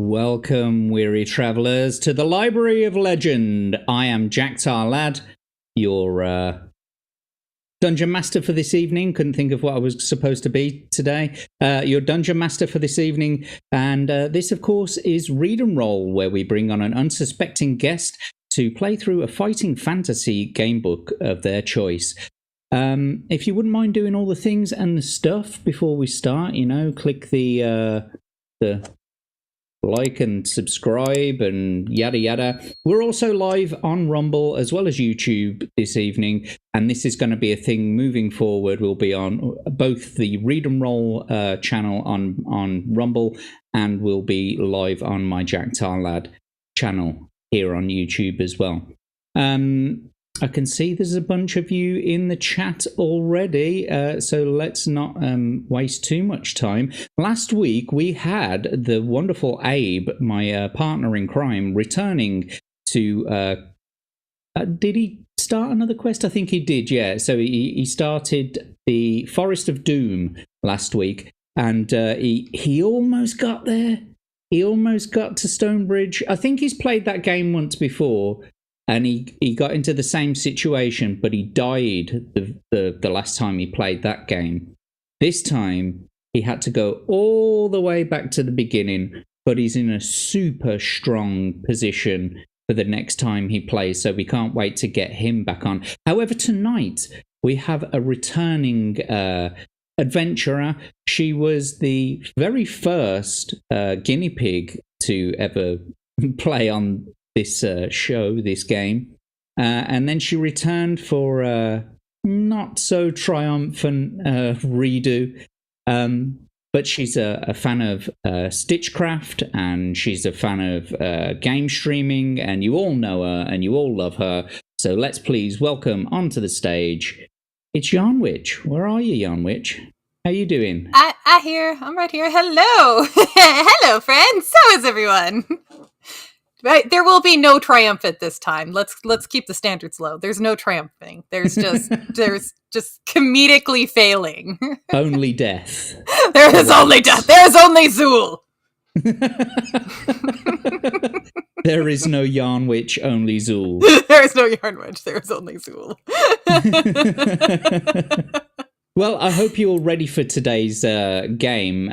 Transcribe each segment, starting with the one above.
Welcome, weary travellers, to the Library of Legend. I am Jack Lad, your Dungeon Master for this evening. Couldn't think of what I was supposed to be today. Your Dungeon Master for this evening. And this, of course, is Read and Roll, where we bring on an unsuspecting guest to play through a fighting fantasy gamebook of their choice. If you wouldn't mind doing all the things and the stuff before we start, click the like and subscribe and yada yada. We're also live on Rumble as well as YouTube this evening, and this is going to be a thing moving forward. We'll be on both the Read and Roll channel on Rumble, and we'll be live on my Jack Lad channel here on YouTube as well. I can see there's a bunch of you in the chat already, so let's not waste too much time. Last week, we had the wonderful Abe, my partner in crime, returning to... did he start another quest? I think he did, yeah. So he started the Forest of Doom last week, and he almost got there. He almost got to Stonebridge. I think he's played that game once before, and he got into the same situation, but he died the last time he played that game. This time, he had to go all the way back to the beginning, but he's in a super strong position for the next time he plays, so we can't wait to get him back on. However, tonight, we have a returning adventurer. She was the very first guinea pig to ever play on this show, this game, and then she returned for a not so triumphant redo, but she's a fan of Stitchcraft, and she's a fan of game streaming, and you all know her and you all love her, so let's please welcome onto the stage, it's Yarnwitch. Where are you, Yarnwitch? How you doing? I'm right here. Hello. Hello, friends. How is everyone? Right, there will be no triumphant this time. Let's keep the standards low. There's no triumphing. There's just comedically failing. Only death. There is only death. There is only Zool. There is no Yarnwitch, only Zool. There is no Yarnwitch. There is only Zool. Well, I hope you're ready for today's game.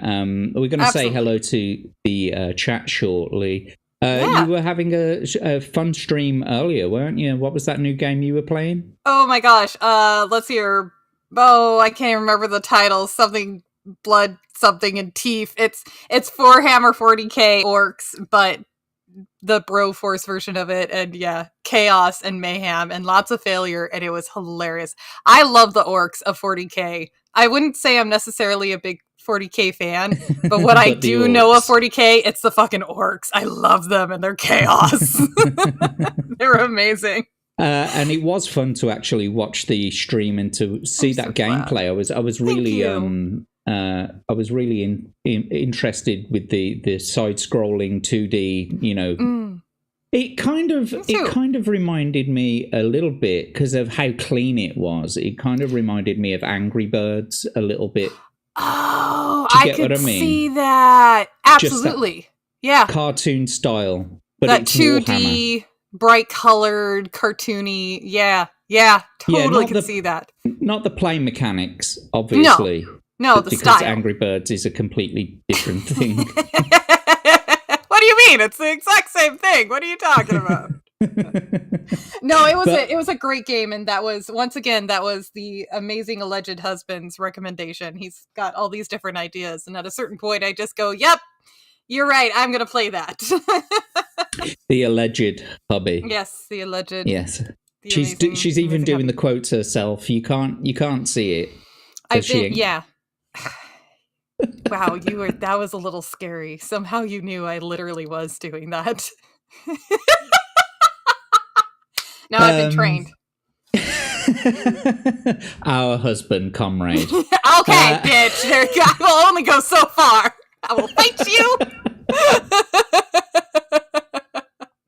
We're going to say hello to the chat shortly. You were having a fun stream earlier, weren't you? What was that new game you were playing? Oh my gosh. Let's hear. Oh, I can't remember the title. Something blood, something and teeth. It's for Hammer 40k orcs, but the Broforce version of it, and yeah, chaos and mayhem and lots of failure, and it was hilarious. I love the orcs of 40k. I wouldn't say I'm necessarily a big 40k fan, but what I do know of 40k, it's the fucking orcs. I love them, and they're chaos. They're amazing. And it was fun to actually watch the stream and to see that gameplay. I was really interested with the side scrolling 2D. It kind of reminded me a little bit because of how clean it was. It kind of reminded me of Angry Birds a little bit. Oh, I could see that. Absolutely. Yeah. Cartoon style. But that it's 2D, Warhammer. bright colored, cartoony. Yeah. Totally could see that. Not the play mechanics, obviously. No, the because style. Angry Birds is a completely different thing. What do you mean? It's the exact same thing. What are you talking about? No, it was a great game, and that was the amazing alleged husband's recommendation. He's got all these different ideas, and at a certain point I just go, yep, you're right, I'm gonna play that. The alleged hubby. Yes, the alleged. Yes. She's even doing the quotes herself. You can't see it. Yeah. Wow, that was a little scary. Somehow you knew I literally was doing that. No, I've been trained. Our husband, comrade. Okay, bitch. I will only go so far. I will fight you.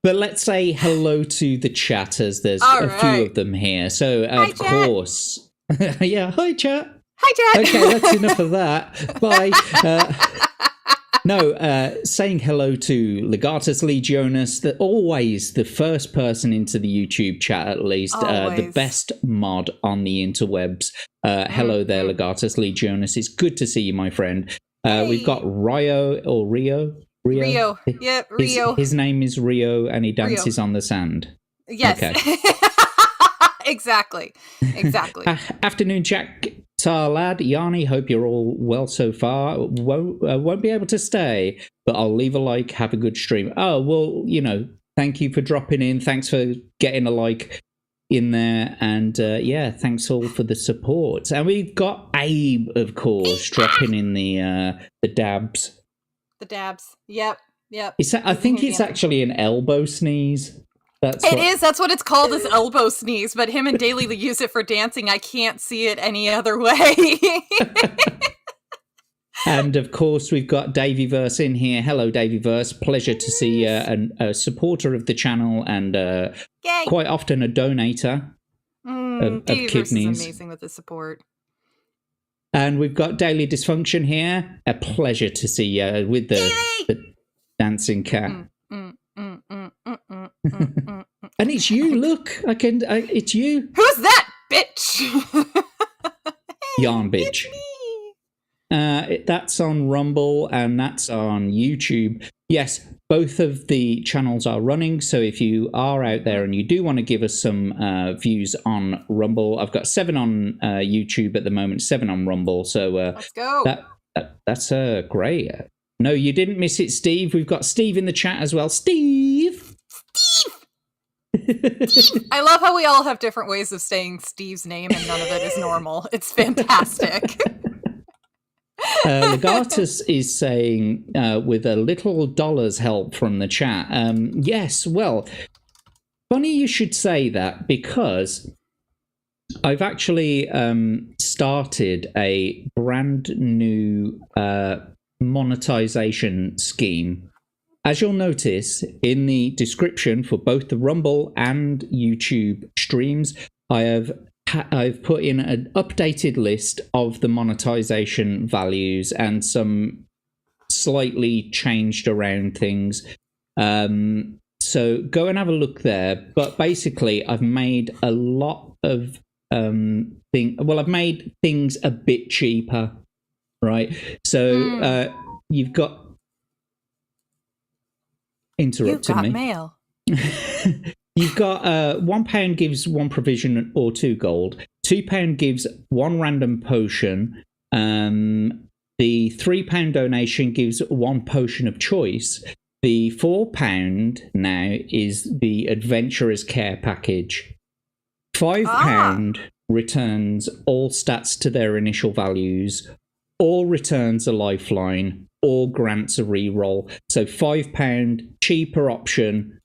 But let's say hello to the chatters. There's few of them here. So, of course. Yeah, hi, chat. Hi, Jack. Okay, that's enough of that. Bye. No, saying hello to Legatus Legionis, always the first person into the YouTube chat, at least, the best mod on the interwebs. Hello there, Legatus Legionis. It's good to see you, my friend. We've got Rio. Rio. Yeah, Rio. His name is Rio, and he dances on the sand. Yes. Okay. Exactly. Afternoon, Jack. Lad, Yarnie, hope you're all well so far. Won't be able to stay, but I'll leave a like. Have a good stream. Oh, well, thank you for dropping in. Thanks for getting a like in there. And yeah, thanks all for the support. And we've got Abe, of course, dropping in the dabs. The dabs. Yep. I think it's actually an elbow sneeze. It is. That's what it's called, is elbow sneeze. But him and Daily use it for dancing. I can't see it any other way. And of course, we've got Davyverse in here. Hello, Davyverse. Pleasure to see a supporter of the channel and quite often a donator of kidneys. Is amazing with the support. And we've got Daily Dysfunction here. A pleasure to see you with the dancing cat. And it's you, look. It's you. Who's that bitch? Yarn bitch. That's on Rumble and that's on YouTube. Yes, both of the channels are running, so if you are out there and you do want to give us some views on Rumble, I've got 7 on YouTube at the moment, 7 on Rumble, so let's go. That's great. No, you didn't miss it, Steve. We've got Steve in the chat as well. Steve! I love how we all have different ways of saying Steve's name and none of it is normal. It's fantastic. Legatus is saying, with a little dollar's help from the chat. Yes, well, funny you should say that, because I've actually started a brand new monetization scheme. As you'll notice in the description for both the Rumble and YouTube streams, I've put in an updated list of the monetization values and some slightly changed around things. So go and have a look there. But basically, I've made a lot of I've made things a bit cheaper, right? So you've got interrupted me. You've got mail. You've got £1 gives 1 provision or 2 gold. £2 gives 1 random potion. The £3 donation gives 1 potion of choice. The £4 now is the Adventurer's Care package. £5 returns all stats to their initial values, or returns a lifeline, or grants a reroll. So £5 cheaper option,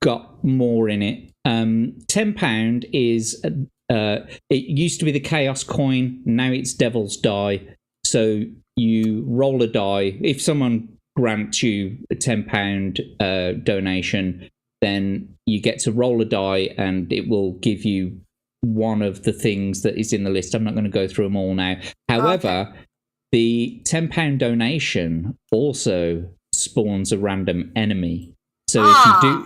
got more in it. £10 is it used to be the Chaos coin, now it's Devil's Die. So you roll a die. If someone grants you a £10 donation, then you get to roll a die and it will give you one of the things that is in the list. I'm not going to go through them all now. However, the £10 donation also spawns a random enemy. So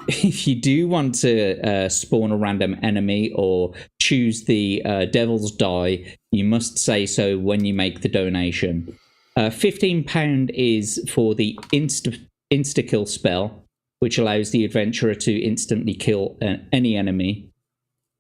if you do want to spawn a random enemy or choose the Devil's Die, you must say so when you make the donation. £15 is for the Insta-kill spell, which allows the adventurer to instantly kill any enemy.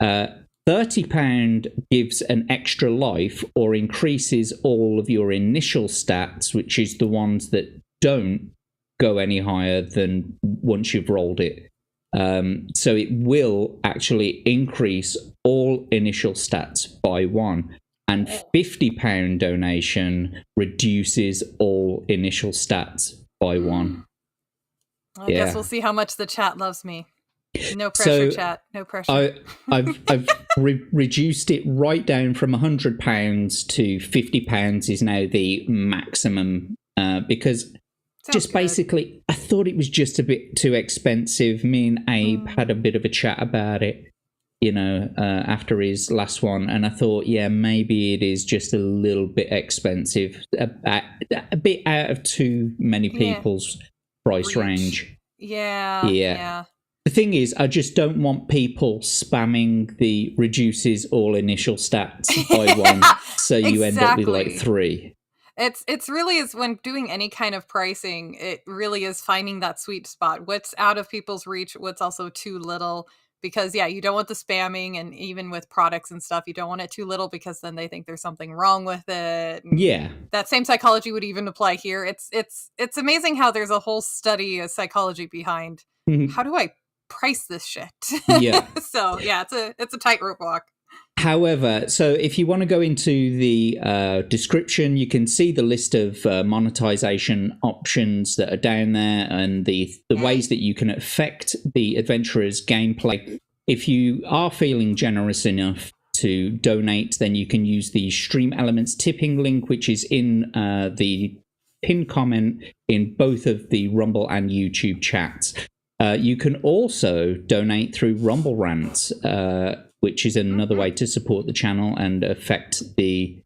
£30 gives an extra life or increases all of your initial stats, which is the ones that don't go any higher than once you've rolled it. So it will actually increase all initial stats by 1. And £50 donation reduces all initial stats by 1. I guess we'll see how much the chat loves me. No pressure, chat. No pressure. I've reduced it right down from £100 to £50 is now the maximum, because just basically I thought it was just a bit too expensive. Me and Abe had a bit of a chat about it. after his last one, and I thought, yeah, maybe it is just a little bit expensive, a bit out of too many people's price range. Yeah. The thing is, I just don't want people spamming the reduces all initial stats by one, so you end up with like 3. It's really is when doing any kind of pricing, it really is finding that sweet spot. What's out of people's reach, what's also too little. Because you don't want the spamming, and even with products and stuff, you don't want it too little because then they think there's something wrong with it. And that same psychology would even apply here. It's amazing how there's a whole study of psychology behind how do I price this shit. So it's a tightrope walk. However, so if you want to go into the description, you can see the list of monetization options that are down there, and the ways that you can affect the adventurer's gameplay. If you are feeling generous enough to donate, then you can use the Stream Elements tipping link, which is in the pinned comment in both of the Rumble and YouTube chats. You can also donate through Rumble Rants, which is another way to support the channel and affect the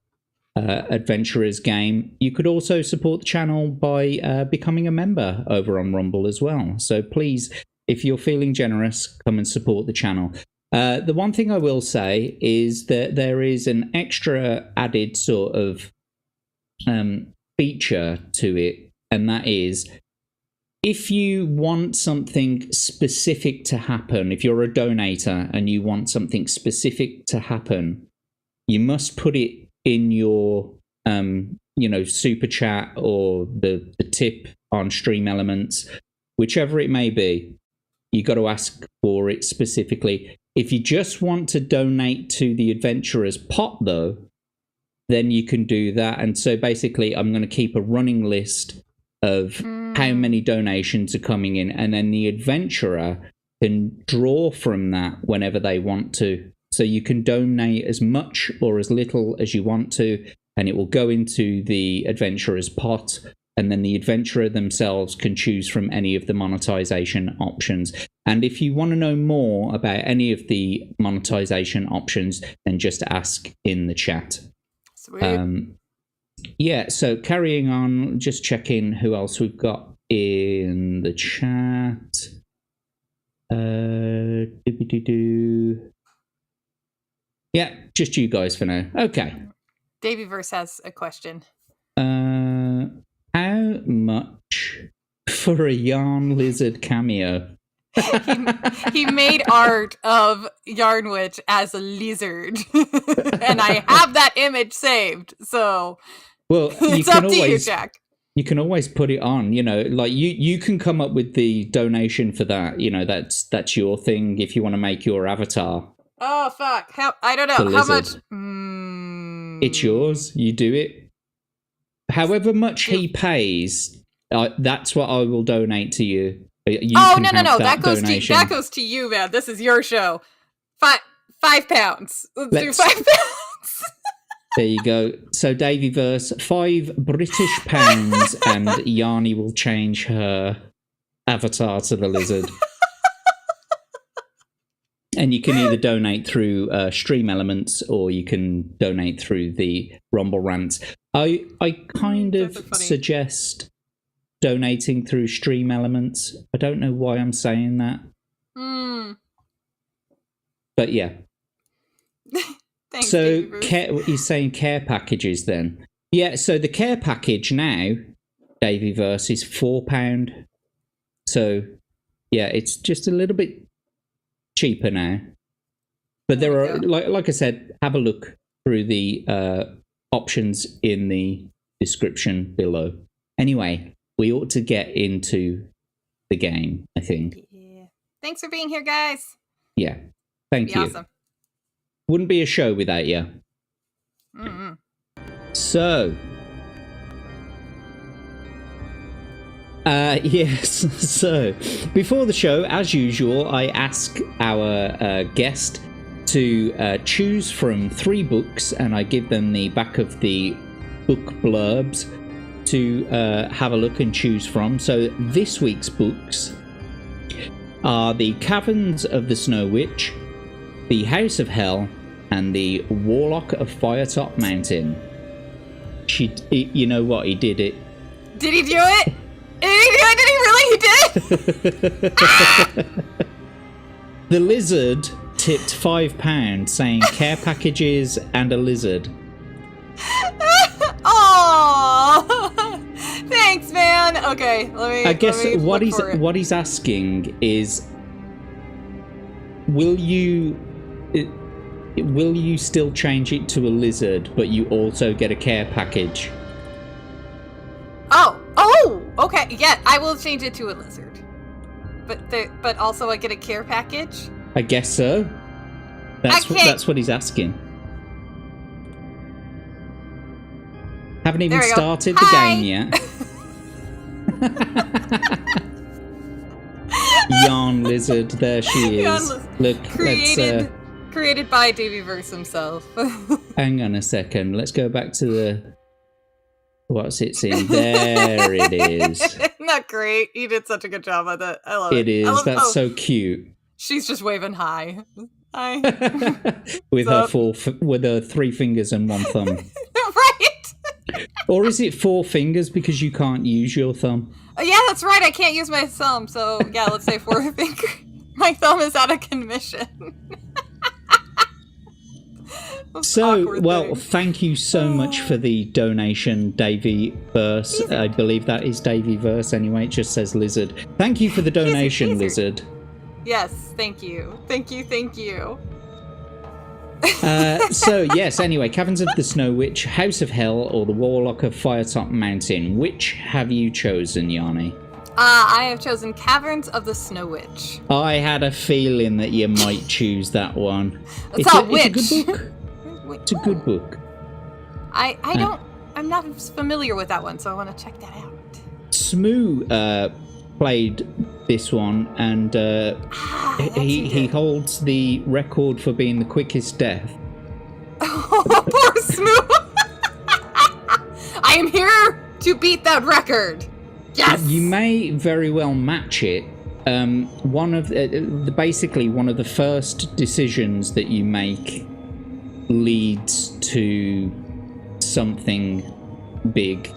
adventurer's game. You could also support the channel by becoming a member over on Rumble as well. So please, if you're feeling generous, come and support the channel. The one thing I will say is that there is an extra added sort of feature to it, and that is, if you want something specific to happen, if you're a donator and you want something specific to happen, you must put it in your, super chat or the tip on Stream Elements, whichever it may be. You got to ask for it specifically. If you just want to donate to the adventurer's pot, though, then you can do that. And so basically, I'm going to keep a running list of how many donations are coming in, and then the adventurer can draw from that whenever they want to. So you can donate as much or as little as you want to, and it will go into the adventurer's pot, and then the adventurer themselves can choose from any of the monetization options. And if you want to know more about any of the monetization options, then just ask in the chat. Sweet. So carrying on, just checking who else we've got in the chat. Yeah, just you guys for now. Okay. Davyverse has a question. How much for a Yarn Lizard cameo? He made art of Yarn Witch as a lizard, and I have that image saved. So, well, it's up to you, Jack. You can always put it on. Like you can come up with the donation for that. That's your thing. If you want to make your avatar. Oh fuck! I don't know how much. It's yours. You do it. However much he pays, that's what I will donate to you. No! That goes to you, man. This is your show. £5. Let's do £5. There you go. So Davyverse, £5 British pounds, and Yarnie will change her avatar to the lizard. And you can either donate through Stream Elements, or you can donate through the Rumble Rants. I kind of suggest donating through Stream Elements. I don't know why I'm saying that. But yeah. Thanks, so he's saying care packages then. Yeah, so the care package now, Davyverse, is £4. So yeah, it's just a little bit cheaper now. But there are, like I said, have a look through the options in the description below. Anyway, we ought to get into the game, I think. Yeah. Thanks for being here, guys. Yeah. Thank you. Awesome. Wouldn't be a show without you. Mm-hmm. So. Yes. So, before the show, as usual, I ask our guest to choose from 3 books, and I give them the back of the book blurbs to have a look and choose from. So this week's books are The Caverns of the Snow Witch, the House of Hell, and the Warlock of Firetop Mountain. You know what? He did it. Did he do it? Did he really? He did? The lizard tipped £5 saying care packages and a lizard. Oh, thanks, man. Okay, I guess what he's asking is, will you still change it to a lizard, but you also get a care package? Oh, okay. Yeah, I will change it to a lizard. But also I get a care package? I guess so. That's what he's asking. Haven't even started the game yet. Yarn lizard, there she is. Look, created by Davey Verse himself. Hang on a second. Let's go back to the what's it in. There it is. Isn't that great? You did such a good job with it. I love it. It is. That's so cute. She's just waving hi. Hi. with her with her 3 fingers and 1 thumb. Right. Or is it 4 fingers because you can't use your thumb? Oh, yeah, that's right. I can't use my thumb. So yeah, let's say 4 fingers. My thumb is out of commission. So, well, thank you so much for the donation, Davey Verse. I believe that is Davey Verse anyway. It just says lizard. Thank you for the donation, lizard. Yes, thank you. Thank you. So, yes, anyway, Caverns of the Snow Witch, House of Hell, or the Warlock of Firetop Mountain. Which have you chosen, Yarnie? I have chosen Caverns of the Snow Witch. I had a feeling that you might choose that one. It's a good book. It's a good book. I'm not familiar with that one, so I want to check that out. Smoo played this one, and he holds the record for being the quickest death. Oh, poor Smoo! I am here to beat that record. Yes. You may very well match it. Basically, one of the first decisions that you make leads to something big.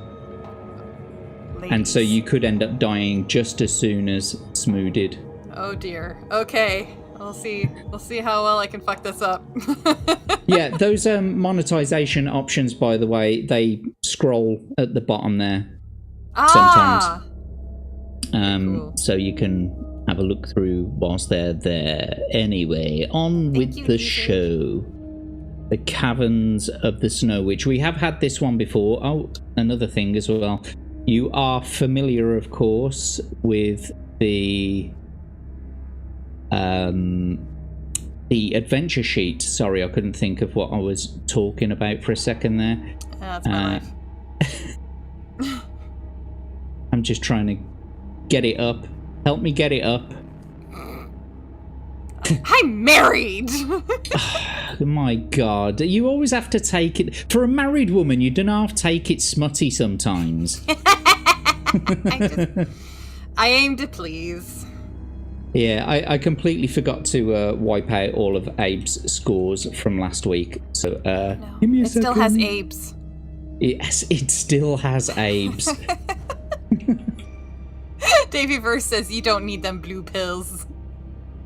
And so you could end up dying just as soon as Smoo did. Oh dear. Okay. We'll see how well I can fuck this up. Yeah, those monetization options, by the way, they scroll at the bottom there sometimes. Cool. So you can have a look through whilst they're there. Anyway, on with the show. The Caverns of the Snow Witch. We have had this one before. Oh, another thing as well. You are familiar, of course, with the adventure sheet. Sorry, I couldn't think of what I was talking about for a second there. That's my life. I'm just trying to get it up. Help me get it up. I'm married! My God. You always have to take it... For a married woman, you don't have to take it smutty sometimes. I aim to please. Yeah, I completely forgot to wipe out all of Abe's scores from last week. So, give me a second. Still has Abe's. Yes, it still has Abe's. Davey Verse says you don't need them blue pills.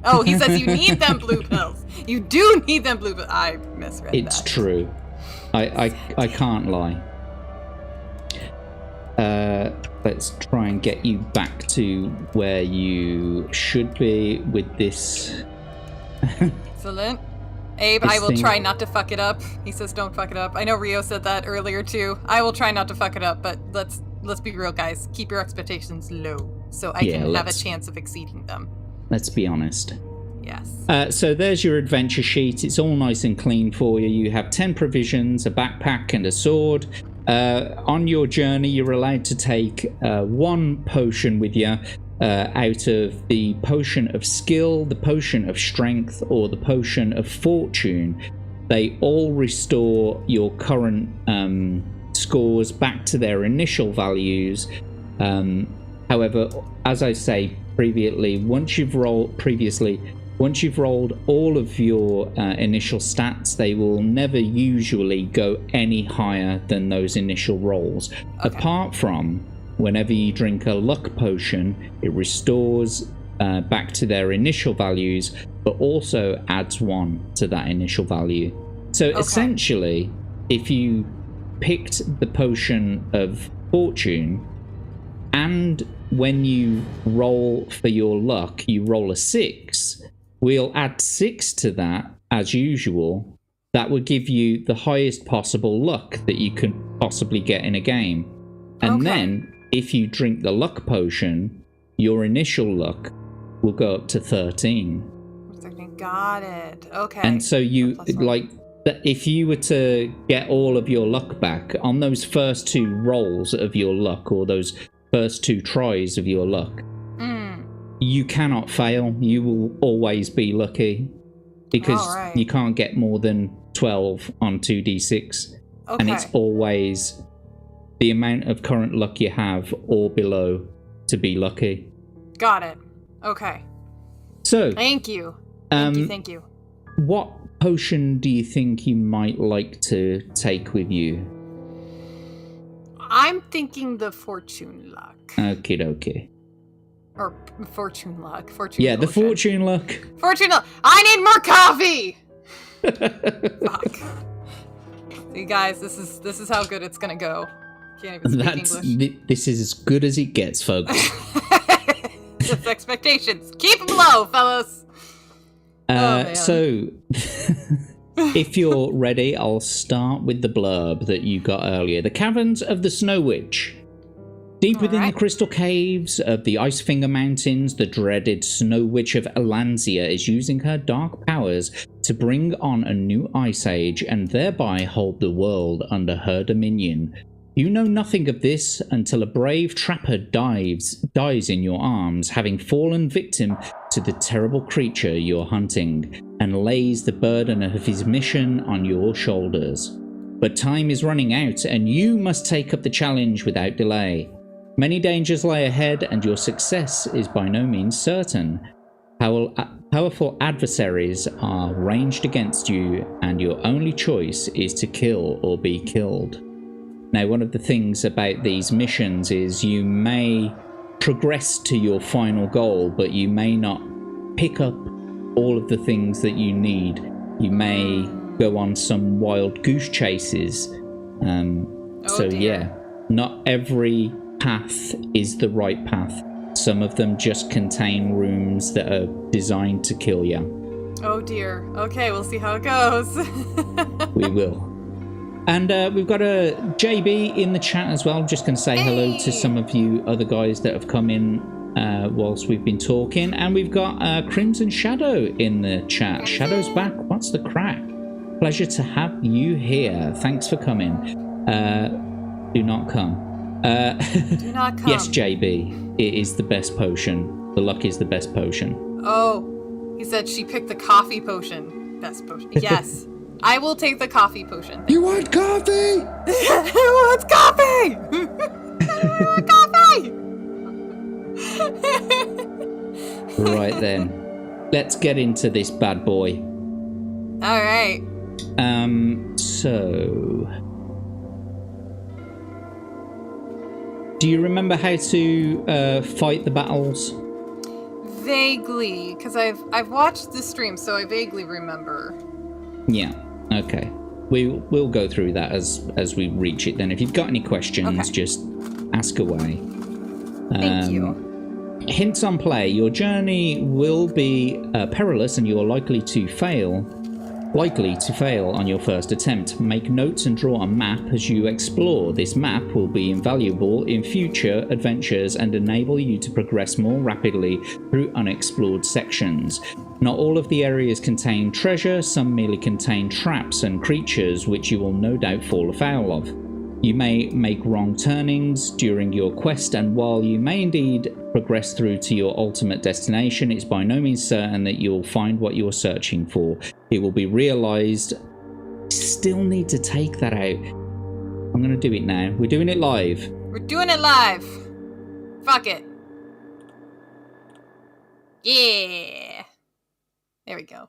Oh, he says you need them blue pills. You do need them blue pills. I misread that. It's true. I can't lie. Let's try and get you back to where you should be with this. Excellent. Abe, I will try not to fuck it up. He says don't fuck it up. I know Rio said that earlier too. I will try not to fuck it up, but let's be real, guys. Keep your expectations low so I can have a chance of exceeding them. Let's be honest. Yes. So there's your adventure sheet. It's all nice and clean for you. You have 10 provisions, a backpack, and a sword. On your journey, you're allowed to take 1 potion with you out of the potion of skill, the potion of strength, or the potion of fortune. They all restore your current scores back to their initial values. However, as I say previously, once you've rolled Once you've rolled all of your initial stats, they will never usually go any higher than those initial rolls. Okay. Apart from whenever you drink a luck potion, it restores back to their initial values, but also adds 1 to that initial value. So essentially, if you picked the potion of fortune, and when you roll for your luck, you roll a 6, we'll add 6 to that as usual. That would give you the highest possible luck that you could possibly get in a game. And then, if you drink the luck potion, your initial luck will go up to 13. Got it. Okay. And so you, like, if you were to get all of your luck back on those first 2 rolls of your luck, or those first 2 tries of your luck, you cannot fail. You will always be lucky, because you can't get more than 12 on 2d6. And it's always the amount of current luck you have or below to be lucky. Got it. Okay. So thank you. Thank you. What potion do you think you might like to take with you? I'm thinking the fortune luck. Okie dokie. Or fortune luck. Fortune Yeah, potion. the fortune luck. Fortune luck. I need more coffee! Fuck. See, guys, this is how good it's gonna go. Can't even speak English. This is as good as it gets, folks. Just expectations. Keep them low, fellas. So, if you're ready, I'll start with the blurb that you got earlier. The caverns of the Snow Witch. Deep within the crystal caves of the Icefinger Mountains, the dreaded Snow Witch of Elanzia is using her dark powers to bring on a new ice age and thereby hold the world under her dominion. You know nothing of this until a brave trapper dies in your arms, having fallen victim to the terrible creature you're hunting, and lays the burden of his mission on your shoulders. But time is running out, and you must take up the challenge without delay. Many dangers lie ahead, and your success is by no means certain. Powerful adversaries are ranged against you, and your only choice is to kill or be killed. Now, one of the things about these missions is you may progress to your final goal, but you may not pick up all of the things that you need. You may go on some wild goose chases. Not every path is the right path. Some of them just contain rooms that are designed to kill you. Oh dear. Okay, we'll see how it goes. We will. And we've got a JB in the chat as well. I'm just going to say hello to some of you other guys that have come in whilst we've been talking. And we've got Crimson Shadow in the chat. Shadow's back. What's the crack? Pleasure to have you here. Thanks for coming. Do not come. Do not come. Yes, JB. It is the best potion. The luck is the best potion. Oh, he said she picked the coffee potion. Best potion. Yes. I will take the coffee potion. You want coffee? Who wants coffee? I want coffee! Right then. Let's get into this bad boy. Alright. So... do you remember how to fight the battles? Vaguely, because I've watched the stream, so I vaguely remember. Yeah. Okay. We'll go through that as we reach it. Then, if you've got any questions, just ask away. Thank you. Hints on play: your journey will be perilous, and you are likely to fail on your first attempt. Make notes and draw a map as you explore. This map will be invaluable in future adventures and enable you to progress more rapidly through unexplored sections. Not all of the areas contain treasure, some merely contain traps and creatures which you will no doubt fall afoul of. You may make wrong turnings during your quest, and while you may indeed progress through to your ultimate destination, it's by no means certain that you'll find what you're searching for. It will be realized. Still need to take that out. I'm going to do it now. We're doing it live. We're doing it live. Fuck it. Yeah. There we go.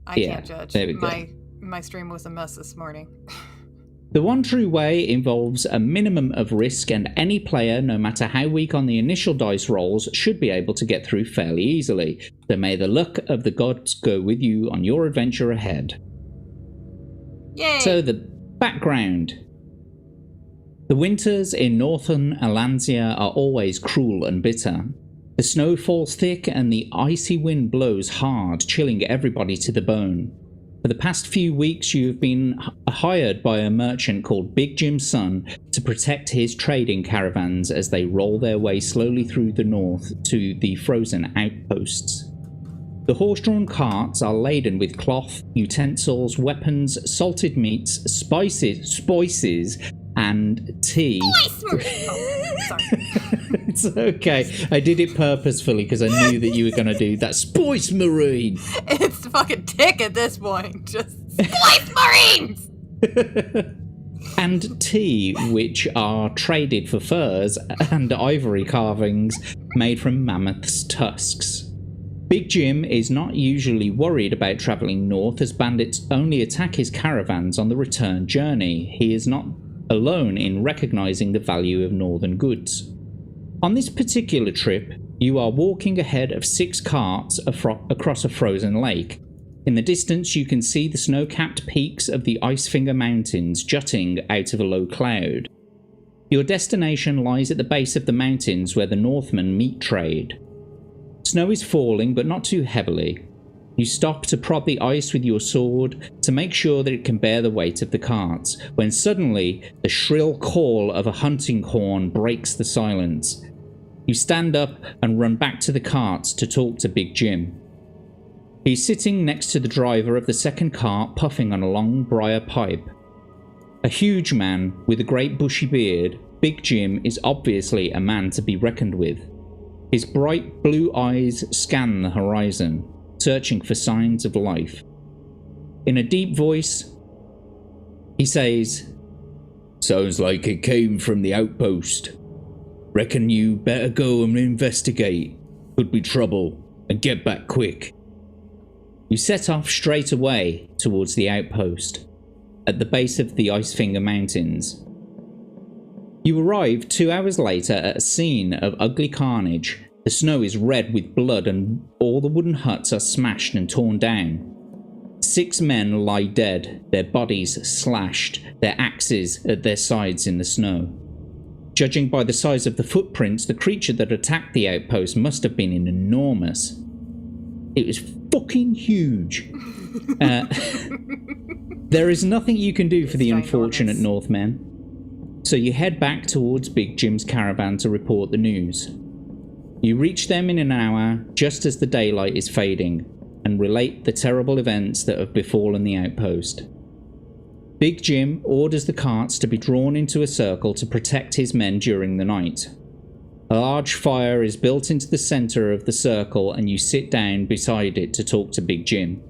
I Yeah, can't judge. there we go. My stream was a mess this morning. The one true way involves a minimum of risk, and any player, no matter how weak on the initial dice rolls, should be able to get through fairly easily. So may the luck of the gods go with you on your adventure ahead. Yay! So the background. The winters in northern Alansia are always cruel and bitter. The snow falls thick and the icy wind blows hard, chilling everybody to the bone. For the past few weeks, you have been hired by a merchant called Big Jim's son to protect his trading caravans as they roll their way slowly through the north to the frozen outposts. The horse-drawn carts are laden with cloth, utensils, weapons, salted meats, spices, and tea. Oh, sorry. It's okay. I did it purposefully because I knew that you were going to do that. Spice Marine! It's the fucking tick at this point. Just Spice Marines! And tea, which are traded for furs and ivory carvings made from mammoths' tusks. Big Jim is not usually worried about travelling north, as bandits only attack his caravans on the return journey. He is not alone in recognising the value of northern goods. On this particular trip, you are walking ahead of 6 carts across a frozen lake. In the distance, you can see the snow-capped peaks of the Icefinger Mountains jutting out of a low cloud. Your destination lies at the base of the mountains where the Northmen meat trade. Snow is falling, but not too heavily. You stop to prod the ice with your sword to make sure that it can bear the weight of the carts, when suddenly the shrill call of a hunting horn breaks the silence. You stand up and run back to the carts to talk to Big Jim. He's sitting next to the driver of the second cart, puffing on a long briar pipe. A huge man with a great bushy beard, Big Jim is obviously a man to be reckoned with. His bright blue eyes scan the horizon, searching for signs of life. In a deep voice, he says, "Sounds like it came from the outpost. Reckon you better go and investigate. Could be trouble, and get back quick." You set off straight away towards the outpost, at the base of the Icefinger Mountains. You arrive 2 hours later at a scene of ugly carnage. The snow is red with blood and all the wooden huts are smashed and torn down. 6 men lie dead, their bodies slashed, their axes at their sides in the snow. Judging by the size of the footprints, the creature that attacked the outpost must have been enormous. It was fucking huge. There is nothing you can do for the unfortunate Northmen. So you head back towards Big Jim's caravan to report the news. You reach them in an hour, just as the daylight is fading, and relate the terrible events that have befallen the outpost. Big Jim orders the carts to be drawn into a circle to protect his men during the night. A large fire is built into the centre of the circle and you sit down beside it to talk to Big Jim.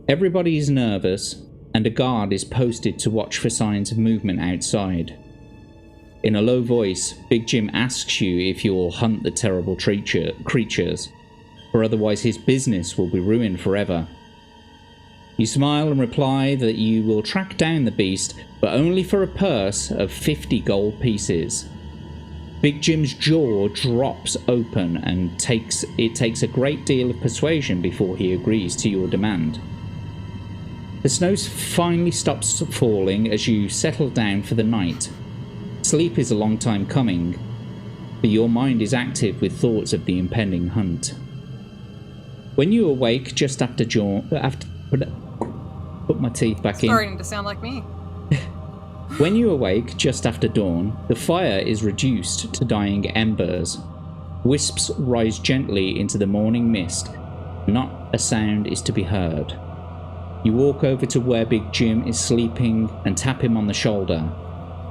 Everybody is nervous, and a guard is posted to watch for signs of movement outside. In a low voice, Big Jim asks you if you'll hunt the terrible creatures, or otherwise his business will be ruined forever. You smile and reply that you will track down the beast, but only for a purse of 50 gold pieces. Big Jim's jaw drops open and it takes a great deal of persuasion before he agrees to your demand. The snow finally stops falling as you settle down for the night. Sleep is a long time coming, but your mind is active with thoughts of the impending hunt. When you awake just after put my teeth back in. Starting to sound like me. When you awake just after dawn, the fire is reduced to dying embers. Wisps rise gently into the morning mist. Not a sound is to be heard. You walk over to where Big Jim is sleeping and tap him on the shoulder.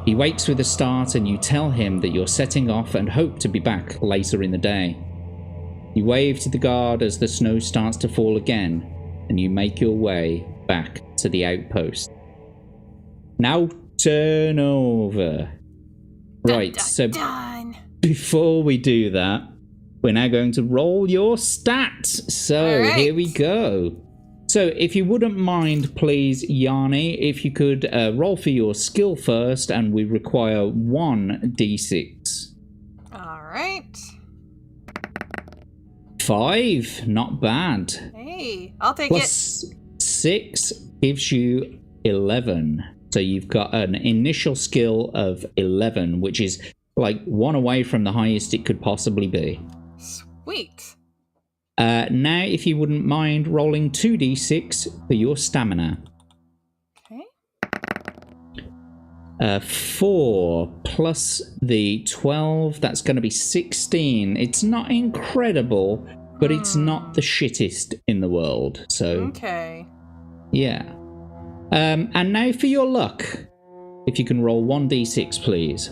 He wakes with a start and you tell him that you're setting off and hope to be back later in the day. You wave to the guard as the snow starts to fall again and you make your way back to the outpost. Now turn over. Right, so done. Before we do that, we're now going to roll your stats. So All right. here we go. So if you wouldn't mind, please, Yarnie, if you could roll for your skill first, and we require 1d6. All right. 5, not bad. Hey, I'll take Plus 6 gives you 11. So you've got an initial skill of 11, which is like one away from the highest it could possibly be. Sweet. Now, if you wouldn't mind rolling 2d6 for your stamina. Okay. 4 plus the 12, that's going to be 16. It's not incredible, but it's not the shittest in the world. So, okay. Yeah. And now for your luck. If you can roll 1d6, please.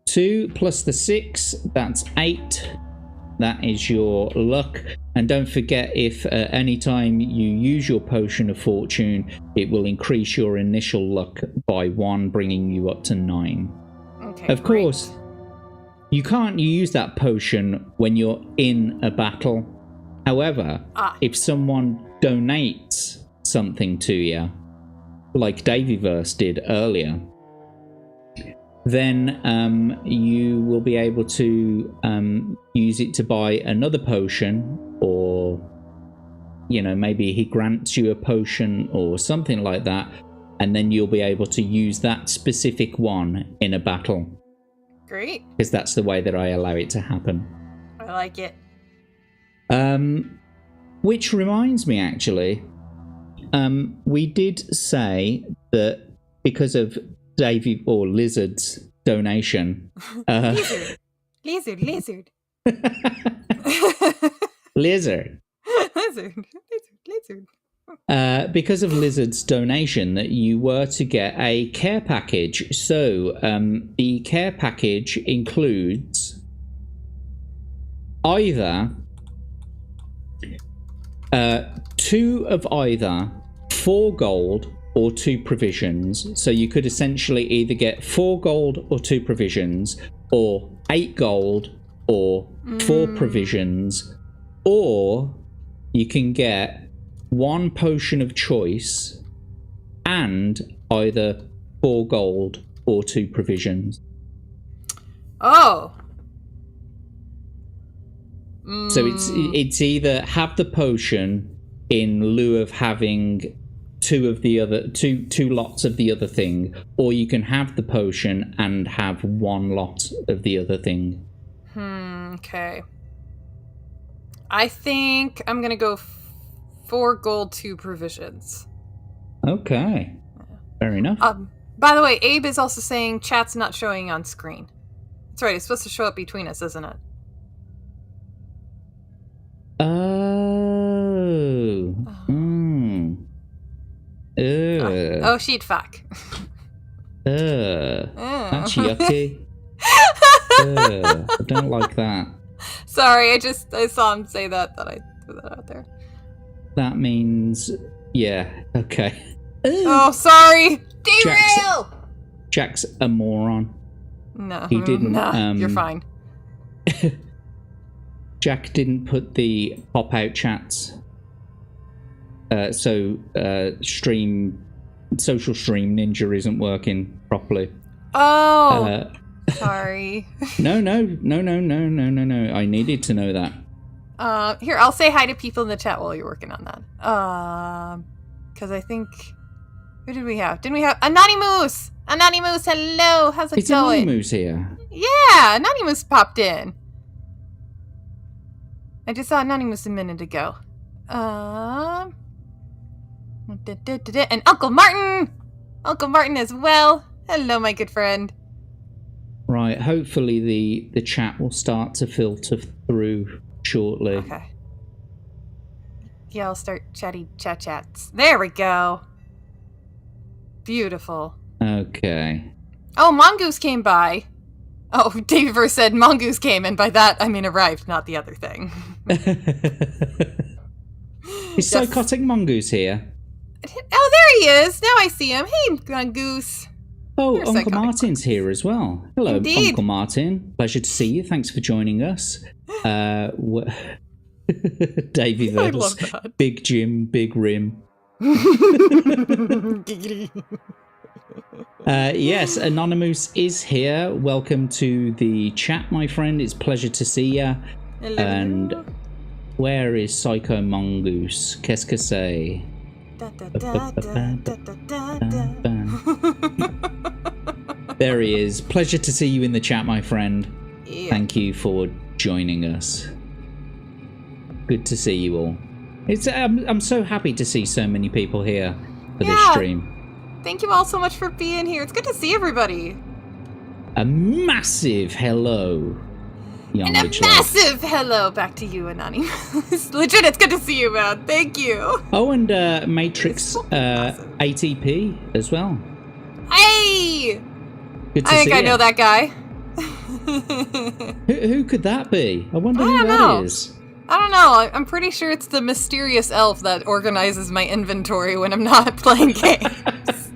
2 plus the 6, that's 8. That is your luck. And don't forget, if at any time you use your potion of fortune, it will increase your initial luck by 1, bringing you up to 9. Okay. Of course, you can't use that potion when you're in a battle. However, if someone donates something to you, like Davyverse did earlier, then you will be able to use it to buy another potion, or maybe he grants you a potion or something like that, and then you'll be able to use that specific one in a battle. Great. Because that's the way that I allow it to happen. I like it. Which reminds me, actually, we did say that because of Davy or Lizard's donation, Lizard. Lizard, because of Lizard's donation, that you were to get a care package. So the care package includes either 2 of either 4 gold or 2 provisions. So you could essentially either get 4 gold or 2 provisions, or 8 gold or 4 provisions, or you can get 1 potion of choice and either 4 gold or 2 provisions. Oh. So it's either have the potion in lieu of having 2 lots of the other thing, or you can have the potion and have 1 lot of the other thing. Okay. I think I'm gonna go 4 gold, 2 provisions. Okay. Fair enough. By the way, Abe is also saying chat's not showing on screen. That's right, it's supposed to show up between us, isn't it? Oh. Oh, she'd fuck. That's yucky. I don't like that. Sorry, I saw him say that I threw that out there. That means, okay. Oh, sorry. Derail! Jack's a moron. No, he didn't. Nah, you're fine. Jack didn't put the pop-out chats. So social stream ninja isn't working properly. Oh, sorry. No. I needed to know that. Here, I'll say hi to people in the chat while you're working on that. Because I think, who did we have? Didn't we have Anonymous? Anonymous, hello. How's it going? Is Anonymous here? Yeah, Anonymous popped in. I just saw Anonymous a minute ago. And Uncle Martin! Uncle Martin as well. Hello, my good friend. Right, hopefully the chat will start to filter through shortly. Okay. Yeah, I'll start chats. There we go. Beautiful. Okay. Oh, Mongoose came by. Oh, Davyverse said Mongoose came, and by that I mean arrived, not the other thing. Is Psychotic Mongoose here? Oh, there he is. Now I see him. Hey, Mongoose. Oh, There's Uncle psychotic Martin's books. here as well. Hello, Indeed. Uncle Martin. Pleasure to see you. Thanks for joining us. Davy I Verse, love that. Big Jim, Big Rim. Yes, Anonymous is here. Welcome to the chat, my friend. It's a pleasure to see ya. Hello. And where is Psycho Mongoose? Qu'est-ce que c'est? Da, da, da, da, da, da, da, da. There he is. Pleasure to see you in the chat, my friend. Yeah. Thank you for joining us. Good to see you all. I'm so happy to see so many people here for this stream. Thank you all so much for being here. It's good to see everybody. A massive hello. And a massive hello back to you, Anonymous. Legit, it's good to see you, man. Thank you. Oh, and Matrix ATP as well. Hey! Good to see I think I know that guy. Who could that be? I wonder who that is. I don't know. I'm pretty sure it's the mysterious elf that organizes my inventory when I'm not playing games.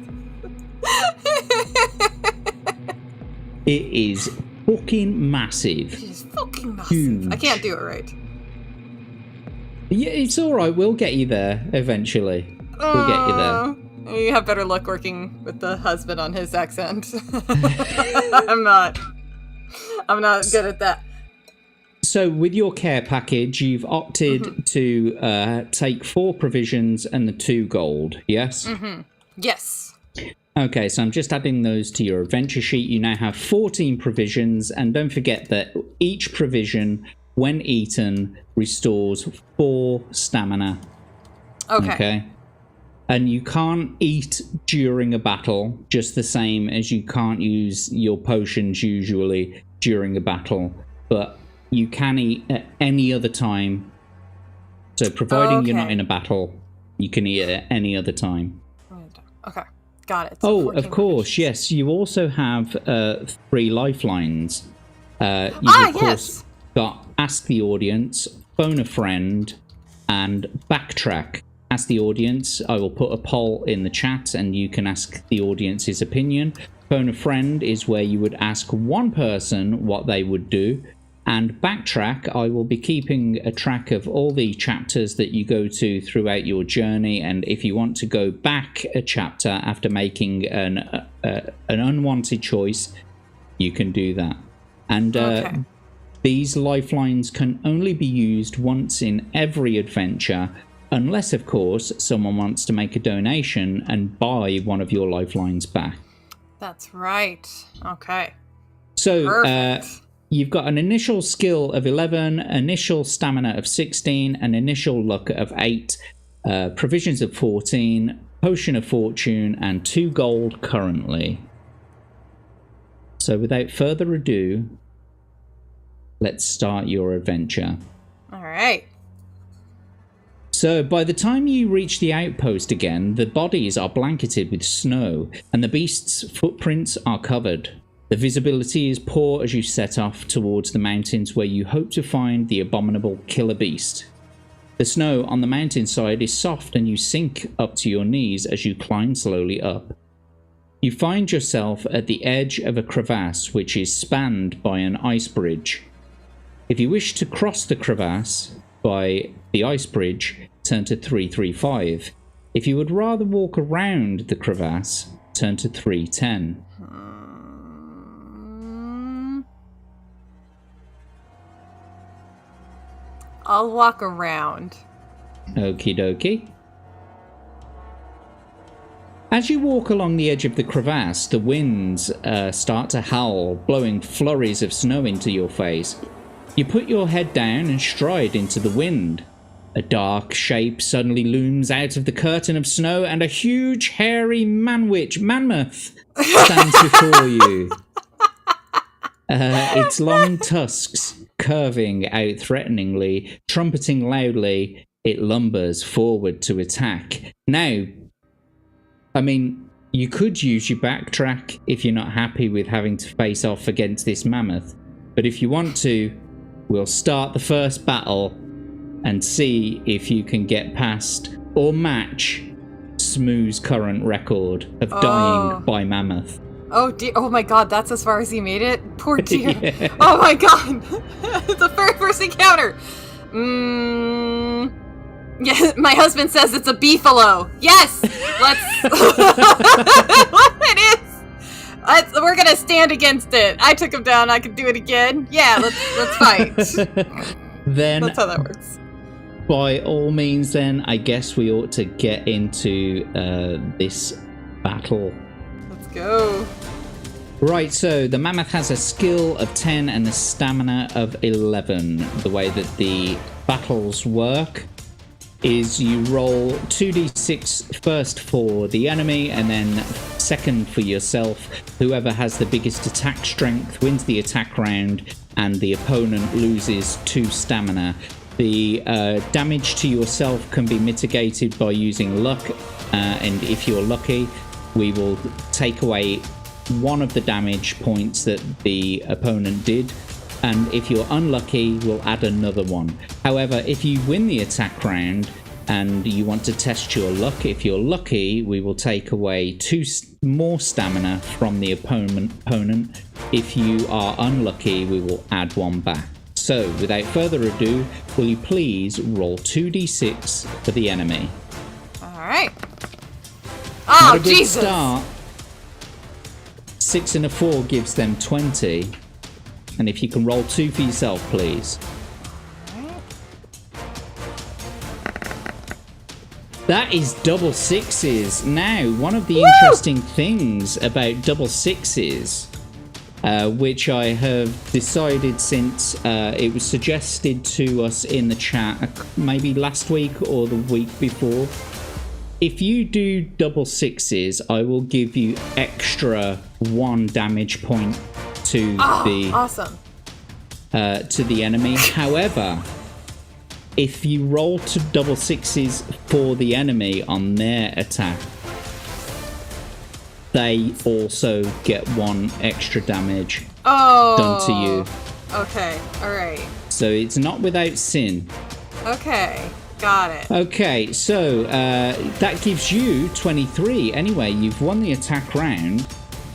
It is fucking massive. It is fucking massive. Huge. I can't do it right. Yeah, it's alright. We'll get you there eventually. We'll get you there. You have better luck working with the husband on his accent. I'm not good at that. So with your care package, you've opted to take 4 provisions and the 2 gold, yes? Yes. Okay, so I'm just adding those to your adventure sheet. You now have 14 provisions, and don't forget that each provision, when eaten, restores 4 stamina. Okay? And you can't eat during a battle, just the same as you can't use your potions usually during a battle, but you can eat at any other time. So providing you're not in a battle, you can eat at any other time. Okay, got it. So oh, of course, yes. You also have 3 lifelines. You've of course got Ask the Audience, Phone a Friend, and Backtrack. Ask the Audience. I will put a poll in the chat and you can ask the audience's opinion. Phone a Friend is where you would ask one person what they would do. And Backtrack, I will be keeping a track of all the chapters that you go to throughout your journey, and if you want to go back a chapter after making an unwanted choice, you can do that. And these lifelines can only be used once in every adventure, unless, of course, someone wants to make a donation and buy one of your lifelines back. That's right. Okay. So, you've got an initial skill of 11, initial stamina of 16, an initial luck of 8, provisions of 14, potion of fortune, and 2 gold currently. So without further ado, let's start your adventure. All right. So by the time you reach the outpost again, the bodies are blanketed with snow, and the beast's footprints are covered. The visibility is poor as you set off towards the mountains where you hope to find the abominable killer beast. The snow on the mountainside is soft and you sink up to your knees as you climb slowly up. You find yourself at the edge of a crevasse which is spanned by an ice bridge. If you wish to cross the crevasse by the ice bridge, turn to 335. If you would rather walk around the crevasse, turn to 310. I'll walk around. Okie dokie. As you walk along the edge of the crevasse, the winds start to howl, blowing flurries of snow into your face. You put your head down and stride into the wind. A dark shape suddenly looms out of the curtain of snow, and a huge, hairy mammoth stands before you. Its long tusks curving out threateningly, trumpeting loudly, it lumbers forward to attack. Now, I mean, you could use your backtrack if you're not happy with having to face off against this mammoth, but if you want to, we'll start the first battle and see if you can get past or match Smooth's current record of dying by mammoth. Oh dear. Oh my god, that's as far as he made it? Poor dear. Yeah. Oh my god. The very first encounter. Yeah, my husband says it's a beefalo. Yes! Let's... It is! We're gonna stand against it. I took him down, I can do it again. Yeah, let's fight. Then, that's how that works. By all means, then, I guess we ought to get into this battle. Let's go. Right, so the mammoth has a skill of 10 and a stamina of 11. The way that the battles work is you roll 2d6 first for the enemy and then second for yourself. Whoever has the biggest attack strength wins the attack round, and the opponent loses 2 stamina. The damage to yourself can be mitigated by using luck, and if you're lucky, we will take away one of the damage points that the opponent did, and if you're unlucky, we'll add another one. However, if you win the attack round and you want to test your luck, if you're lucky, we will take away 2 more stamina from the opponent. If you are unlucky, we will add 1 back. So, without further ado, will you please roll 2d6 for the enemy? Alright. Oh, Not a good Jesus! Start. 6 and a 4 gives them 20. And if you can roll 2 for yourself, please. That is double 6s. Now, one of the interesting things about double 6s, which I have decided since it was suggested to us in the chat maybe last week or the week before, if you do double 6s, I will give you extra 1 damage point to awesome. To the enemy. However, if you roll to double 6s for the enemy on their attack, they also get 1 extra damage done to you. Okay, alright. So it's not without sin. Okay, got it. Okay, so that gives you 23. Anyway, you've won the attack round.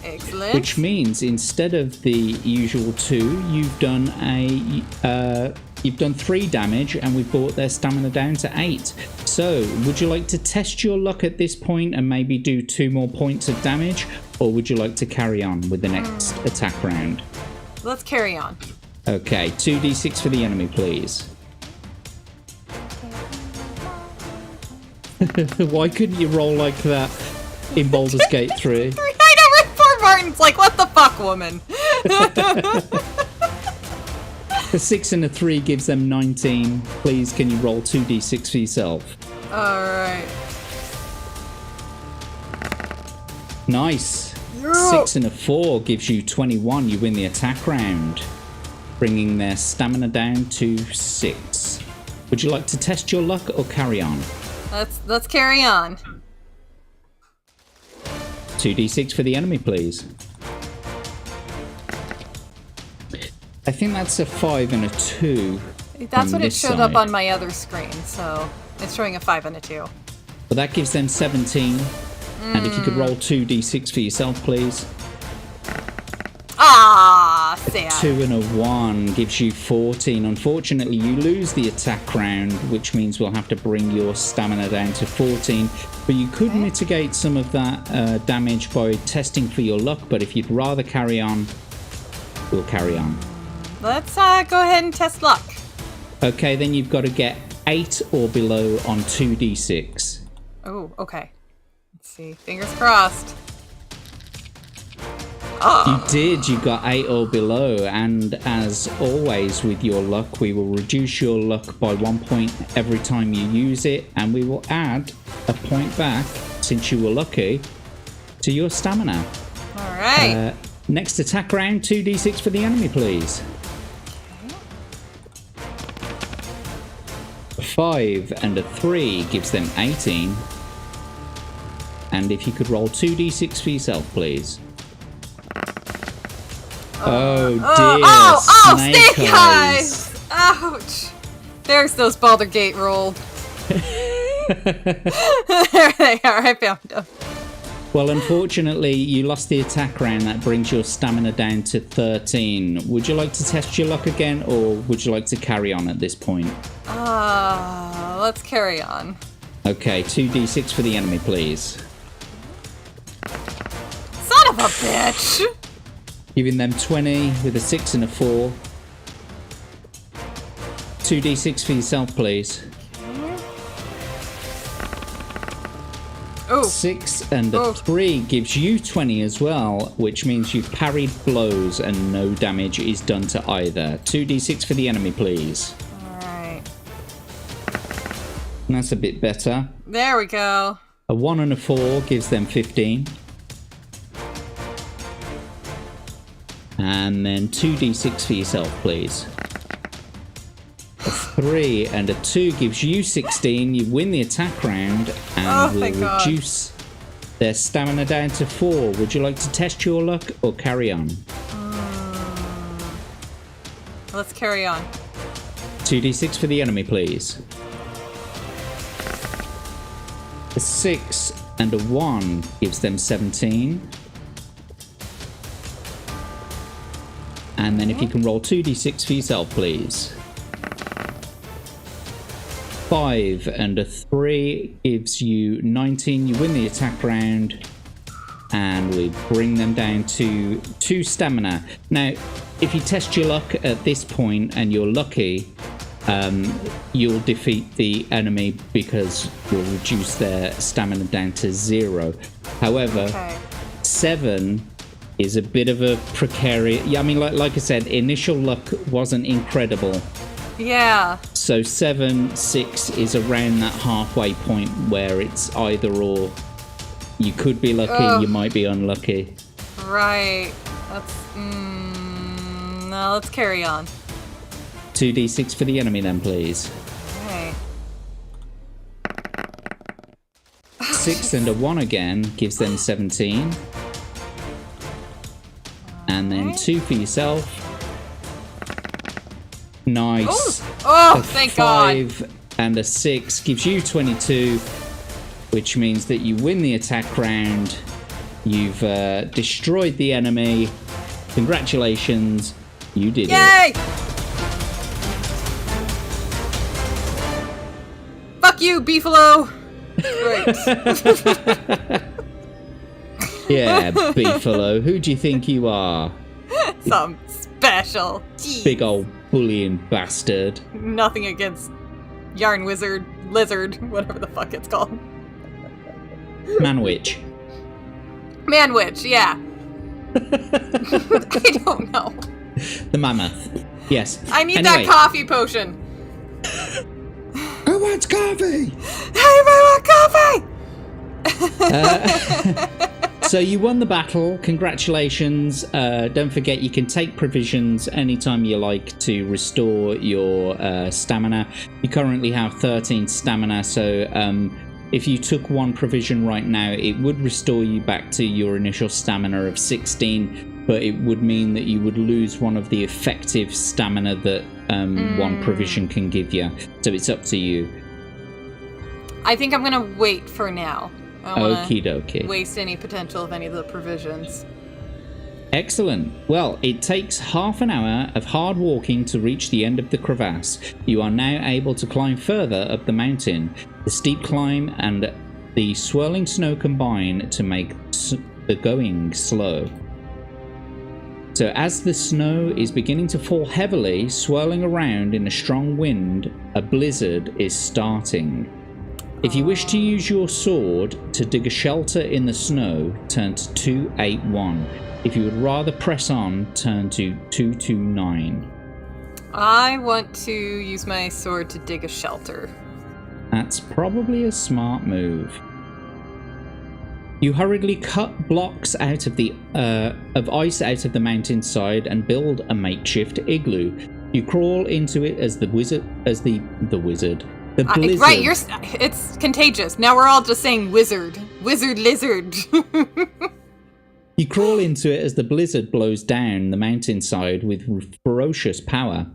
Excellent. Which means instead of the usual 2, you've done 3 damage, and we've brought their stamina down to 8. So, would you like to test your luck at this point and maybe do 2 more points of damage, or would you like to carry on with the next attack round? Let's carry on. Okay, 2d6 for the enemy, please. Why couldn't you roll like that in Baldur's Gate 3? Martin's like, what the fuck, woman? A 6 and a 3 gives them 19. Please, can you roll 2d6 for yourself? Alright. Nice. 6 and a 4 gives you 21. You win the attack round, bringing their stamina down to 6. Would you like to test your luck or carry on? Let's carry on. 2d6 for the enemy, please. I think that's a 5 and a 2. That's what it showed up on my other screen, so it's showing a 5 and a 2. Well, that gives them 17. And if you could roll 2d6 for yourself, please. Ah, sad. 2 and a 1 gives you 14. Unfortunately, you lose the attack round, which means we'll have to bring your stamina down to 14. But you could mitigate some of that damage by testing for your luck. But if you'd rather carry on, we'll carry on. Let's go ahead and test luck. Okay, then you've got to get 8 or below on 2d6. Oh, okay. Let's see. Fingers crossed. You did. You got 8 or below, and as always with your luck, we will reduce your luck by 1 point every time you use it, and we will add a point back, since you were lucky, to your stamina. Alright. Next attack round, 2d6 for the enemy, please. 5 and a 3 gives them 18. And if you could roll 2d6 for yourself, please. Oh dear. Snake eyes! Ouch! There's those Baldur Gate rolled. There they are, I found them. Well, unfortunately, you lost the attack round. That brings your stamina down to 13. Would you like to test your luck again, or would you like to carry on at this point? Let's carry on. Okay, 2d6 for the enemy, please. Son of a bitch! Giving them 20 with a 6 and a 4. 2d6 for yourself, please. Oh. 6 and a 3 gives you 20 as well, which means you've parried blows and no damage is done to either. 2d6 for the enemy, please. Alright. That's a bit better. There we go. A 1 and a 4 gives them 15. And then 2d6 for yourself, please. A 3 and a 2 gives you 16. You win the attack round and will reduce their stamina down to 4. Would you like to test your luck or carry on? Let's carry on. 2d6 for the enemy, please. A 6 and a 1 gives them 17. And then if you can roll 2d6 for yourself, please. 5 and a 3 gives you 19. You win the attack round. And we bring them down to 2 stamina. Now, if you test your luck at this point and you're lucky, you'll defeat the enemy because you'll reduce their stamina down to 0. However, 7 is a bit of a precarious... Yeah, I mean, like I said, initial luck wasn't incredible. Yeah. So 7, 6 is around that halfway point where it's either or. You could be lucky, you might be unlucky. Right. That's... no, let's carry on. 2d6 for the enemy then, please. Okay. 6 and a 1 again gives them 17. And then 2 for yourself. Nice. Oh, thank God. 5 and a 6 gives you 22, which means that you win the attack round. You've destroyed the enemy. Congratulations. You did it. Yay! Fuck you, Beefalo! Right. Yeah, Beefalo. Who do you think you are? Some special. Jeez. Big old bullying bastard. Nothing against Yarn Wizard, Lizard, whatever the fuck it's called. Manwich. Manwich, yeah. I don't know. The mammoth. Yes. I need that coffee potion. Who wants coffee? I want coffee! So you won the battle. Congratulations. Don't forget you can take provisions anytime you like to restore your stamina. You currently have 13 stamina, so if you took 1 provision right now, it would restore you back to your initial stamina of 16, but it would mean that you would lose one of the effective stamina that 1 provision can give you. So it's up to you. I think I'm gonna wait for now. I don't Okie dokie. waste any potential of any of the provisions. Excellent. Well, it takes half an hour of hard walking to reach the end of the crevasse. You are now able to climb further up the mountain. The steep climb and the swirling snow combine to make the going slow. So as the snow is beginning to fall heavily, swirling around in a strong wind, a blizzard is starting. If you wish to use your sword to dig a shelter in the snow, turn to 281. If you would rather press on, turn to 229. I want to use my sword to dig a shelter. That's probably a smart move. You hurriedly cut blocks out of the of ice out of the mountainside and build a makeshift igloo. You crawl into it as the blizzard. Right, it's contagious. Now we're all just saying wizard. Wizard lizard. You crawl into it as the blizzard blows down the mountainside with ferocious power.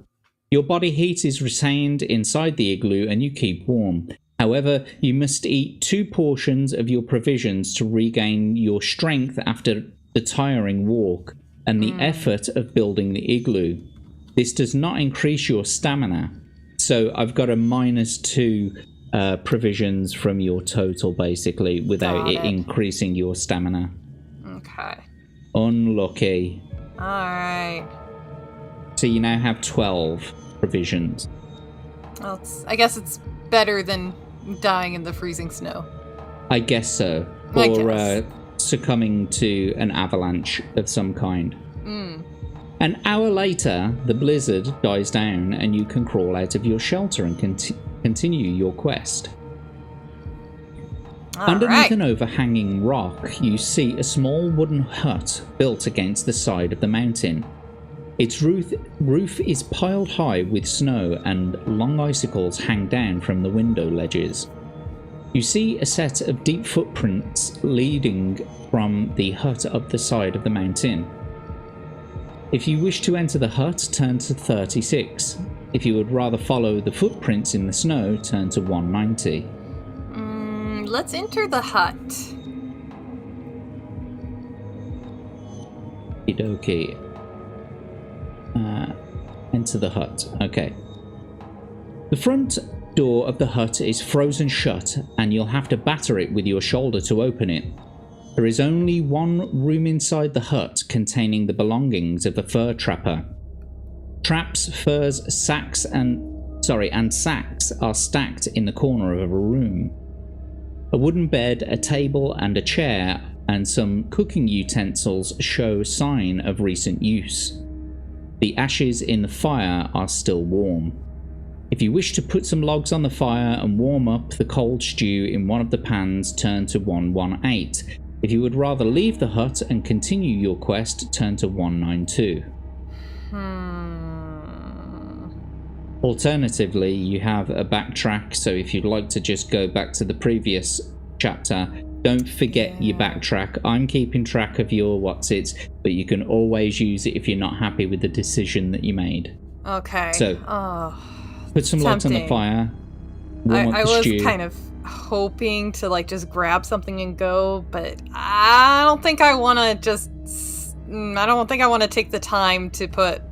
Your body heat is retained inside the igloo and you keep warm. However, you must eat 2 portions of your provisions to regain your strength after the tiring walk and the effort of building the igloo. This does not increase your stamina, so I've got a -2 provisions from your total, basically, without it increasing your stamina. Okay. Unlucky. Alright. So you now have 12 provisions. Well, I guess it's better than dying in the freezing snow. I guess so. Or succumbing to an avalanche of some kind. An hour later, the blizzard dies down and you can crawl out of your shelter and continue your quest. Underneath an overhanging rock, you see a small wooden hut built against the side of the mountain. Its roof is piled high with snow and long icicles hang down from the window ledges. You see a set of deep footprints leading from the hut up the side of the mountain. If you wish to enter the hut, turn to 36. If you would rather follow the footprints in the snow, turn to 190. Let's enter the hut. Okie. Enter the hut. Okay. The front door of the hut is frozen shut, and you'll have to batter it with your shoulder to open it. There is only one room inside the hut containing the belongings of a fur trapper. Traps, furs, sacks, and sacks are stacked in the corner of a room. A wooden bed, a table, and a chair, and some cooking utensils show sign of recent use. The ashes in the fire are still warm. If you wish to put some logs on the fire and warm up the cold stew in one of the pans, turn to 118. If you would rather leave the hut and continue your quest, turn to 192. Alternatively, you have a backtrack, so if you'd like to just go back to the previous chapter, don't forget your backtrack. I'm keeping track of your what's-its, but you can always use it if you're not happy with the decision that you made. Okay. So, put some logs on the fire. I was kind of hoping to like just grab something and go, but I don't think I want to take the time to put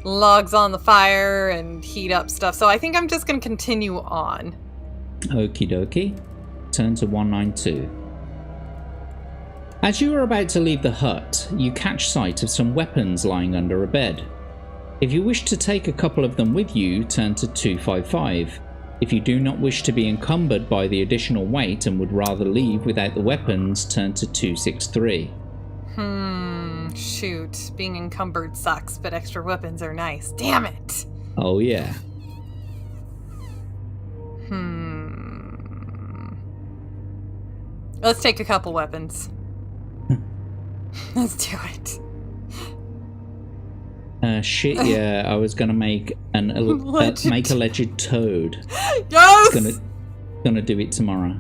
logs on the fire and heat up stuff. So I think I'm just going to continue on. Okie dokie. Turn to 192. As you are about to leave the hut, you catch sight of some weapons lying under a bed. If you wish to take a couple of them with you, turn to 255. If you do not wish to be encumbered by the additional weight and would rather leave without the weapons, turn to 263. Shoot. Being encumbered sucks, but extra weapons are nice. Damn it! Oh yeah. Let's take a couple weapons. Let's do it. Shit, yeah, I was gonna make a alleged toad. Yes! Gonna do it tomorrow.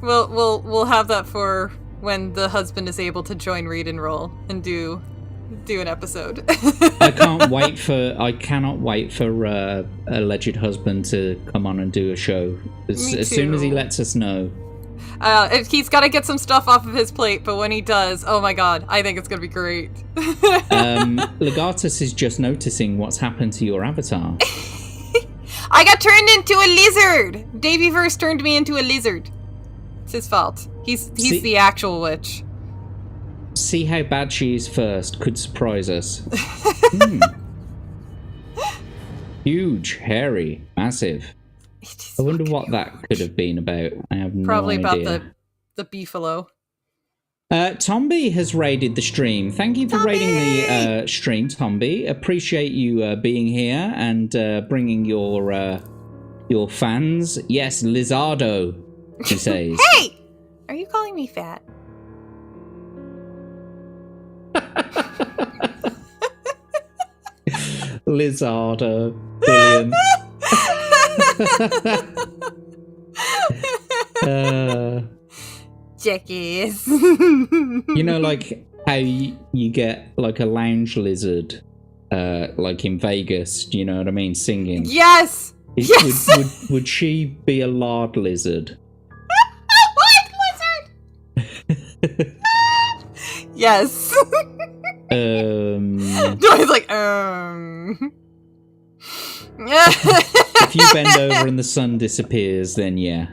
We'll have that for when the husband is able to join Read and Roll and do an episode. I cannot wait for alleged husband to come on and do a show. As soon as he lets us know. He's got to get some stuff off of his plate, but when he does, oh my god, I think it's going to be great. Legatus is just noticing what's happened to your avatar. I got turned into a lizard! Davyverse turned me into a lizard. It's his fault. He's the actual witch. See how bad she is first. Could surprise us. Huge, hairy, massive. I wonder what that could have been about. I have no idea. Probably about the beefalo. Tomby has raided the stream. Thank you for raiding the stream, Tomby. Appreciate you being here and bringing your fans. Yes, Lizardo, he says. Hey! Are you calling me fat? Lizardo. Brilliant. Jackies. You know, like how you get like a lounge lizard, like in Vegas. Do you know what I mean? Singing. Yes. Yes! Would she be a lard lizard? Lard lizard! Yes. No, he's like, If you bend over and the sun disappears, then yeah.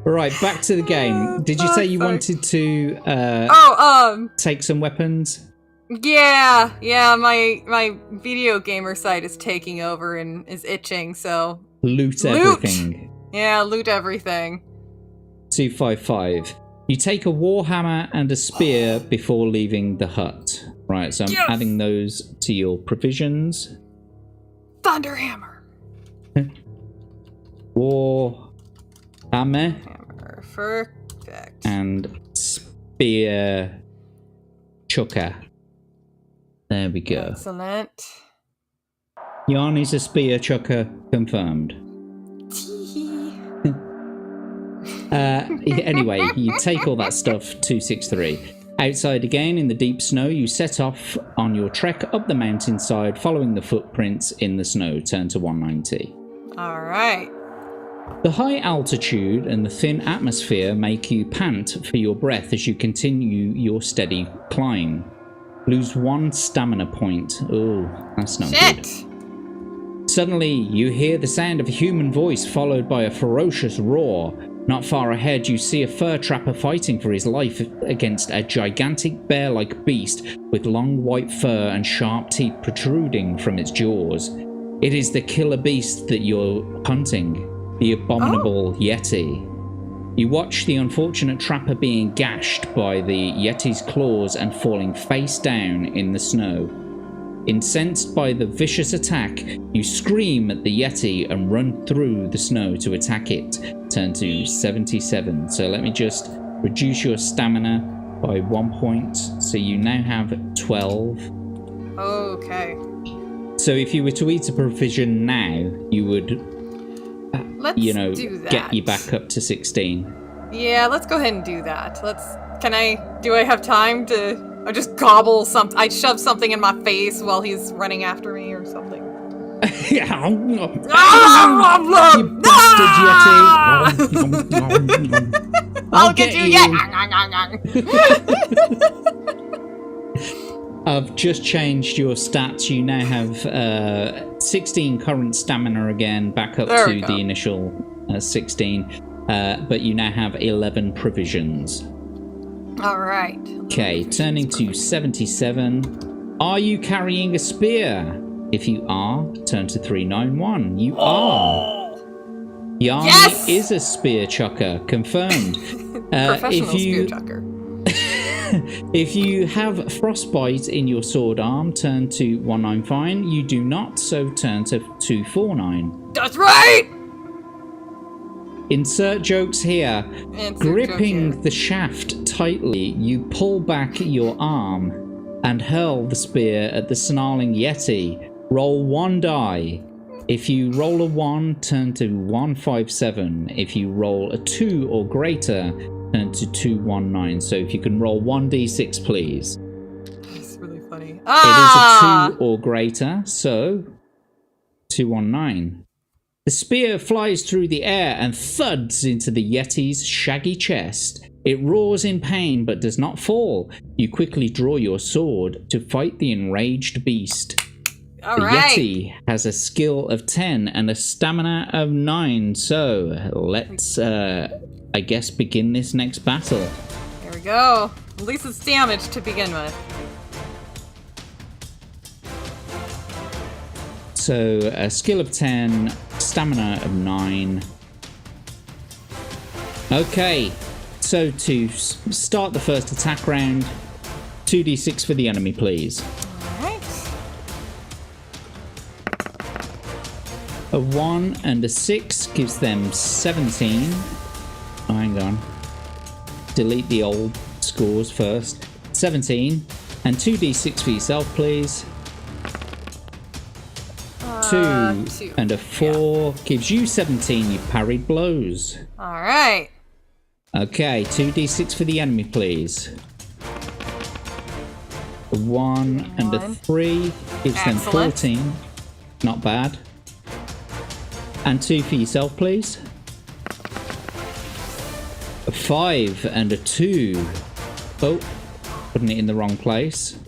Right, back to the game. Did you say you wanted to take some weapons? Yeah, my video gamer site is taking over and is itching, so Loot everything. Yeah, loot everything. 255. You take a warhammer and a spear before leaving the hut. Right, so I'm adding those to your provisions. Thunderhammer. Warhammer. Perfect. And spear chucker. There we go. Excellent. Yarnie's a spear chucker confirmed. Anyway, you take all that stuff, 263. Outside again in the deep snow, you set off on your trek up the mountainside, following the footprints in the snow. Turn to 190. Alright. The high altitude and the thin atmosphere make you pant for your breath as you continue your steady climb. Lose 1 stamina point. Oh, that's not good. Suddenly, you hear the sound of a human voice followed by a ferocious roar. Not far ahead, you see a fur trapper fighting for his life against a gigantic bear-like beast with long white fur and sharp teeth protruding from its jaws. It is the killer beast that you're hunting, the abominable Yeti. You watch the unfortunate trapper being gashed by the Yeti's claws and falling face down in the snow. Incensed by the vicious attack, you scream at the Yeti and run through the snow to attack it. Turn to 77. So let me just reduce your stamina by 1 point. So you now have 12. Okay. So if you were to eat a provision now, you would, do that. get you back up to 16. Yeah, let's go ahead and do that. Do I have time to... I just gobble something. I shove something in my face while he's running after me or something. You bastard Yeti! I'll get you! I've just changed your stats. You now have 16 current stamina again, back up to the initial 16. But you now have 11 provisions. Alright. Okay, turning to 77. Are you carrying a spear? If you are, turn to 391. You are. Yarnie is a spear chucker, confirmed. Professional spear chucker. If you have frostbite in your sword arm, turn to 195. You do not, so turn to 249. That's right! Insert jokes here. Gripping the shaft tightly, you pull back your arm and hurl the spear at the snarling Yeti. Roll 1 die. If you roll a 1, turn to 157. If you roll a 2 or greater, turn to 219. So if you can roll 1d6, please. That's really funny. It is a 2 or greater, so 219. The spear flies through the air and thuds into the Yeti's shaggy chest. It roars in pain but does not fall. You quickly draw your sword to fight the enraged beast. The Yeti has a skill of 10 and a stamina of 9. So let's, I guess, begin this next battle. Here we go. At least it's damage to begin with. So a skill of 10, stamina of 9. Okay, so to start the first attack round, 2d6 for the enemy, please. Alright. A 1 and a 6 gives them 17. Oh, hang on. Delete the old scores first. 17. And 2d6 for yourself, please. 2 and a 4 gives you 17. You parried blows. Alright. Okay, 2d6 for the enemy, please. A 1 and a 3 gives them 14. Not bad. And 2 for yourself, please. A 5 and a 2. Oh, putting it in the wrong place.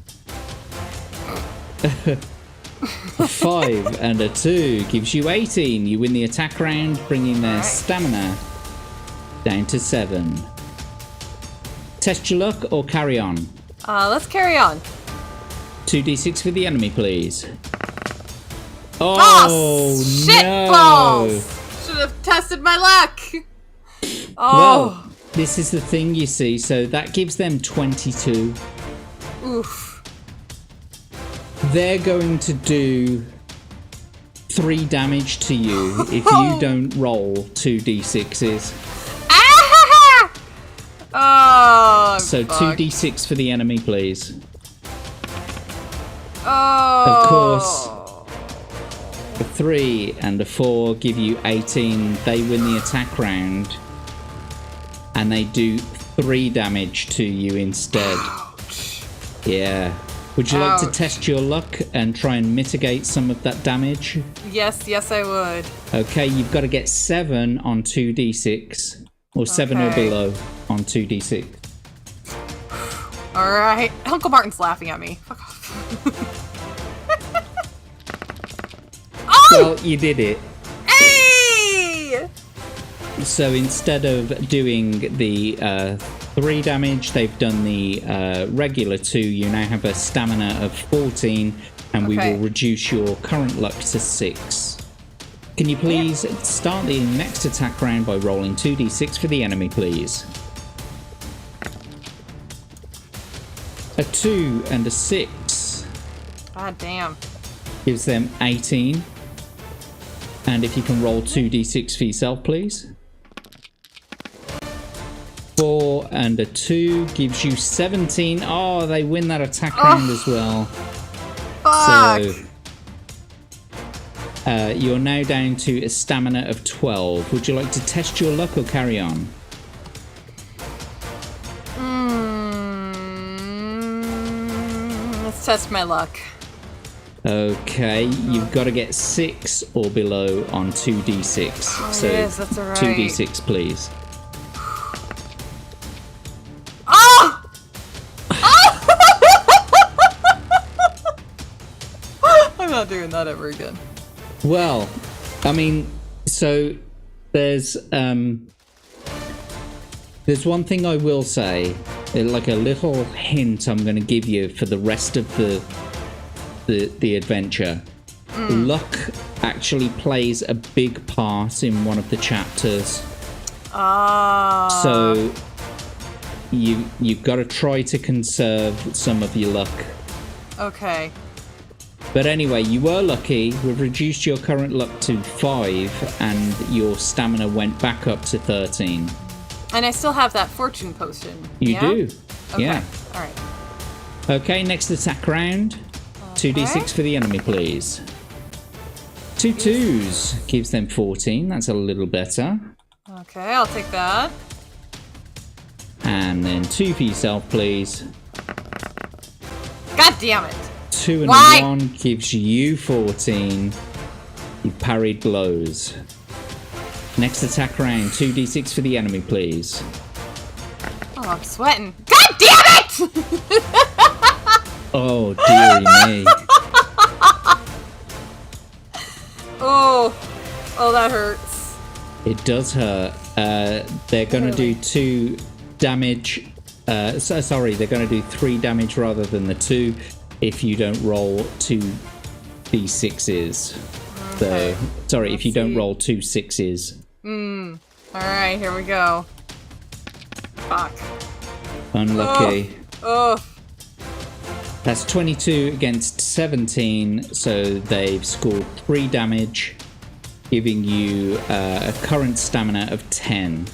A 5 and a 2 gives you 18. You win the attack round, bringing their stamina down to 7. Test your luck or carry on? Let's carry on. 2d6 for the enemy, please. Oh, shit no. balls! Should have tested my luck. Oh. Well, this is the thing, you see. So that gives them 22. Oof. They're going to do 3 damage to you if you don't roll 2d6s. Ah! Oh, So fuck. 2d6 for the enemy, please. Oh. Of course, a 3 and a 4 give you 18. They win the attack round. And they do 3 damage to you instead. Ouch. Yeah. Would you like to Ouch. test your luck and try and mitigate some of that damage? Yes, I would. Okay, you've got to get 7 on 2d6. Or 7 or Okay. below on 2d6. Alright. Uncle Martin's laughing at me. Fuck off. Oh! Well, you did it. Hey! So instead of doing the 3 damage, they've done the regular 2. You now have a stamina of 14, and we Okay. will reduce your current luck to 6. Can you please start the next attack round by rolling 2d6 for the enemy, please? A 2 and a 6 God damn. gives them 18. And if you can roll 2d6 for yourself, please. 4 and a 2 gives you 17. Oh, they win that attack round as well. Fuck! So you're now down to a stamina of 12. Would you like to test your luck or carry on? Let's test my luck. Okay, you've got to get 6 or below on 2d6. Oh, So yes, that's all right. 2d6, please. Oh! I'm not doing that ever again. Well, I mean, so there's one thing I will say, like a little hint I'm going to give you for the rest of the adventure. Luck actually plays a big part in one of the chapters. So you've got to try to conserve some of your luck. Okay. But anyway, you were lucky. We've reduced your current luck to 5, and your stamina went back up to 13. And I still have that fortune potion. You do. Okay. Yeah. Alright. Okay, next attack round. 2d6 for the enemy, please. 2 2s gives them 14. That's a little better. Okay, I'll take that. And then 2 for yourself, please. God damn it. 2 and Why? a 1 gives you 14. You parried blows. Next attack round. 2d6 for the enemy, please. Oh, I'm sweating. God damn it! Oh, dearie me. Oh, that hurts. It does hurt. They're going to do 2 damage. Sorry, they're going to do 3 damage rather than the 2 if you don't roll 2 d6s. Okay. So, sorry, if you don't see. roll 2 6s. Alright, here we go. Fuck. Unlucky. Oh. That's 22 against 17, so they've scored 3 damage, giving you a current stamina of 10.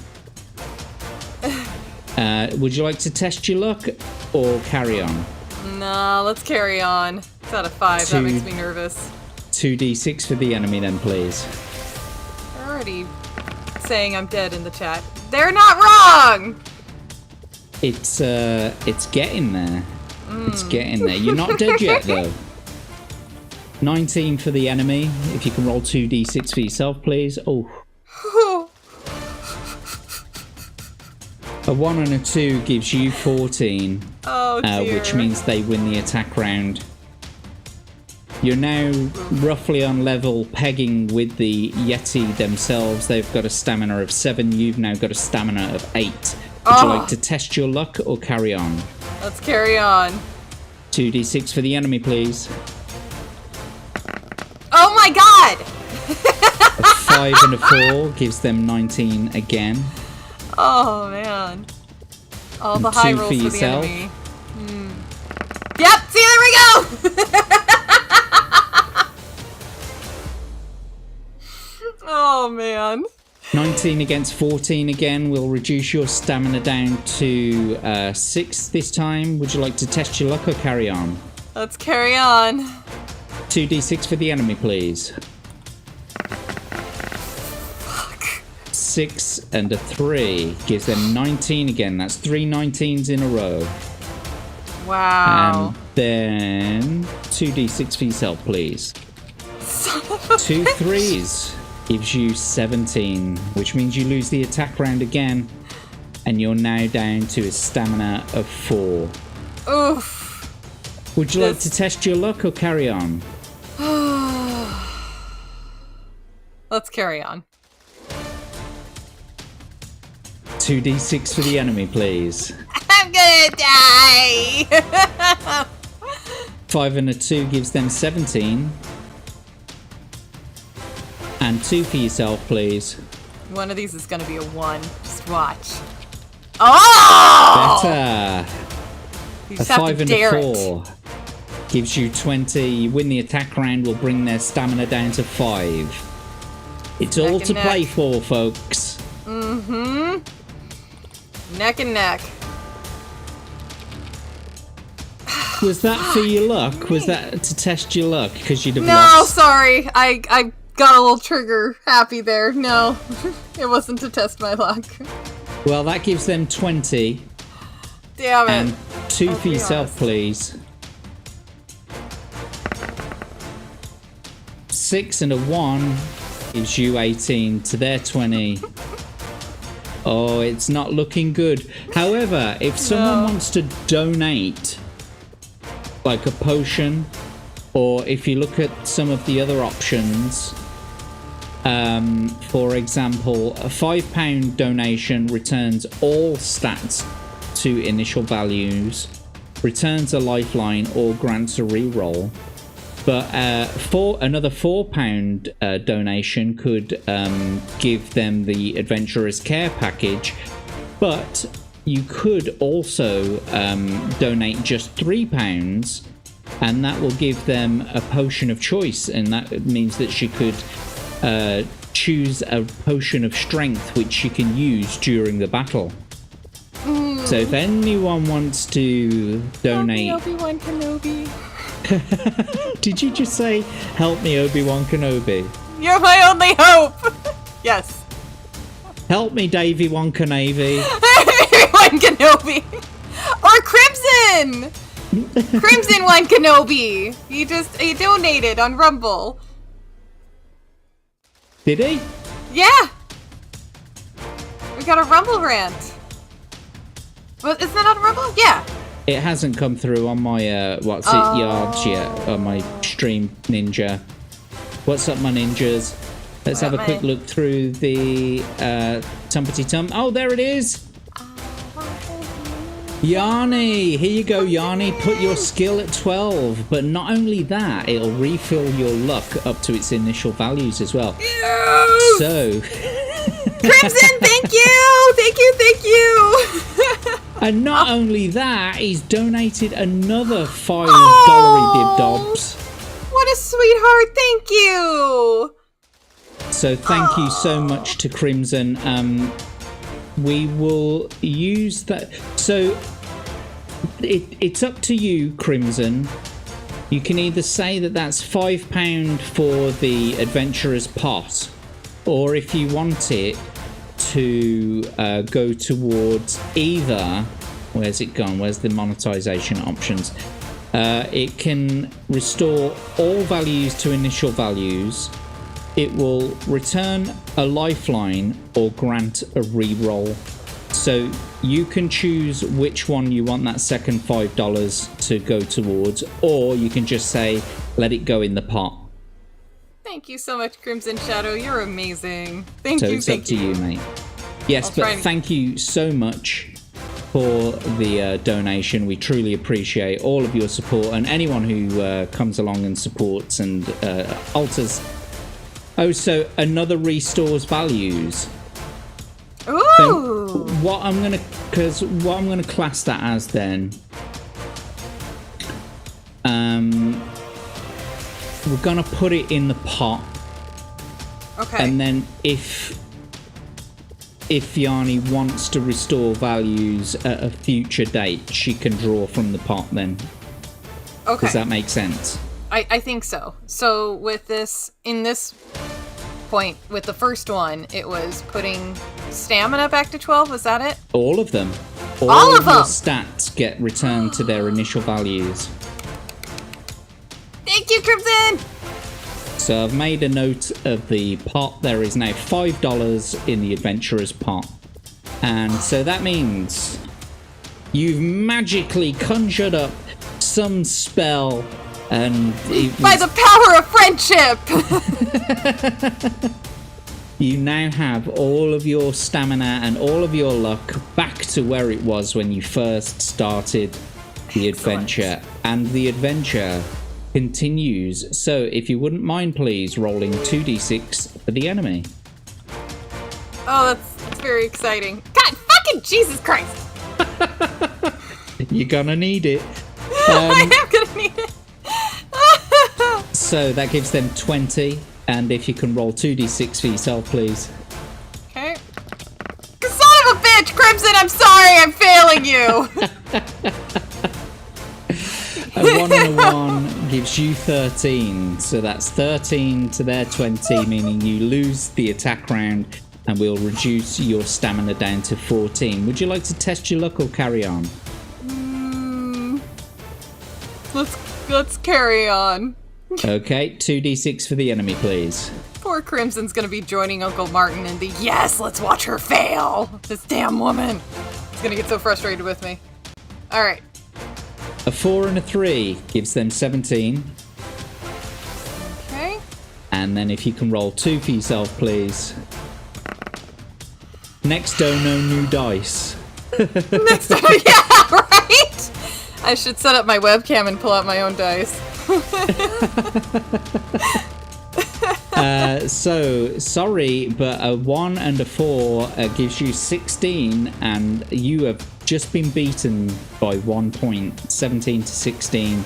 Would you like to test your luck or carry on? No, let's carry on. It's out of 5. That makes me nervous. 2d6 for the enemy then, please. They're already saying I'm dead in the chat. They're not wrong! It's getting there. It's getting there. You're not dead yet, though. 19 for the enemy. If you can roll 2d6 for yourself, please. Oh. A 1 and a 2 gives you 14. Oh, dear. Which means they win the attack round. You're now roughly on level pegging with the Yeti themselves. They've got a stamina of 7. You've now got a stamina of 8. Would you like to test your luck or carry on? Let's carry on. 2d6 for the enemy, please. Oh my god! A 5 and a 4 gives them 19 again. Oh man. All the And high 2 rolls for for the yourself. enemy. Yep, see, there we go! Oh man. 19 against 14 again will reduce your stamina down to 6 this time. Would you like to test your luck or carry on? Let's carry on. 2d6 for the enemy, please. 6 and a 3 gives them 19 again. That's 3 19s in a row. Wow. And then 2d6 for yourself, please. 2 3s gives you 17, which means you lose the attack round again, and you're now down to a stamina of 4. Oof. Would you like to test your luck or carry on? Let's carry on. 2d6 for the enemy, please. I'm gonna die! 5 and a 2 gives them 17. And 2 for yourself, please. One of these is gonna be a 1. Just watch. Oh! Better. You A just have 5 to and dare a 4 gives you 20. You win the attack round, will bring their stamina down to 5. It's all to play for, folks. Mm-hmm. Neck and neck. Was that for your luck? Was that to test your luck? Because you'd have No, lost. sorry. I got a little trigger happy there. No, it wasn't to test my luck. Well, that gives them 20. Damn it. And 2 I'll for be yourself, honest. please. 6 and a 1 gives you 18 to their 20. Oh, it's not looking good. However, if someone wants to donate, like a potion, or if you look at some of the other options, for example, a £5 donation returns all stats to initial values, returns a lifeline, or grants a reroll. But for another £4 donation could give them the Adventurer's Care package. But you could also donate just £3, and that will give them a potion of choice, and that means that she could choose a potion of strength which she can use during the battle. So if anyone wants to donate... Help me, Obi-Wan Kenobi. Did you just say, help me, Obi-Wan Kenobi? You're my only hope! Yes. Help me, Davy Wan Kenobi. Obi-Wan Kenobi! Or Crimson! Crimson One Kenobi! He donated on Rumble. Did he? Yeah! We got a Rumble rant. Well, isn't that on Rumble? Yeah. It hasn't come through on my, yards yet, on my stream ninja. What's up, my ninjas? Let's have a quick look through the Tumpity Tum. Oh, there it is! Yarnie! Here you go, Yarnie. Put your skill at 12. But not only that, it'll refill your luck up to its initial values as well. Yes! So... Crimson, thank you! Thank you! And not only that, he's donated another $5 dib-dobs. What a sweetheart, thank you! So thank you so much to Crimson. We will use that. So it's up to you, Crimson. You can either say that that's £5 for the Adventurer's Pot, or if you want it to go towards either... Where's it gone? Where's the monetization options? It can restore all values to initial values. It will return a lifeline or grant a reroll. So you can choose which one you want that second $5 to go towards, or you can just say, let it go in the pot. Thank you so much, Crimson Shadow. You're amazing. Thank So you. it's up to you, mate. Yes, but thank you so much for the donation. We truly appreciate all of your support, and anyone who comes along and supports and alters. Oh, so another restores values. Ooh! So what I'm gonna class that as then, we're gonna put it in the pot. Okay. And then if Yarnie wants to restore values at a future date, she can draw from the pot then. Okay. Does that make sense? I think so. So with this, in this point, with the first one, it was putting stamina back to 12. Was that it? All of them. All of them! Your stats get returned to their initial values. Thank you, Crimson! So I've made a note of the pot. There is now $5 in the adventurer's pot. And so that means you've magically conjured up some spell, and by the power of friendship! You now have all of your stamina and all of your luck back to where it was when you first started the adventure. And the adventure continues. So if you wouldn't mind, please, rolling 2d6 for the enemy. Oh, that's very exciting. God fucking Jesus Christ! You're gonna need it. I am gonna need it. So that gives them 20. And if you can roll 2d6 for yourself, please. Okay. Son of a bitch, Crimson, I'm sorry, I'm failing you! A 1 and a 1 gives you 13. So that's 13 to their 20, meaning you lose the attack round, and we'll reduce your stamina down to 14. Would you like to test your luck or carry on? Let's carry on. Okay, 2d6 for the enemy, please. Poor Crimson's gonna be joining Uncle Martin in the yes, let's watch her fail! This damn woman! He's gonna get so frustrated with me. Alright. A 4 and a 3 gives them 17. Okay. And then if you can roll 2 for yourself, please. Next dono, new dice. Next time, yeah, right? I should set up my webcam and pull out my own dice. So sorry, but a 1 and a 4 gives you 16, and you have just been beaten by 1 point, 17 to 16.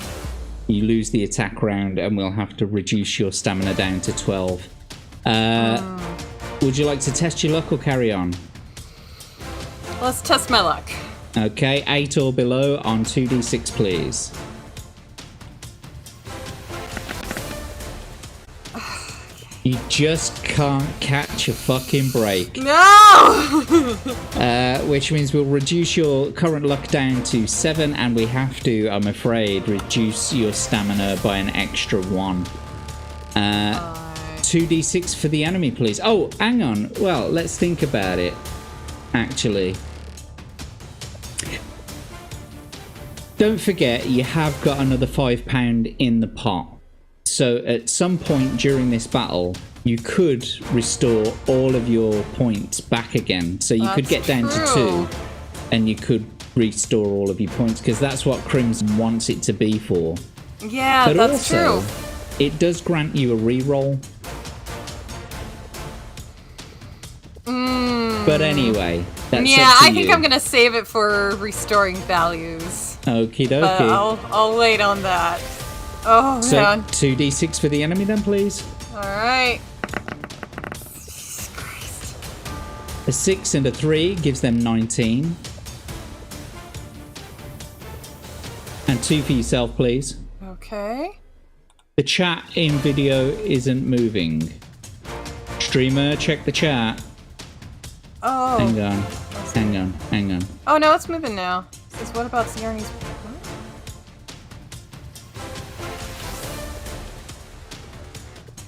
You lose the attack round, and we'll have to reduce your stamina down to 12. Would you like to test your luck or carry on? Let's test my luck. Okay, 8 or below on 2d6, please. You just can't catch a fucking break. No! Which means we'll reduce your current luck down to 7, and we have to, I'm afraid, reduce your stamina by an extra 1. 2d6 for the enemy, please. Oh, hang on. Well, let's think about it, actually. Don't forget, you have got another £5 in the pot. So at some point during this battle, you could restore all of your points back again. So you could get down to 2, and you could restore all of your points, because that's what Crimson wants it to be for. Yeah, but that's also, true. It does grant you a reroll. But anyway, that's yeah, up to I think you. I'm gonna save it for restoring values. Okie dokie. But I'll wait on that. Oh, so man. 2d6 for the enemy then, please. Alright. A 6 and a 3 gives them 19. And 2 for yourself, please. Okay. The chat in video isn't moving. Streamer, check the chat. Oh. Hang on. Oh, no, it's moving now. It says, what about Yarnie's...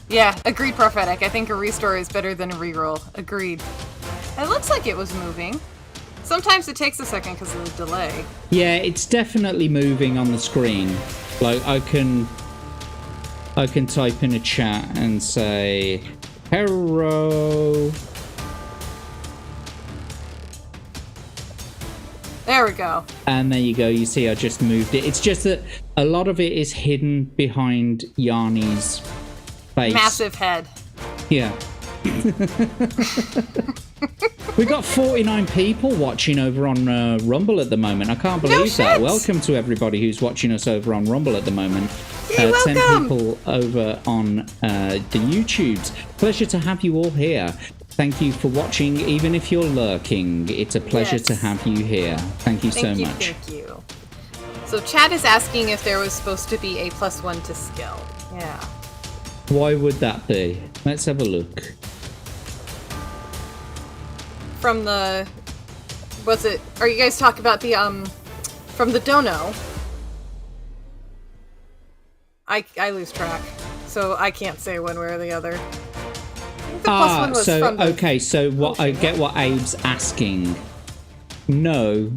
Yeah, agreed, Prophetic. I think a restore is better than a reroll. Agreed. It looks like it was moving. Sometimes it takes a second because of the delay. Yeah, it's definitely moving on the screen. Like, I can type in a chat and say, hello. There we go. And there you go. You see, I just moved it. It's just that a lot of it is hidden behind Yarnie's face. Massive head. Yeah. We got 49 people watching over on Rumble at the moment. I can't believe that. Welcome to everybody who's watching us over on Rumble at the moment. 10 people over on the YouTubes. Pleasure to have you all here. Thank you for watching, even if you're lurking. It's a pleasure to have you here. Thank you so much. Thank you. So Chad is asking if there was supposed to be a +1 to skill. Yeah. Why would that be? Let's have a look. From the... Was it... Are you guys talking about the, from the dono? I lose track, so I can't say one way or the other. So what I get what Abe's asking. No,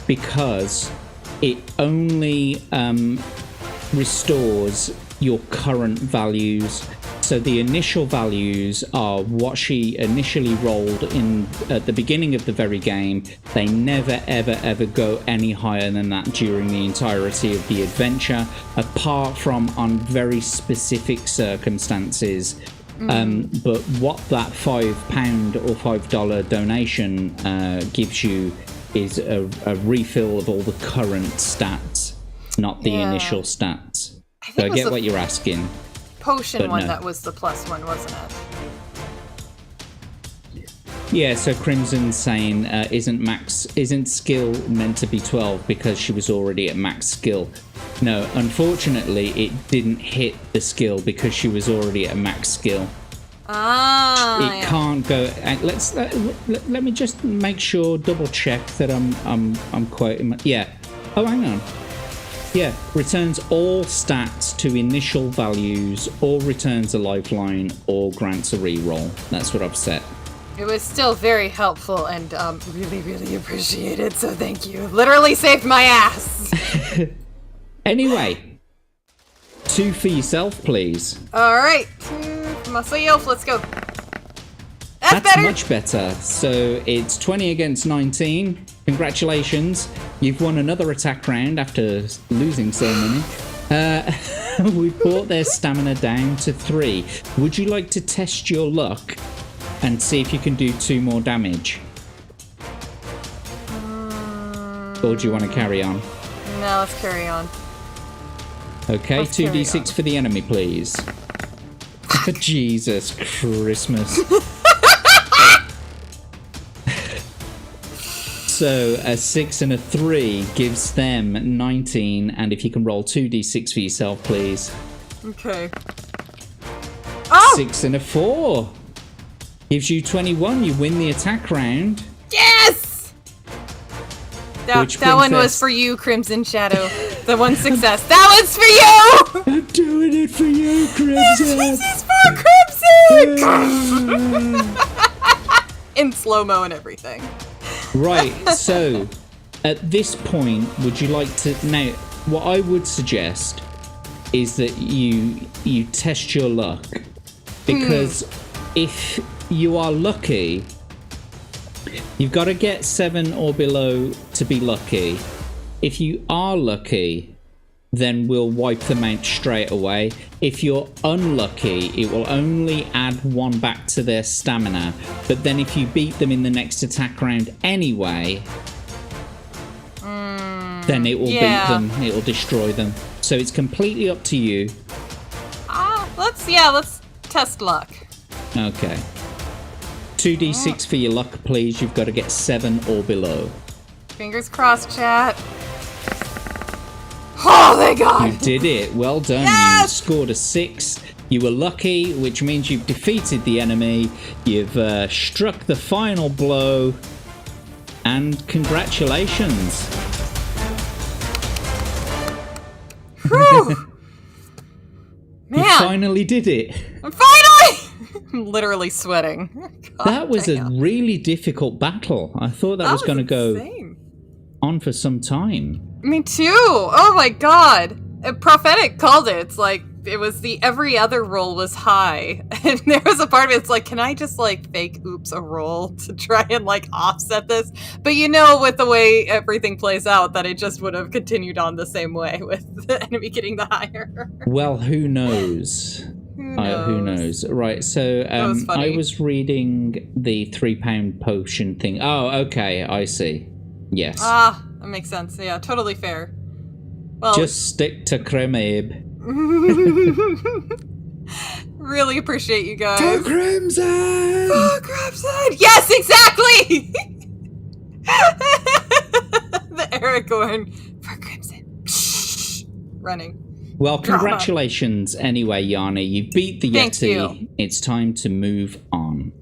because it only restores your current values. So the initial values are what she initially rolled in at the beginning of the very game. They never, ever, ever go any higher than that during the entirety of the adventure, apart from on very specific circumstances. But what that £5 or $5 donation gives you is a refill of all the current stats, not the initial stats. So I get what you're asking. Potion one that was the +1, wasn't it? Yeah, so Crimson's saying isn't skill meant to be 12 because she was already at max skill. No, unfortunately it didn't hit the skill because she was already at max skill. It can't go. Let me just make sure, double check that I'm quoting. Yeah. Oh, hang on. Yeah, returns all stats to initial values, or returns a lifeline, or grants a reroll. That's what I've set. It was still very helpful and really, really appreciated, so thank you. Literally saved my ass! Anyway, 2 for yourself, please. Alright, 2 for myself, let's go. That's better! Much better. So it's 20 against 19. Congratulations. You've won another attack round after losing so many. We brought their stamina down to 3. Would you like to test your luck and see if you can do 2 more damage? Or do you want to carry on? No, let's carry on. Okay, 2d6 for the enemy, please. Jesus Christmas. So a 6 and a 3 gives them 19, and if you can roll 2d6 for yourself, please. Okay. Oh! 6 and a 4 gives you 21. You win the attack round. Yes! That one was for you, Crimson Shadow. The one success. That one's for you! I'm doing it for you, Crimson! This is for Crimson! In slow-mo and everything. Right, so at this point, would you like to... Now, what I would suggest is that you test your luck. Because if you are lucky, you've got to get 7 or below to be lucky. If you are lucky, then we'll wipe them out straight away. If you're unlucky, it will only add 1 back to their stamina. But then if you beat them in the next attack round anyway, then it will beat them, it will destroy them. So it's completely up to you. Let's test luck. Okay. 2d6 for your luck, please. You've got to get 7 or below. Fingers crossed, chat. Oh, thank God! You did it. Well done. Yes! You scored a 6. You were lucky, which means you've defeated the enemy. You've struck the final blow. And congratulations. Whew! Man, finally did it. Finally! I'm literally sweating. God that was damn. a really difficult battle. I thought that was going to go on for some time. Me too. Oh my god. Prophetic called it. It's like, it was the every other roll was high. And there was a part of it, it's like, can I just like fake oops a roll to try and like offset this? But you know, with the way everything plays out, that it just would have continued on the same way with the enemy getting the higher. Well, who knows? Who knows? Right, so I was reading the £3 potion thing. Oh, okay, I see. Yes. Ah, that makes sense. Yeah, totally fair. Well, just stick to Cremabe. Really appreciate you guys. For Crimson! For Crimson! Yes, exactly! The Aragorn. For Crimson. Running. Well, congratulations anyway, Yarnie. You beat the Thank Yeti. You. It's time to move on.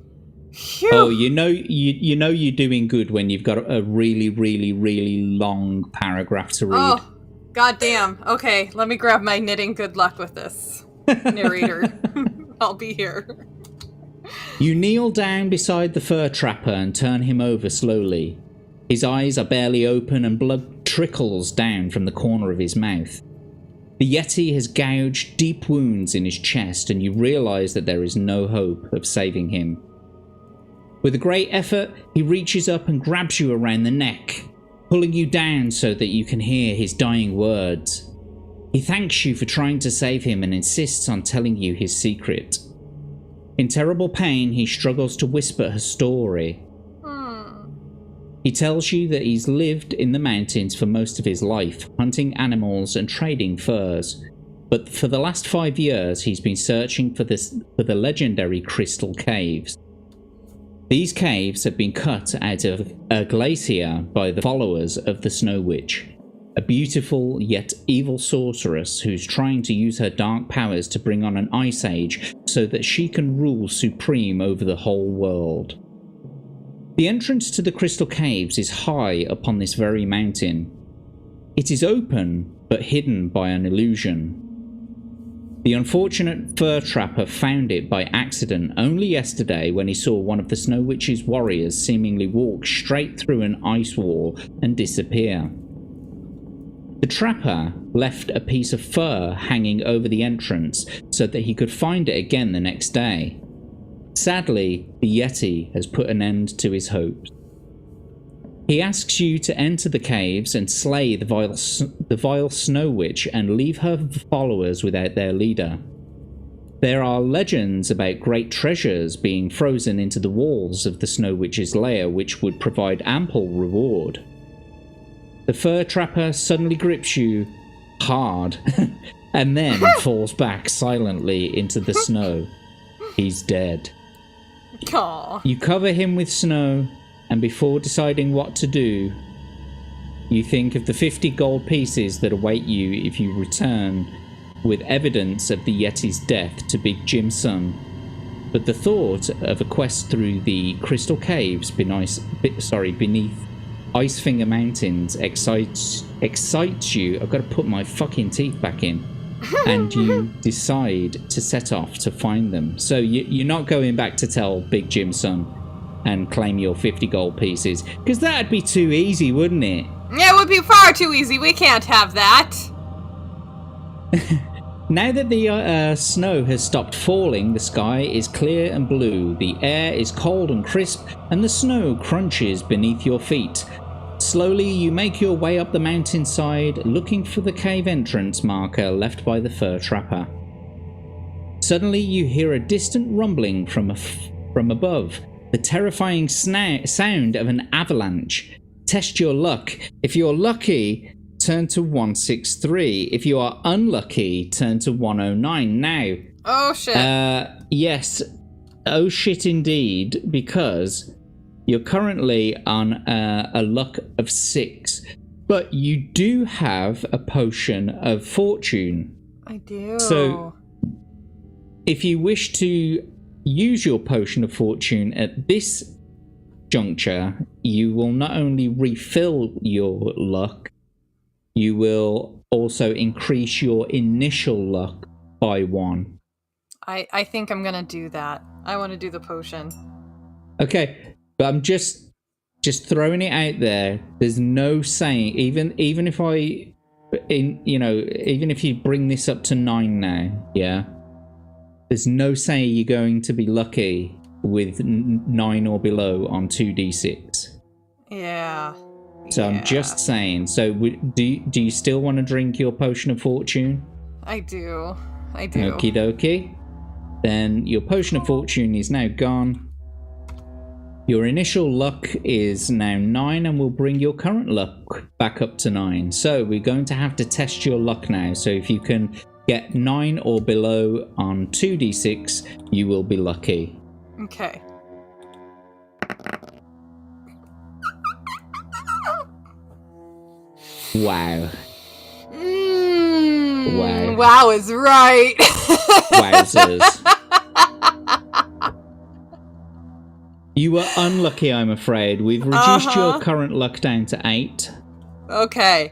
Phew. Oh, you know you're doing good when you've got a really, really, really long paragraph to read. Oh, goddamn. Okay, let me grab my knitting. Good luck with this, narrator. I'll be here. You kneel down beside the fur trapper and turn him over slowly. His eyes are barely open and blood trickles down from the corner of his mouth. The Yeti has gouged deep wounds in his chest, and you realise that there is no hope of saving him. With a great effort, he reaches up and grabs you around the neck, pulling you down so that you can hear his dying words. He thanks you for trying to save him and insists on telling you his secret. In terrible pain, he struggles to whisper her story. He tells you that he's lived in the mountains for most of his life, hunting animals and trading furs. But for the last 5 years, he's been searching for the legendary Crystal Caves. These caves have been cut out of a glacier by the followers of the Snow Witch, a beautiful yet evil sorceress who's trying to use her dark powers to bring on an ice age so that she can rule supreme over the whole world. The entrance to the Crystal Caves is high upon this very mountain. It is open, but hidden by an illusion. The unfortunate fur trapper found it by accident only yesterday when he saw one of the Snow Witch's warriors seemingly walk straight through an ice wall and disappear. The trapper left a piece of fur hanging over the entrance so that he could find it again the next day. Sadly, the Yeti has put an end to his hopes. He asks you to enter the caves and slay the vile Snow Witch and leave her followers without their leader. There are legends about great treasures being frozen into the walls of the Snow Witch's lair, which would provide ample reward. The fur trapper suddenly grips you hard and then falls back silently into the snow. He's dead. Aww. You cover him with snow, and before deciding what to do, you think of the 50 gold pieces that await you if you return with evidence of the Yeti's death to Big Jim's son. But the thought of a quest through the Crystal Caves beneath Icefinger Mountains excites you. I've got to put my fucking teeth back in. And you decide to set off to find them. So you're not going back to tell Big Jim's son and claim your 50 gold pieces, because that'd be too easy, wouldn't it? Yeah, it would be far too easy. We can't have that. Now that the snow has stopped falling, the sky is clear and blue, the air is cold and crisp, and the snow crunches beneath your feet. Slowly, you make your way up the mountainside, looking for the cave entrance marker left by the fur trapper. Suddenly, you hear a distant rumbling from above, the terrifying sound of an avalanche. Test your luck. If you're lucky, turn to 163. If you are unlucky, turn to 109. Now, oh shit. Yes, oh shit indeed, because you're currently on a luck of 6, but you do have a potion of fortune. I do. So, if you wish to use your potion of fortune at this juncture, you will not only refill your luck, you will also increase your initial luck by 1. I think I'm gonna do that. I want to do the potion. Okay, but I'm just throwing it out there. There's no saying, even if even if you bring this up to 9 now, yeah, there's no saying you're going to be lucky with 9 or below on 2d6. Yeah. So I'm just saying. So do you still want to drink your potion of fortune? I do. Okie dokie. Then your potion of fortune is now gone. Your initial luck is now 9 and will bring your current luck back up to 9. So we're going to have to test your luck now. So if you can get 9 or below on 2d6, you will be lucky. Okay. Wow. Wow. Wow is right. Wowzers. You were unlucky, I'm afraid. We've reduced your current luck down to 8. Okay.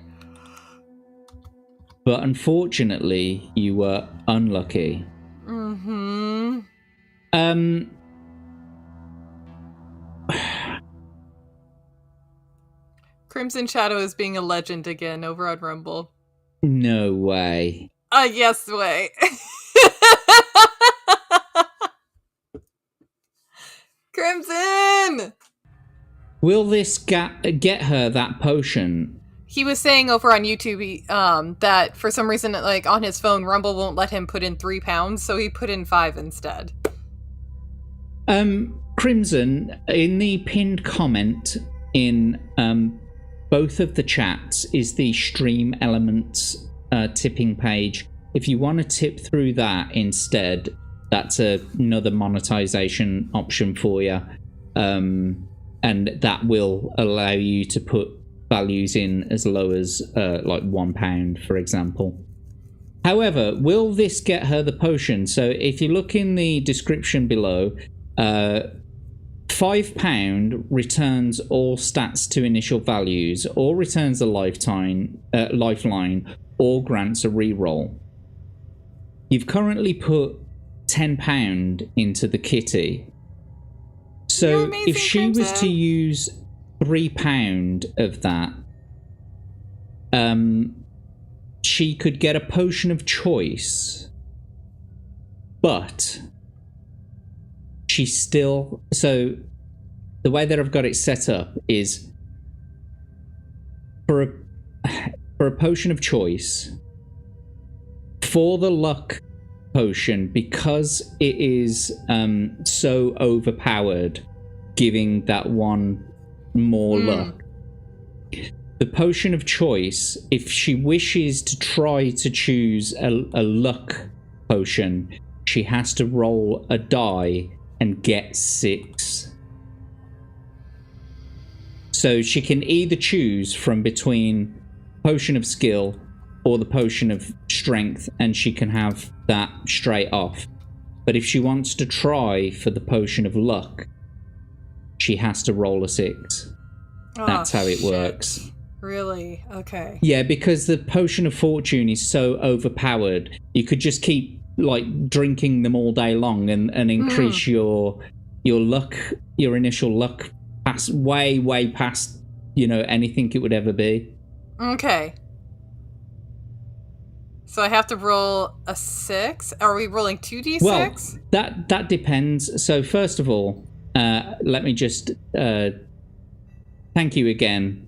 But unfortunately, you were unlucky. Mm-hmm. Crimson Shadow is being a legend again over on Rumble. No way. Yes way. Crimson! Will this get her that potion? He was saying over on YouTube that for some reason, like on his phone, Rumble won't let him put in £3, so he put in 5 instead. Crimson, in the pinned comment in both of the chats is the Stream Elements tipping page. If you want to tip through that instead, that's another monetization option for you. And that will allow you to put values in as low as like £1, for example. However, will this get her the potion? So if you look in the description below, £5 returns all stats to initial values, or returns a lifeline, or grants a reroll. You've currently put £10 into the kitty. So if she was to use £3 of that, she could get a potion of choice, but she still... So the way that I've got it set up is for a potion of choice, for the luck potion, because it is so overpowered, giving that one more luck. The potion of choice, if she wishes to try to choose a luck potion, she has to roll a die and get 6. So she can either choose from between potion of skill or the potion of strength, and she can have that straight off. But if she wants to try for the potion of luck, she has to roll a 6. That's how it works. Really? Okay. Yeah, because the potion of fortune is so overpowered, you could just keep like drinking them all day long and increase your luck, your initial luck, past way past anything it would ever be. Okay. So I have to roll a 6? Are we rolling 2d6? Well, that depends. So first of all, let me just thank you again,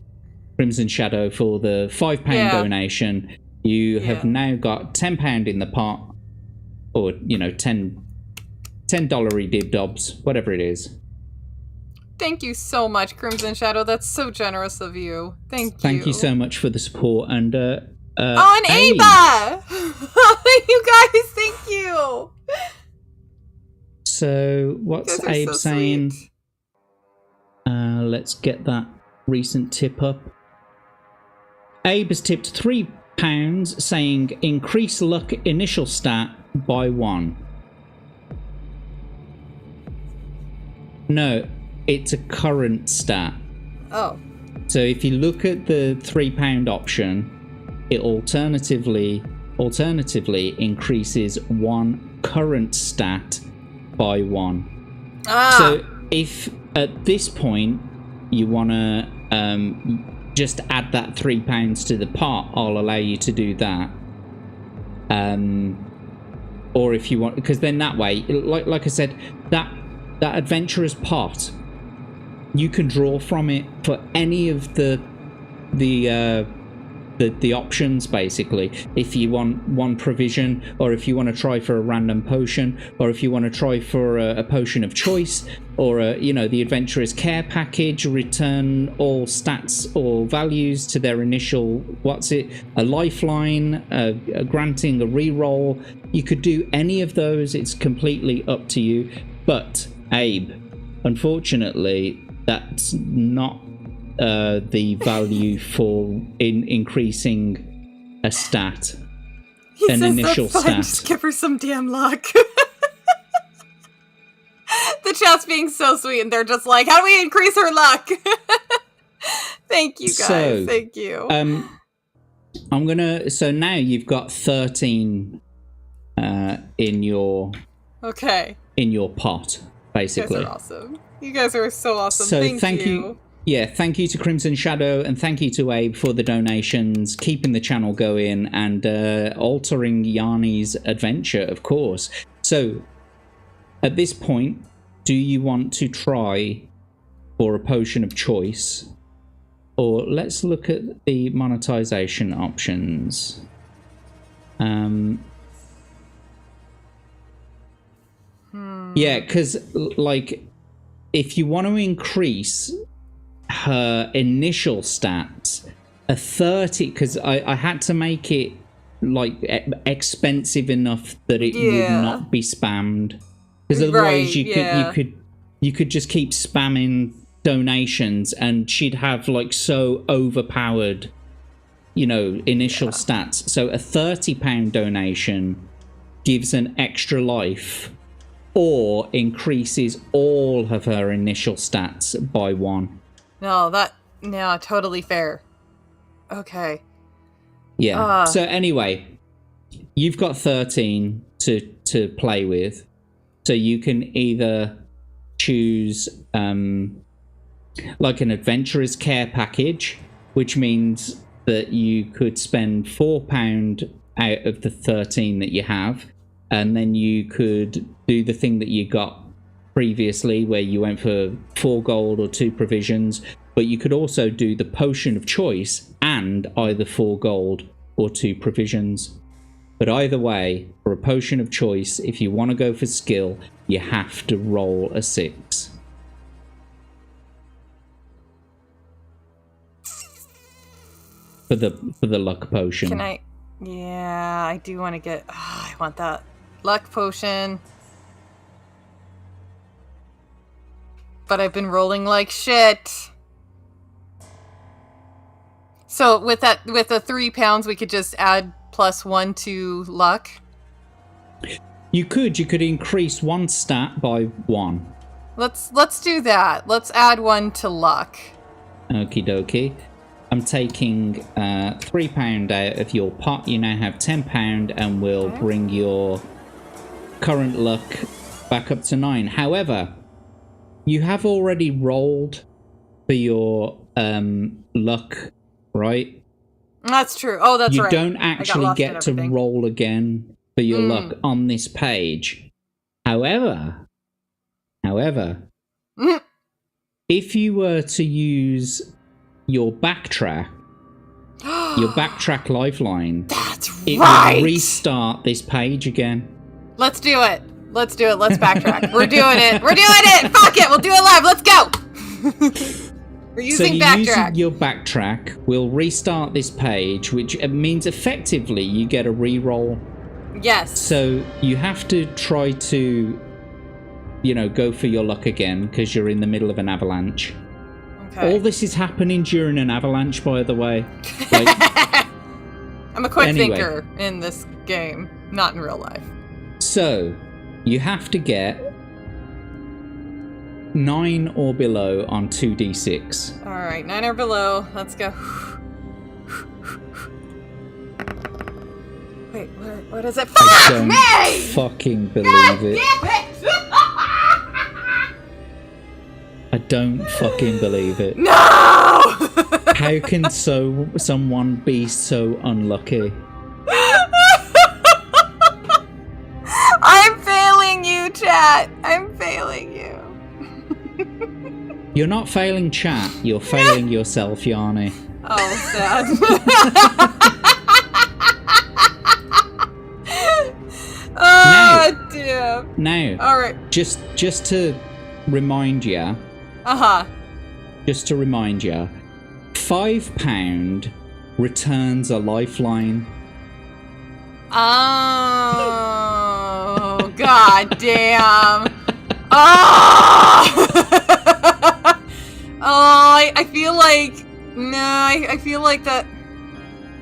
Crimson Shadow, for the £5 donation. You have now got £10 in the pot, or $10 dib dobs, whatever it is. Thank you so much, Crimson Shadow. That's so generous of you. Thank you. Thank you so much for the support. And and Ava! You guys, thank you. So what's Abe saying? Sweet. Let's get that recent tip up. Abe has tipped £3, saying increase luck initial stat by 1. No, it's a current stat. Oh. So if you look at the £3 option, it alternatively increases 1 current stat by 1. Ah. So if at this point you want to just add that £3 to the pot, I'll allow you to do that. Or if you want, because then that way, like I said, that adventurer's pot, you can draw from it for any of the options, basically. If you want one provision, or if you want to try for a random potion, or if you want to try for a potion of choice, or the adventurer's care package, return all stats or values to their initial a lifeline, granting a reroll. You could do any of those. It's completely up to you. But Abe, unfortunately, that's not the value for increasing a stat. He an says initial that's fine. stat. Just give her some damn luck. The chat's being so sweet, and they're just like, how do we increase her luck? Thank you, guys. So, thank you. So now you've got 13 in your pot, basically. You guys are awesome. You guys are so awesome. So thank you. Yeah, thank you to Crimson Shadow, and thank you to Abe for the donations, keeping the channel going, and altering Yarnie's adventure, of course. So, at this point, do you want to try for a potion of choice? Or let's look at the monetization options. Yeah, because, like, if you want to increase her initial stats, a 30, because I had to make it like expensive enough that it would not be spammed, because otherwise you could just keep spamming donations and she'd have like so overpowered initial stats. So a £30 donation gives an extra life or increases all of her initial stats by 1. No, totally fair. Okay. Yeah. So anyway, you've got 13 to play with. So you can either choose like an adventurer's care package, which means that you could spend £4 out of the 13 that you have, and then you could do the thing that you got previously where you went for 4 gold or 2 provisions, but you could also do the potion of choice and either 4 gold or 2 provisions. But either way, for a potion of choice, if you want to go for skill, you have to roll a 6. For the luck potion. Can I? Yeah, I do want to get. I want that luck potion. But I've been rolling like shit. So with the £3, we could just add +1 to luck. You could increase one stat by 1. Let's do that. Let's add 1 to luck. Okie dokie. I'm taking £3 out of your pot. You now have £10, and we'll bring your current luck back up to 9. However, you have already rolled for your luck, right? That's true. Oh, that's right. You don't actually get to roll again for your luck on this page. However, if you were to use your backtrack lifeline, it would restart this page again. Let's do it. Let's backtrack. We're doing it. Fuck it. We'll do it live. Let's go. We're using backtrack. Using your backtrack will restart this page, which means effectively you get a reroll. Yes. So you have to try to, go for your luck again because you're in the middle of an avalanche. Okay. All this is happening during an avalanche, by the way. I'm a quick thinker in this game, not in real life. So you have to get 9 or below on 2d6. All right, 9 or below. Let's go. Wait, what is it? I Fuck don't me! fucking believe it. Damn it! I don't fucking believe it. No! How can someone be so unlucky? I'm failing you, chat. I'm failing you. You're not failing chat, you're failing yourself, Yarnie. Oh, sad. Oh, damn. Now, All right. just to remind you, Uh-huh. £5 returns a lifeline. Oh, god damn. Oh! I feel like... No, I feel like that...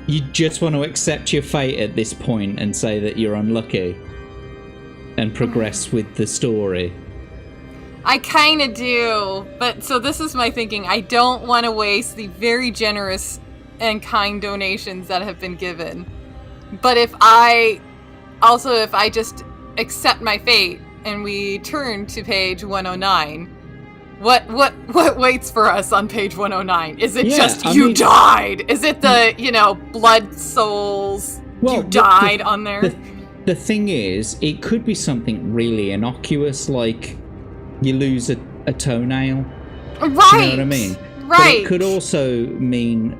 You just want to accept your fate at this point and say that you're unlucky and progress with the story. I kind of do, but so this is my thinking. I don't want to waste the very generous and kind donations that have been given. But if I just accept my fate and we turn to page 109, what waits for us on page 109? Is it you died? Is it the, blood souls you died on there? The thing is, it could be something really innocuous, like you lose a toenail. Right. You know what I mean? Right. But it could also mean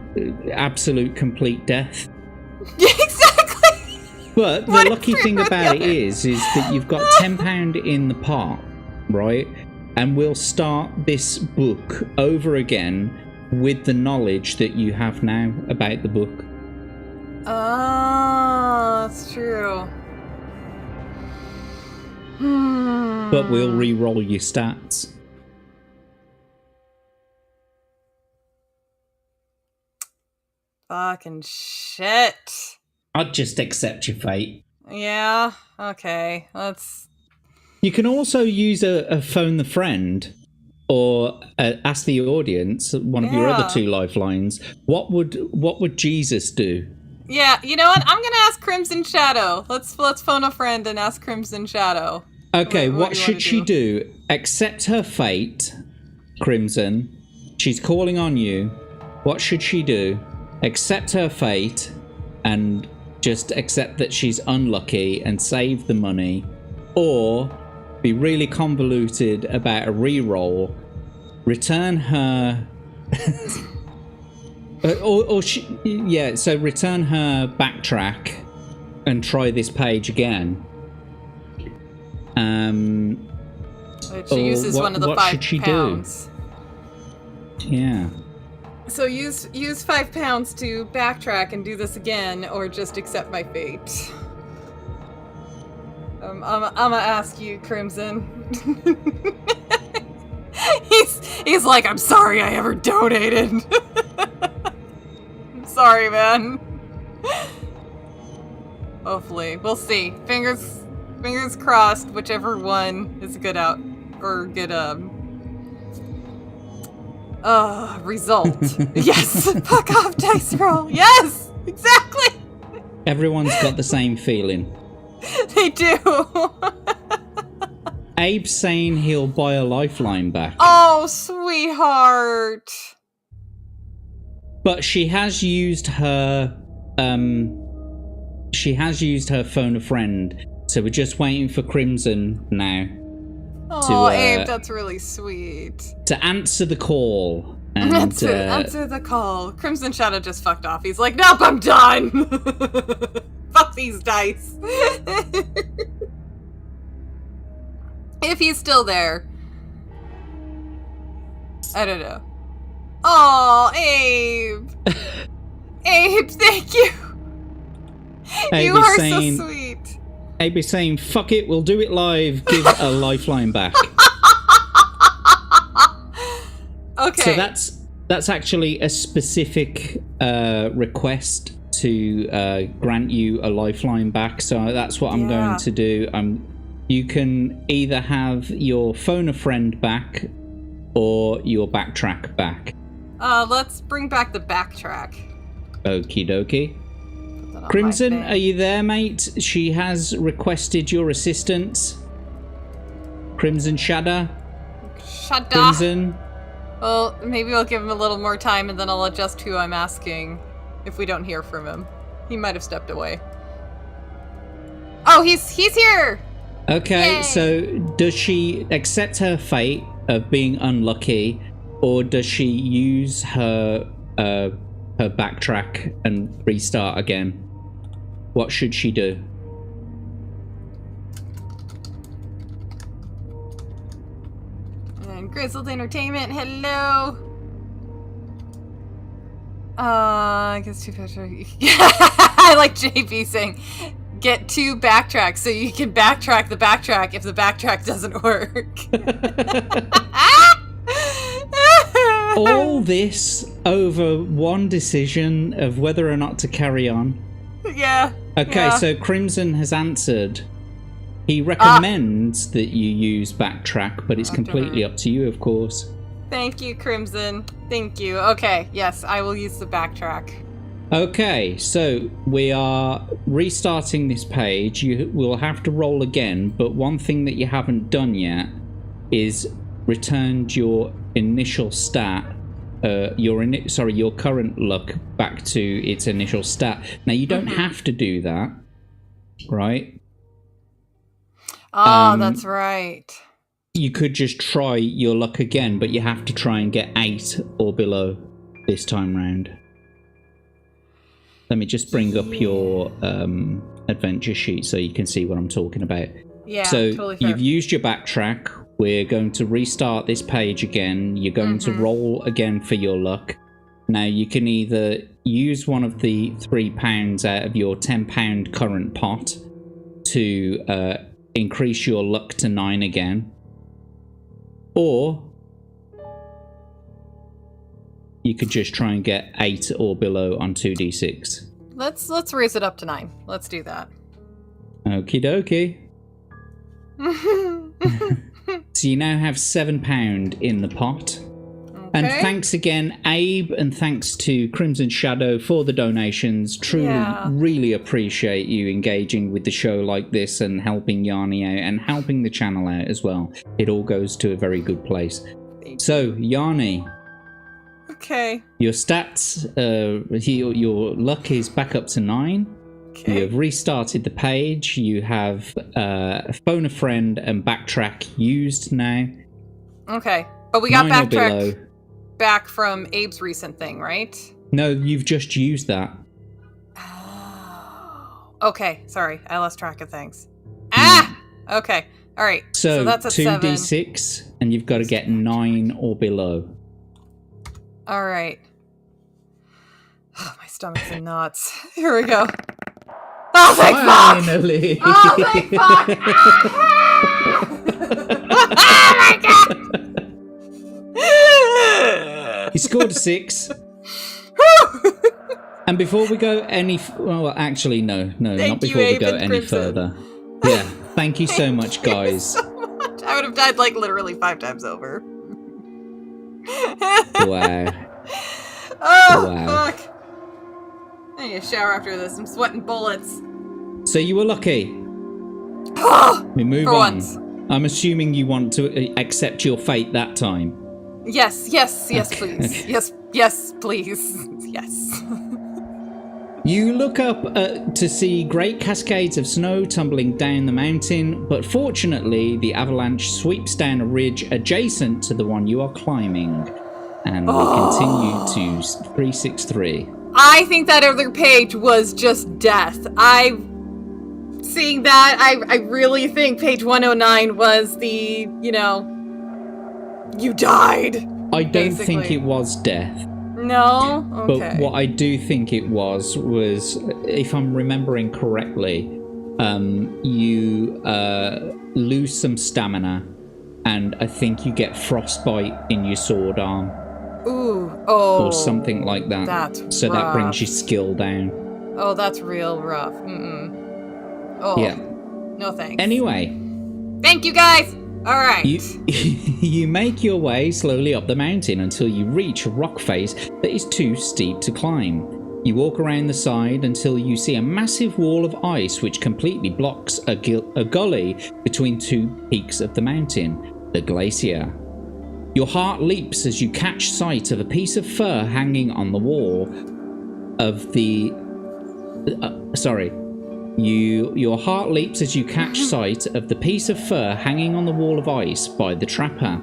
absolute complete death. Exactly. But the lucky thing about it is that you've got £10 in the pot, right? And we'll start this book over again with the knowledge that you have now about the book. Oh, that's true. But we'll re-roll your stats. Fucking shit. I'd just accept your fate. Yeah, okay. Let's... You can also use a phone the friend or ask the audience, one of your other two lifelines, what would Jesus do? Yeah, you know what? I'm going to ask Crimson Shadow. Let's phone a friend and ask Crimson Shadow. Okay, what should she do? Accept her fate, Crimson. She's calling on you. What should she do? Accept her fate and just accept that she's unlucky and save the money, or be really convoluted about a re-roll, return her so return her backtrack and try this page again. She uses one of the £5. Should she do? Yeah. So use £5 to backtrack and do this again, or just accept my fate. I'm gonna ask you, Crimson. he's like, I'm sorry I ever donated. I'm sorry, man. Hopefully, we'll see. Fingers crossed. Whichever one is good out or good result. Yes. Fuck off, dice roll. Yes, exactly. Everyone's got the same feeling. They do. Abe's saying he'll buy a lifeline back. Oh, sweetheart. But she has used her phone a friend, so we're just waiting for Crimson now. Oh, Abe, that's really sweet. To answer the call. And, answer the call. Crimson Shadow just fucked off. He's like, nope, I'm done. Fuck these dice. If he's still there. I don't know. Oh, Abe. Abe, thank you. You are so sweet. Abe is saying, fuck it, we'll do it live. Give a lifeline back. Okay. So that's actually a specific request to grant you a lifeline back. So that's what I'm going to do. You can either have your phone a friend back or your backtrack back. Let's bring back the backtrack. Okie dokie. something on Crimson, my are you there, mate? She has requested your assistance. Crimson Shadow? Shut up. Crimson? Well, maybe we'll give him a little more time and then I'll adjust who I'm asking if we don't hear from him. He might have stepped away. Oh, he's here! Okay, Yay! so does she accept her fate of being unlucky, or does she use her backtrack and restart again? What should she do? And Grizzled Entertainment, hello! I guess two backtrack. I like JP saying, get 2 backtracks so you can backtrack the backtrack if the backtrack doesn't work. All this over one decision of whether or not to carry on. Yeah. Okay, yeah. so Crimson has answered. He recommends that you use backtrack, but it's completely up to you, of course. Thank you, Crimson. Thank you. Okay, yes, I will use the backtrack. Okay, so we are restarting this page. You will have to roll again, but one thing that you haven't done yet is returned your initial stat, your current luck back to its initial stat. Now, you don't have to do that, right? Oh, that's right. You could just try your luck again, but you have to try and get 8 or below this time round. Let me just bring up your adventure sheet so you can see what I'm talking about. Yeah, so totally fair. You've used your backtrack. We're going to restart this page again. You're going to roll again for your luck. Now, you can either use one of the £3 out of your £10 current pot to increase your luck to 9 again, or you could just try and get 8 or below on 2d6. Let's raise it up to 9. Let's do that. Okie dokie. So you now have £7 in the pot. Okay. And thanks again, Abe, and thanks to Crimson Shadow for the donations. Truly, really appreciate you engaging with the show like this and helping Yarnie out and helping the channel out as well. It all goes to a very good place. So, Yarnie. Okay. Your stats, your luck is back up to 9. Okay. You have restarted the page. You have phone a friend and backtrack used now. Okay. But we got 9 or backtrack below. back from Abe's recent thing, right? No, you've just used that. Oh. Okay. Sorry. I lost track of things. Ah! Okay. All right. So that's a 2d6, and you've got to get 9 or below. All right. Oh, my stomach's in knots. Here we go. Oh, thank Finally! fuck! Oh, thank fuck! Oh, my God! You scored a 6. And before we go any... Well, actually, no, not before we go any further. Yeah, thank you so much, guys. So much. I would have died, like, literally 5 times over. Wow. Oh, Wow. fuck. I need a shower after this. I'm sweating bullets. So you were lucky. We move For on. once. I'm assuming you want to accept your fate that time. Yes, Okay, please. okay. Yes, please. Yes. You look up to see great cascades of snow tumbling down the mountain, but fortunately the avalanche sweeps down a ridge adjacent to the one you are climbing. And we continue to 363. I think that other page was just death. Seeing that, I really think page 109 was the, you died. I don't basically. think it was death. No? Okay. But what I do think it was, if I'm remembering correctly, you lose some stamina, and I think you get frostbite in your sword arm. Ooh. Oh. Or something like that. That's so rough. that brings your skill down. Oh, that's real rough. Oh. Yeah. No thanks. Anyway. Thank you, guys! Alright. You make your way slowly up the mountain until you reach a rock face that is too steep to climb. You walk around the side until you see a massive wall of ice which completely blocks a gully between two peaks of the mountain, the glacier. Your heart leaps as you catch sight of a piece of fur hanging on the wall of the... Your heart leaps as you catch sight of the piece of fur hanging on the wall of ice by the trapper.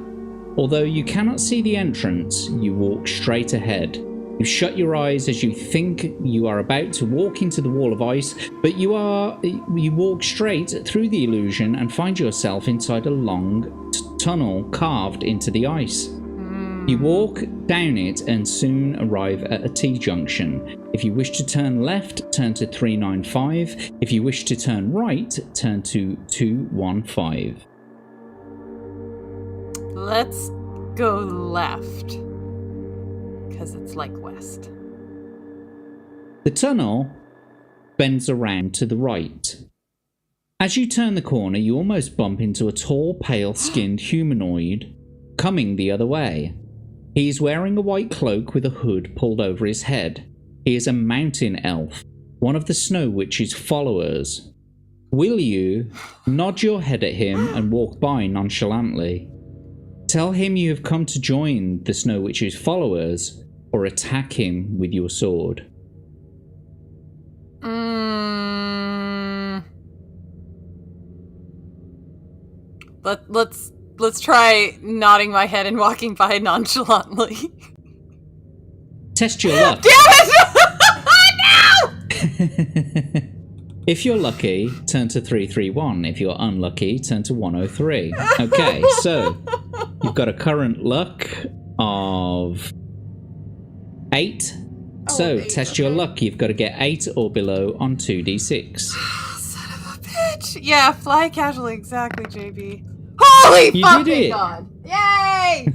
Although you cannot see the entrance, you walk straight ahead. You shut your eyes as you think you are about to walk into the wall of ice, but you walk straight through the illusion and find yourself inside a long tunnel carved into the ice. You walk down it and soon arrive at a T-junction. If you wish to turn left, turn to 395. If you wish to turn right, turn to 215. Let's go left. Because it's like west. The tunnel bends around to the right. As you turn the corner, you almost bump into a tall, pale-skinned humanoid coming the other way. He is wearing a white cloak with a hood pulled over his head. He is a mountain elf, one of the Snow Witch's followers. Will you nod your head at him and walk by nonchalantly? Tell him you have come to join the Snow Witch's followers, or attack him with your sword. Let's try nodding my head and walking by nonchalantly. Test your luck. Damn it! No! If you're lucky, turn to 331. If you're unlucky, turn to 103. Okay, so you've got a current luck of 8. So 8, test okay. your luck. You've got to get 8 or below on 2d6. Son of a bitch. Yeah, fly casually, exactly, JB. Holy You fucking did it. God! Yay!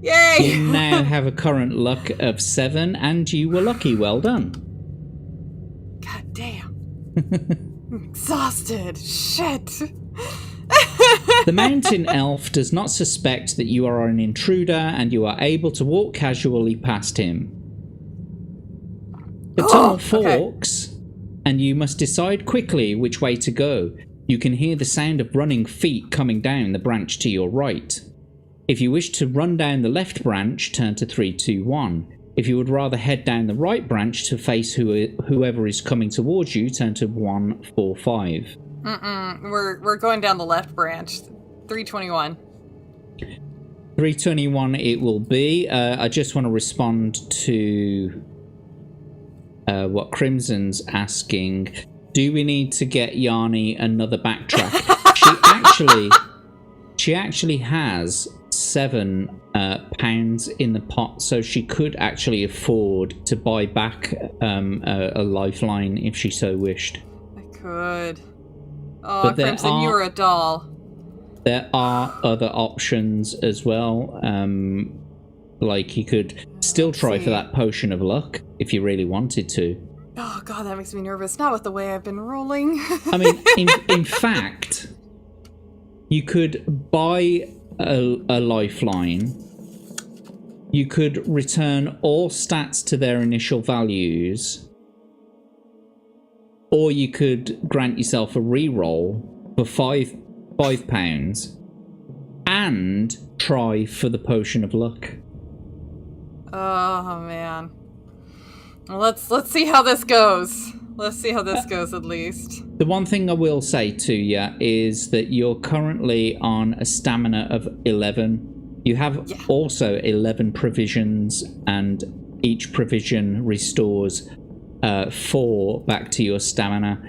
Yay! You now have a current luck of 7, and you were lucky. Well done. God damn. I'm exhausted. Shit. The mountain elf does not suspect that you are an intruder, and you are able to walk casually past him. The tunnel forks, and you must decide quickly which way to go. You can hear the sound of running feet coming down the branch to your right. If you wish to run down the left branch, turn to 321. If you would rather head down the right branch to face whoever is coming towards you, turn to 145. We're going down the left branch. 321. 321 it will be. I just want to respond to what Crimson's asking. Do we need to get Yarnie another backtrack? She actually has £7 in the pot, so she could actually afford to buy back a lifeline if she so wished. I could. Oh, Crimson, you're a doll. There are other options as well. Like you could still try for that potion of luck if you really wanted to. Oh god, that makes me nervous. Not with the way I've been rolling. I mean, in fact, you could buy a lifeline. You could return all stats to their initial values. Or you could grant yourself a reroll for £5 and try for the potion of luck. Oh man. Well, let's see how this goes. Let's see how this goes at least. The one thing I will say to you is that you're currently on a stamina of 11. You have also 11 provisions, and each provision restores 4 back to your stamina.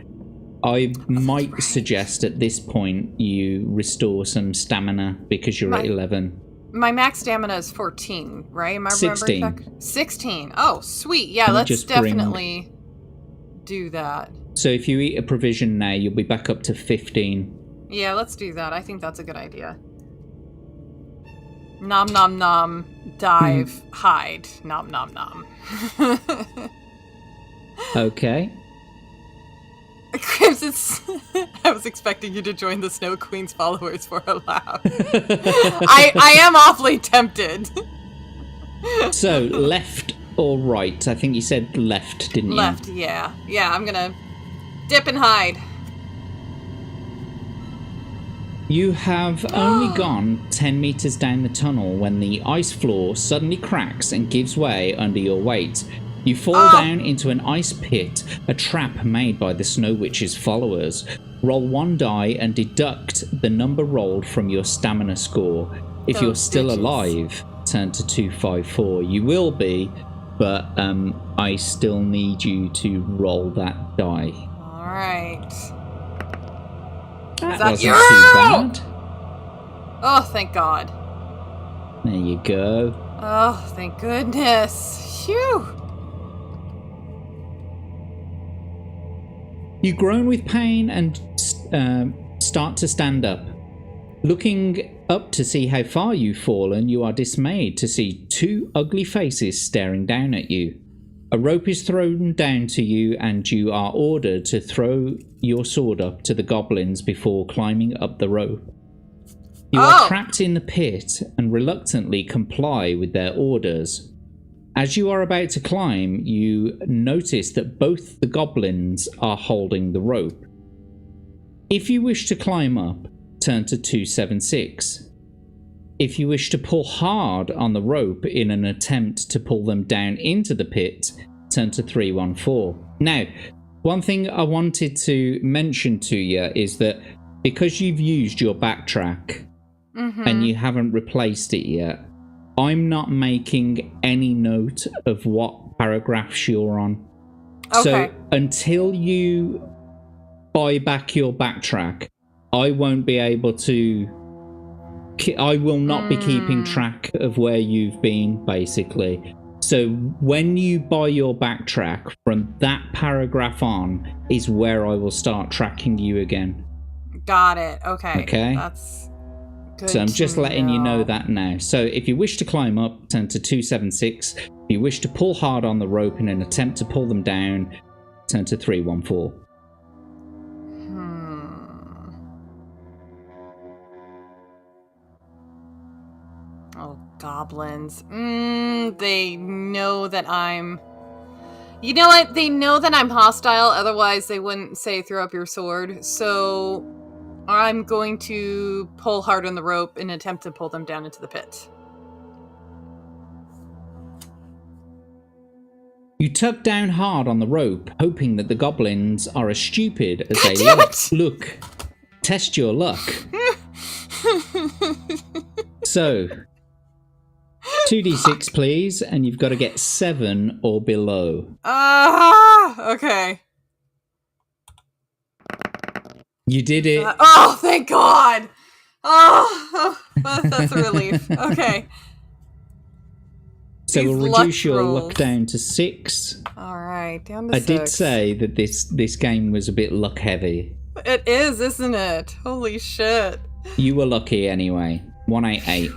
I might suggest at this point you restore some stamina because you're at 11. My max stamina is 14, right? Am I 16. remembering correct? 16. Oh, sweet. Yeah, let's definitely do that. So if you eat a provision now, you'll be back up to 15. Yeah, let's do that. I think that's a good idea. Nom nom nom. Dive. Hide. Nom nom nom. Okay. Crimson, I was expecting you to join the Snow Queen's followers for a laugh. I am awfully tempted. So left or right? I think you said left, didn't you? Left, yeah. Yeah, I'm gonna dip and hide. You have only gone 10 meters down the tunnel when the ice floor suddenly cracks and gives way under your weight. You fall down into an ice pit, a trap made by the Snow Witch's followers. Roll 1 die and deduct the number rolled from your stamina score. If you're still alive, turn to 254. You will be, but I still need you to roll that die. Alright. That wasn't too bad. Oh, thank God. There you go. Oh, thank goodness. Phew. You groan with pain and start to stand up. Looking up to see how far you've fallen, you are dismayed to see 2 ugly faces staring down at you. A rope is thrown down to you and you are ordered to throw your sword up to the goblins before climbing up the rope. You are trapped in the pit and reluctantly comply with their orders. As you are about to climb, you notice that both the goblins are holding the rope. If you wish to climb up, turn to 276. If you wish to pull hard on the rope in an attempt to pull them down into the pit, turn to 314. Now, one thing I wanted to mention to you is that because you've used your backtrack and you haven't replaced it yet, I'm not making any note of what paragraphs you're on. Okay. So until you buy back your backtrack, I won't be able to... I will not be keeping track of where you've been, basically. So when you buy your backtrack, from that paragraph on is where I will start tracking you again. Got it. Okay. Okay. That's good. So I'm just letting you know that now. So if you wish to climb up, turn to 276. If you wish to pull hard on the rope in an attempt to pull them down, turn to 314. Oh, goblins. They know that I'm... You know what? They know that I'm hostile, otherwise they wouldn't say throw up your sword. So I'm going to pull hard on the rope in an attempt to pull them down into the pit. You tug down hard on the rope, hoping that the goblins are as stupid as they look. Test your luck. So, 2d6 please, and you've got to get 7 or below. Okay. You did it. Oh, thank God! Oh, that's a relief. Okay. So we'll reduce your luck down to 6. Alright, down to 6. I did say that this game was a bit luck heavy. It is, isn't it? Holy shit. You were lucky anyway. 188.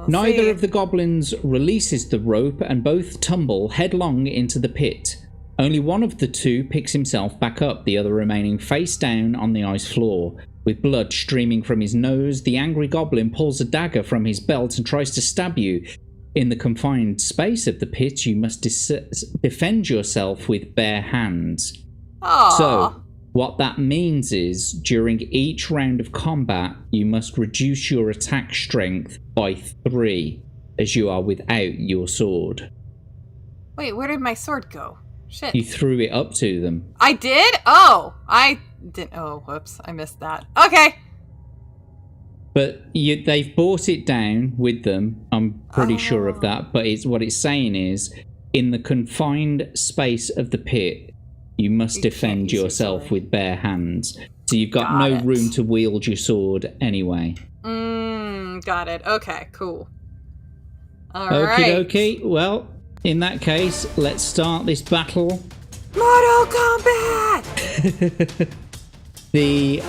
Neither of the goblins releases the rope and both tumble headlong into the pit. Only one of the two picks himself back up, the other remaining face down on the ice floor. With blood streaming from his nose, the angry goblin pulls a dagger from his belt and tries to stab you. In the confined space of the pit, you must defend yourself with bare hands. Aww. So, what that means is, during each round of combat, you must reduce your attack strength by 3, as you are without your sword. Wait, where did my sword go? Shit. You threw it up to them. I did? Oh, I didn't. Oh, whoops. I missed that. Okay. But they've brought it down with them. I'm pretty sure of that. But what it's saying is, in the confined space of the pit, you must defend yourself with bare hands. So you've got no room to wield your sword anyway. Got it. Okay, cool. All right. Okie dokie. right. Well, in that case, let's start this battle. Mortal Kombat! The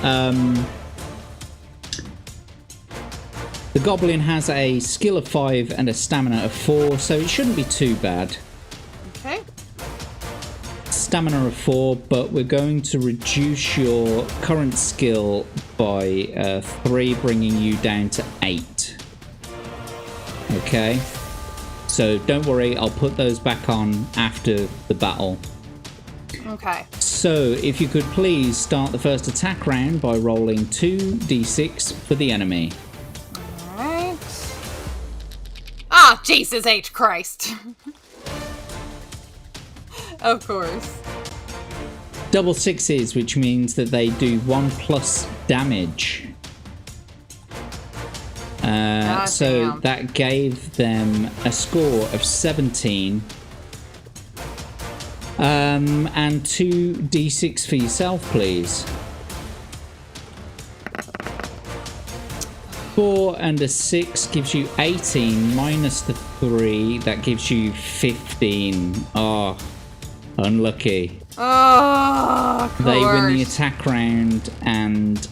goblin has a skill of 5 and a stamina of 4, so it shouldn't be too bad. Okay. Stamina of 4, but we're going to reduce your current skill by 3, bringing you down to 8. Okay. So don't worry, I'll put those back on after the battle. Okay. So if you could please start the first attack round by rolling 2d6 for the enemy. Alright. Ah, Jesus H. Christ. Of course. Double sixes, which means that they do 1+ damage. So damn. that gave them a score of 17. And 2d6 for yourself, please. 4 and a 6 gives you 18, minus the 3, that gives you 15. Oh, unlucky. Oh, of course. They win the attack round, and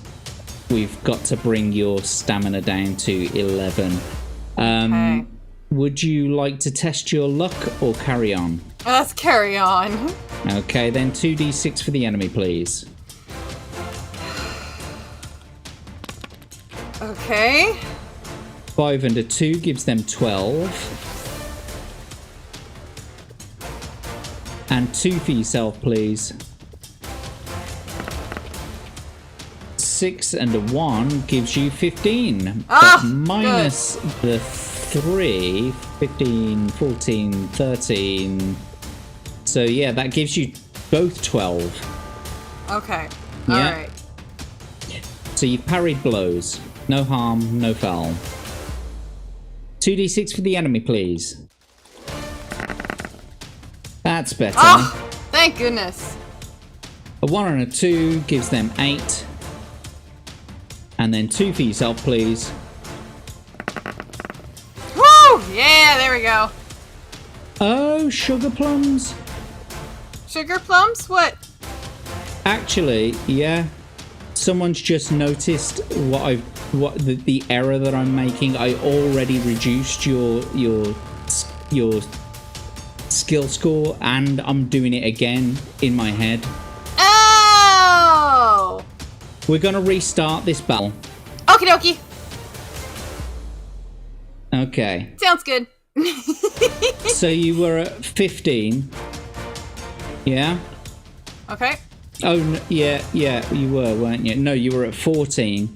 we've got to bring your stamina down to 11. Okay. Would you like to test your luck or carry on? Let's carry on. Okay, then 2d6 for the enemy, please. Okay. 5 and a 2 gives them 12. And 2 for yourself, please. 6 and a 1 gives you 15. Ah, but minus the 3, 15, 14, 13. So yeah, that gives you both 12. Okay. Yeah. Alright. So you parried blows. No harm, no foul. 2d6 for the enemy, please. That's better. Oh, thank goodness. A 1 and a 2 gives them 8. And then 2 for yourself, please. Woo! Yeah, there we go. Oh, sugar plums. Sugar plums? What? Actually, yeah. Someone's just noticed the error that I'm making. I already reduced your skill score, and I'm doing it again in my head. Oh! We're gonna restart this battle. Okie dokie. Okay. Sounds good. So you were at 15. Yeah? Okay. Oh, yeah, you were, weren't you? No, you were at 14.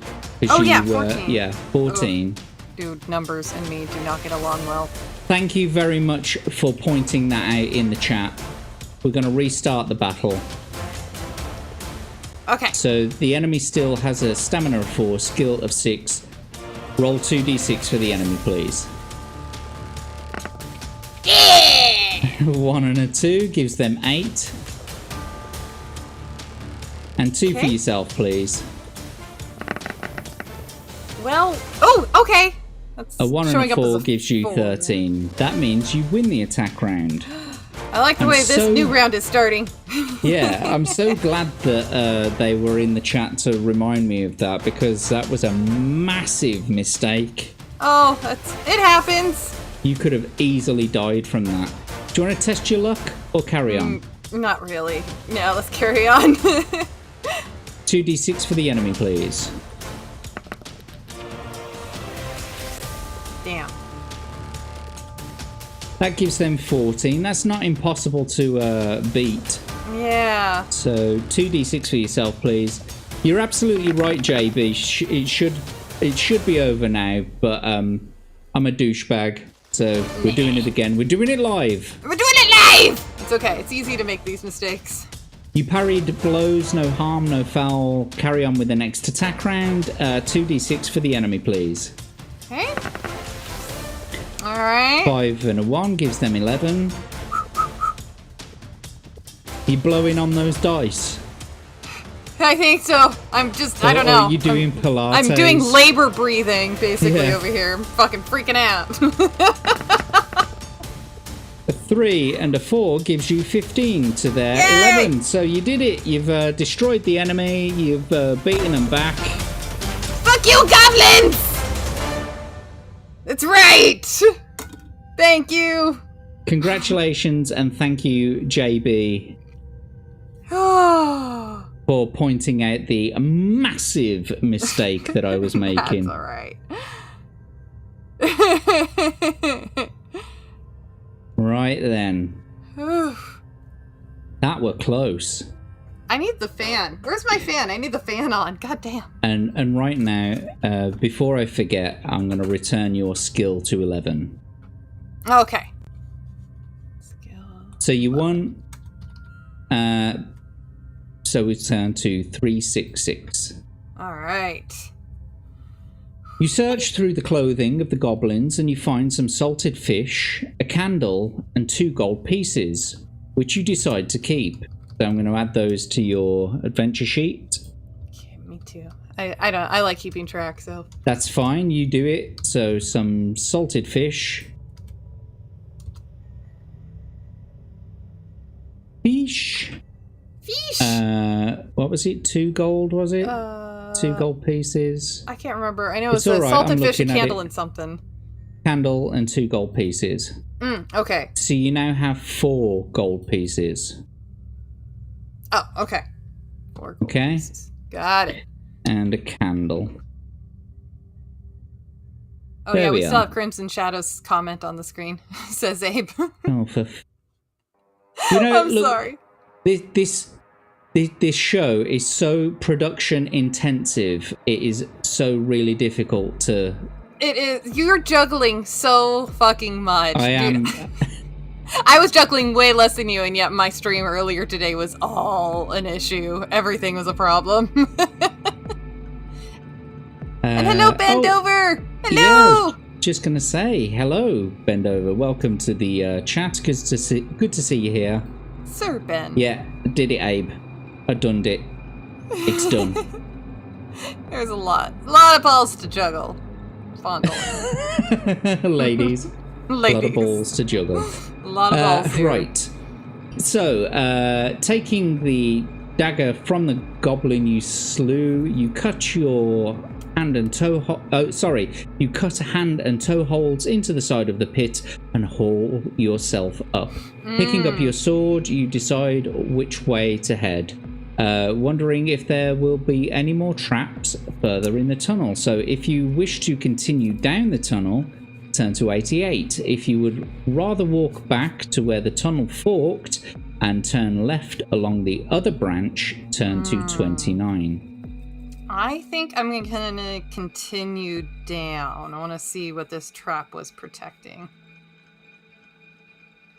Oh, yeah, you 14. Yeah, 14. Oh. Dude, numbers and me do not get along well. Thank you very much for pointing that out in the chat. We're going to restart the battle. Okay. So the enemy still has a stamina of 4, skill of 6. Roll 2d6 for the enemy, please. Yeah! 1 and a 2 gives them 8. And 2 for yourself, please. Well, oh, okay. That's A 1 and showing a up as 4 gives you 13. That means you win the attack round. I like the way this new round is starting. Yeah, I'm so glad that they were in the chat to remind me of that, because that was a massive mistake. Oh, it happens. You could have easily died from that. Do you want to test your luck or carry on? Not really. No, let's carry on. 2d6 for the enemy, please. Damn. That gives them 14. That's not impossible to beat. Yeah. So 2d6 for yourself, please. You're absolutely right, JB. It should be over now, but I'm a douchebag, so we're doing it again. We're doing it live. We're doing it live! It's okay. It's easy to make these mistakes. You parried blows, no harm, no foul. Carry on with the next attack round. 2d6 for the enemy, please. Okay. Alright. 5 and a 1 gives them 11. You blowing on those dice? I think so. I'm just, I don't know. Are you doing Pilates? I'm doing labor breathing, basically, Yeah. over here. I'm fucking freaking out. A 3 and a 4 gives you 15 to their Yay! 11. So you did it. You've destroyed the enemy. You've beaten them back. Fuck you, goblins! That's right! Thank you! Congratulations and thank you, JB, Oh, for pointing out the massive mistake that I was that's making. alright. right then. That were close. I need the fan. Where's my fan? I need the fan on. God damn. And right now, before I forget, I'm going to return your skill to 11. Okay. Skill. So you won. So we turn to 366. All right. You search through the clothing of the goblins and you find some salted fish, a candle, and 2 gold pieces, which you decide to keep. So I'm going to add those to your adventure sheet. Okay, me too. I like keeping track, so. That's fine, you do it. So some salted fish. Fish. What was it? 2 gold, was it? 2 gold pieces. I can't remember. I know it's all a right, salted I'm fish, a looking at candle, it. and something. Candle and 2 gold pieces. Okay. So you now have 4 gold pieces. Oh, okay. 4 gold Okay. pieces. Got it. And a candle. Oh, There yeah, we we still are. have Crimson Shadow's comment on the screen, says Abe. Oh, you know, I'm look, sorry. This show is so production intensive. It is so really difficult to. It is. You're juggling so fucking much. I am. Dude. I was juggling way less than you, and yet my stream earlier today was all an issue. Everything was a problem. And hello, Bendover! Hello! Yeah, just gonna say hello, Bendover. Welcome to the chat. Good to see you here. Sir Ben. Yeah, did it, Abe. I done it. It's done. There's a lot of balls to juggle. Fondle. Ladies. Ladies. A lot of balls to juggle. A lot of balls here. Right. So, taking the dagger from the goblin you slew, you cut your hand and toe. You cut hand and toe holds into the side of the pit and haul yourself up. Picking up your sword, you decide which way to head. Wondering if there will be any more traps further in the tunnel. So, if you wish to continue down the tunnel, turn to 88. If you would rather walk back to where the tunnel forked and turn left along the other branch, turn to 29. I think I'm going to continue down. I want to see what this trap was protecting.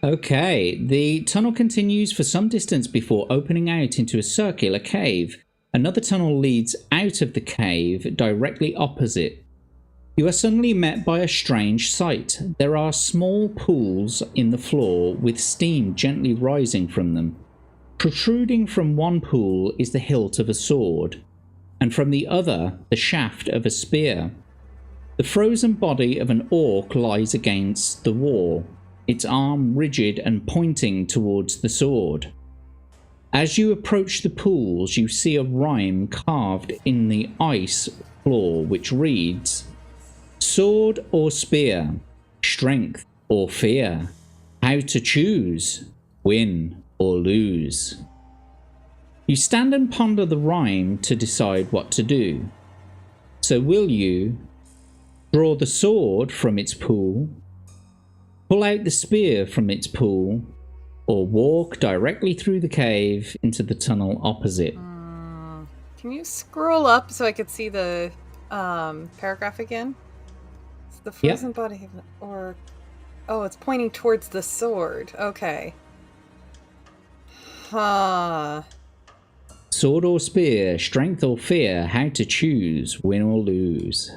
Okay, the tunnel continues for some distance before opening out into a circular cave. Another tunnel leads out of the cave directly opposite. You are suddenly met by a strange sight. There are small pools in the floor with steam gently rising from them. Protruding from one pool is the hilt of a sword, and from the other the shaft of a spear. The frozen body of an orc lies against the wall, its arm rigid and pointing towards the sword. As you approach the pools, you see a rhyme carved in the ice floor which reads, "Sword or spear, strength or fear, how to choose, win or lose." You stand and ponder the rhyme to decide what to do. So will you draw the sword from its pool, pull out the spear from its pool, or walk directly through the cave into the tunnel opposite? Can you scroll up so I could see the paragraph again? It's the frozen body of or... Oh, it's pointing towards the sword. Okay. Huh. Sword or spear, strength or fear, how to choose, win or lose.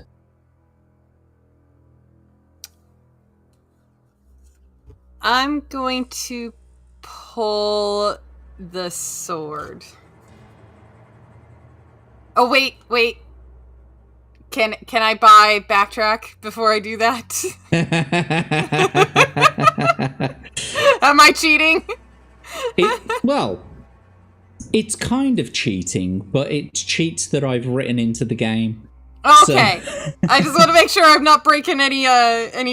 I'm going to pull the sword. Oh, wait. Can I buy backtrack before I do that? Am I cheating? Well, it's kind of cheating, but it's cheats that I've written into the game. Okay. So. I just want to make sure I'm not breaking any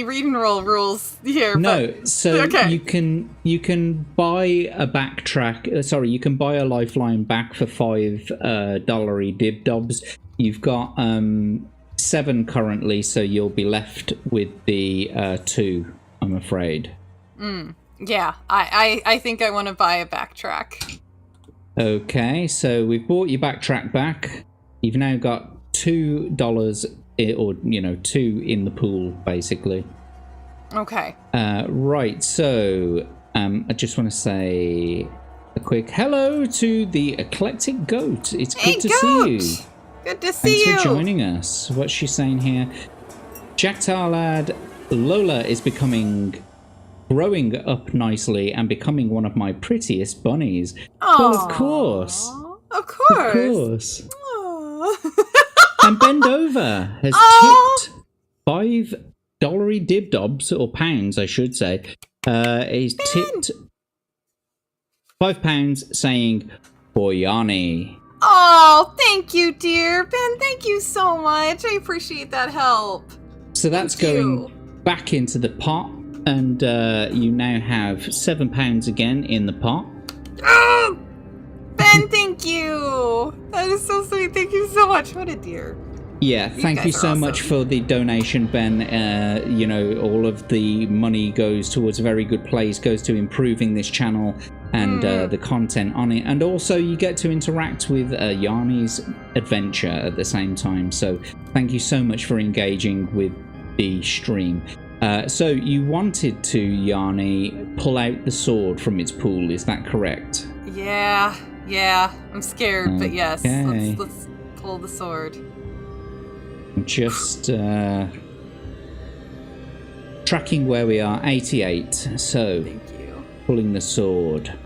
read and roll rules here. No, but, so okay. you can buy a backtrack. Sorry, you can buy a lifeline back for $5 dib dobs. You've got 7 currently, so you'll be left with the 2. I'm afraid. Yeah, I think I want to buy a backtrack. Okay, so we've bought your backtrack back. You've now got $2, or, two in the pool, basically. Okay. Right, so I just want to say a quick hello to the Eclectic Goat. It's good to see you. Good to see you. Thanks for joining us. What's she saying here? Jack Tarlad, Lola is growing up nicely and becoming one of my prettiest bunnies. Aww. Well, of course. Of course. Of course. Aww. And Bend Over has tipped $5 dibdobs, or pounds, I should say. He's tipped £5 saying, for Yarnie. Oh, thank you, dear. Ben, thank you so much. I appreciate that help. So that's going back into the pot, and you now have £7 again in the pot. Oh, Ben, thank you. That is so sweet. Thank you so much. What a dear. Yeah, thank you so much for the donation, Ben. All of the money goes towards a very good place, goes to improving this channel and the content on it. And also you get to interact with Yarnie's adventure at the same time. So thank you so much for engaging with the stream. So you wanted to, Yarnie, pull out the sword from its pool, is that correct? Yeah. I'm scared, but yes. Let's pull the sword. Just tracking where we are, 88. So, thank you. Pulling the sword.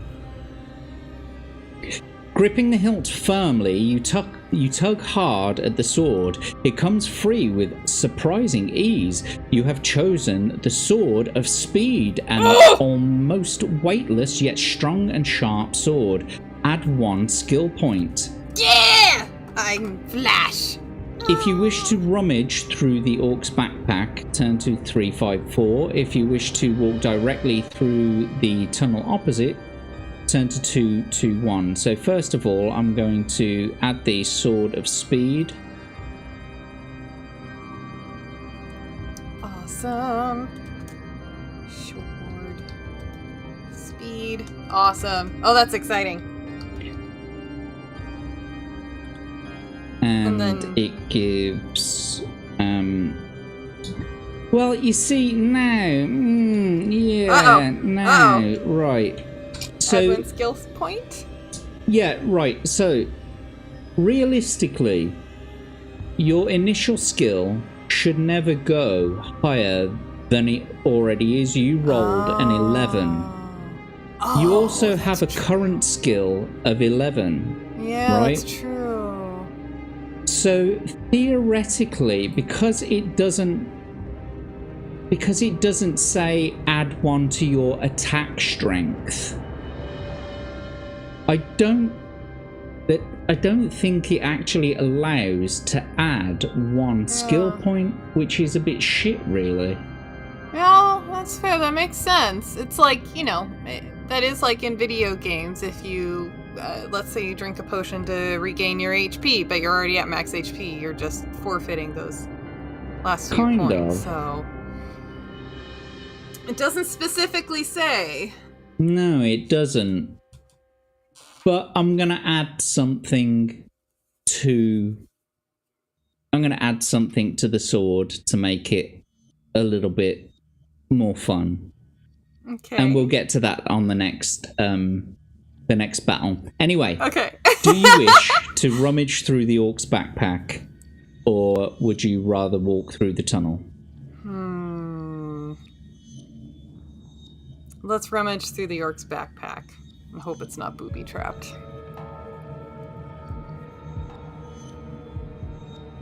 Gripping the hilt firmly, you tug hard at the sword. It comes free with surprising ease. You have chosen the sword of speed, an almost weightless yet strong and sharp sword. Add 1 skill point. Yeah! I'm Flash. If you wish to rummage through the orc's backpack, turn to 354. If you wish to walk directly through the tunnel opposite, turn to 221. So first of all, I'm going to add the sword of speed. Awesome. Sword. Speed. Awesome. Oh, that's exciting. And then it gives well, you see now, right. So add 1 skill point? Yeah, right. So realistically, your initial skill should never go higher than it already is. You rolled an 11. You also have a current skill of 11. Yeah, right? That's true. So theoretically, because it doesn't say add 1 to your attack strength, I don't think it actually allows to add 1 skill point, which is a bit shit, really. Yeah, that's fair. That makes sense. It's like, that is like in video games. If you, let's say you drink a potion to regain your HP, but you're already at max HP, you're just forfeiting those last few points. So it doesn't specifically say. No, it doesn't. But I'm going to add something to the sword to make it a little bit more fun. Okay. And we'll get to that on the next battle. Anyway. Okay. Do you wish to rummage through the orc's backpack, or would you rather walk through the tunnel? Let's rummage through the orc's backpack. I hope it's not booby-trapped.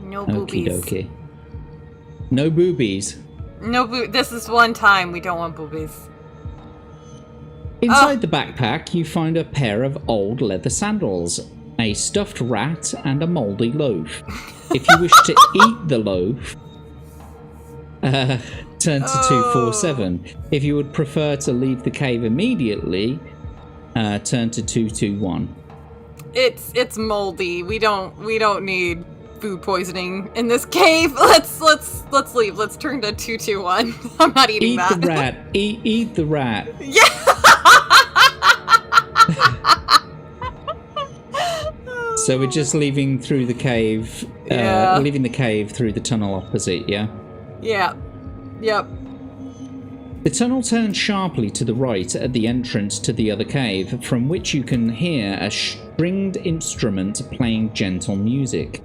No boobies. Okie dokie. No boobies? This is one time. We don't want boobies. Inside the backpack, you find a pair of old leather sandals, a stuffed rat, and a mouldy loaf. If you wish to eat the loaf, turn to 247. If you would prefer to leave the cave immediately, turn to 221. It's moldy. We don't need food poisoning in this cave. Let's leave. Let's turn to 221. I'm not eating that. Eat the rat. Eat the rat. Yeah. So we're just leaving through the cave, leaving the cave through the tunnel opposite, yeah? Yeah. Yep. The tunnel turns sharply to the right at the entrance to the other cave, from which you can hear a stringed instrument playing gentle music.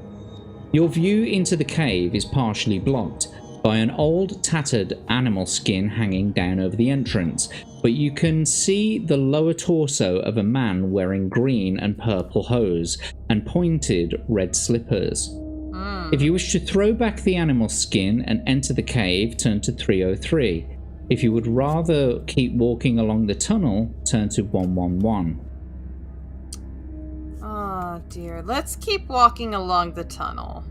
Your view into the cave is partially blocked by an old, tattered animal skin hanging down over the entrance, but you can see the lower torso of a man wearing green and purple hose and pointed red slippers. If you wish to throw back the animal skin and enter the cave, turn to 303. If you would rather keep walking along the tunnel, turn to 111. Oh dear. Let's keep walking along the tunnel.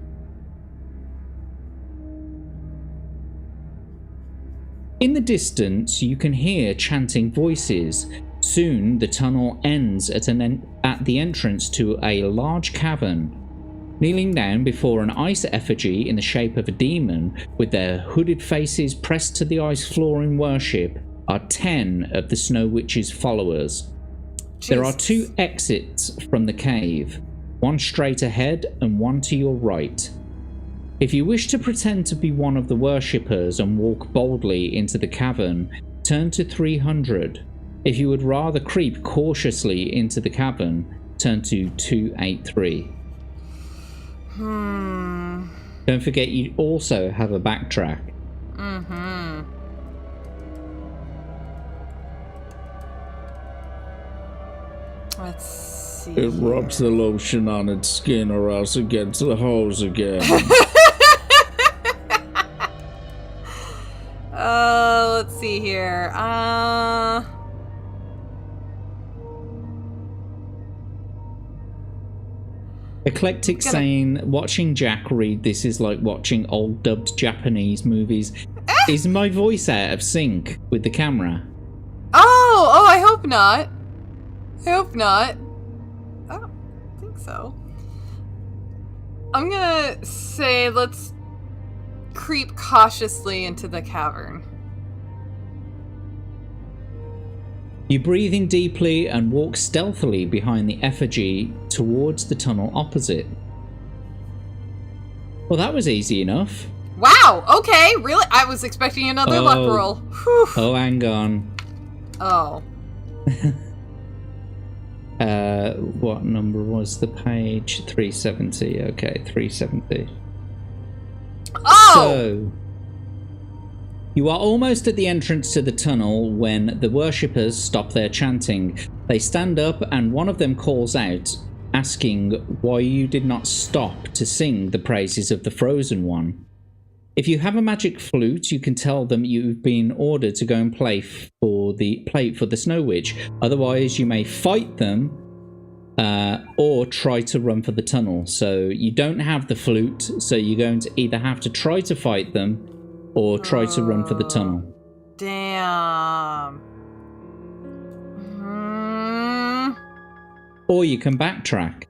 In the distance, you can hear chanting voices. Soon, the tunnel ends at the entrance to a large cavern. Kneeling down before an ice effigy in the shape of a demon, with their hooded faces pressed to the ice floor in worship, are 10 of the Snow Witch's followers. Jesus. There are 2 exits from the cave, one straight ahead and one to your right. If you wish to pretend to be one of the worshippers and walk boldly into the cavern, turn to 300. If you would rather creep cautiously into the cavern, turn to 283. Don't forget you also have a backtrack. Let's see. It rubs the lotion on its skin or else it gets the hose again. Let's see here. Eclectic saying, watching Jack read this is like watching old dubbed Japanese movies. Is my voice out of sync with the camera? Oh, I hope not. I hope not. I don't think so. I'm gonna say let's creep cautiously into the cavern. You breathe in deeply and walk stealthily behind the effigy towards the tunnel opposite. Well, that was easy enough. Wow, okay, really? I was expecting another luck roll. Whew. Oh, hang on. Oh. What number was the page? 370. Okay, 370. Oh! So, you are almost at the entrance to the tunnel when the worshippers stop their chanting. They stand up and one of them calls out, asking why you did not stop to sing the praises of the Frozen One. If you have a magic flute, you can tell them you've been ordered to go and play for the Snow Witch. Otherwise, you may fight them or try to run for the tunnel. So you don't have the flute, so you're going to either have to try to fight them or try to run for the tunnel. Damn. Or you can backtrack.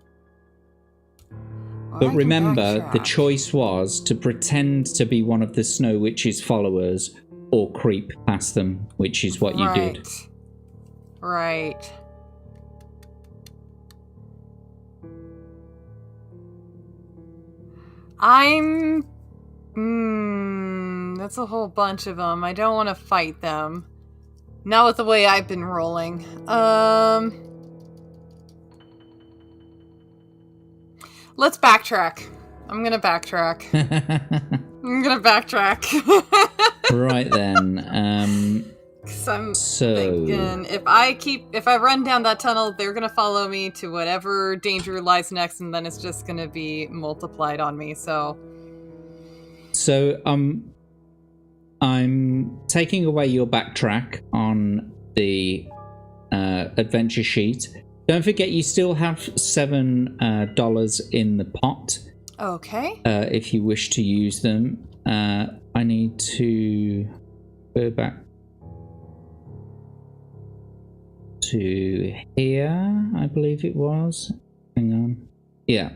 But remember, the choice was to pretend to be one of the Snow Witch's followers or creep past them, which is what you did. Right. That's a whole bunch of them. I don't want to fight them. Not with the way I've been rolling. Let's backtrack. I'm gonna backtrack. I'm gonna backtrack. Right then. Cause I'm thinking if I run down that tunnel, they're gonna follow me to whatever danger lies next, and then it's just gonna be multiplied on me. So I'm taking away your backtrack on the adventure sheet. Don't forget, you still have $7 in the pot. Okay. If you wish to use them, I need to go back to here, I believe it was. Hang on. Yeah.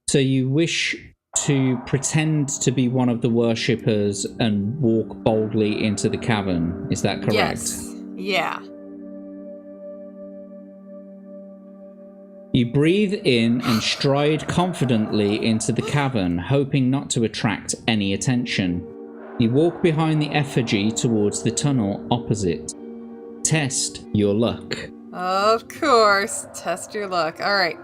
So you wish to pretend to be one of the worshippers and walk boldly into the cavern. Is that correct? Yes. Yeah. You breathe in and stride confidently into the cavern, hoping not to attract any attention. You walk behind the effigy towards the tunnel opposite. Test your luck. Of course. Test your luck. All right.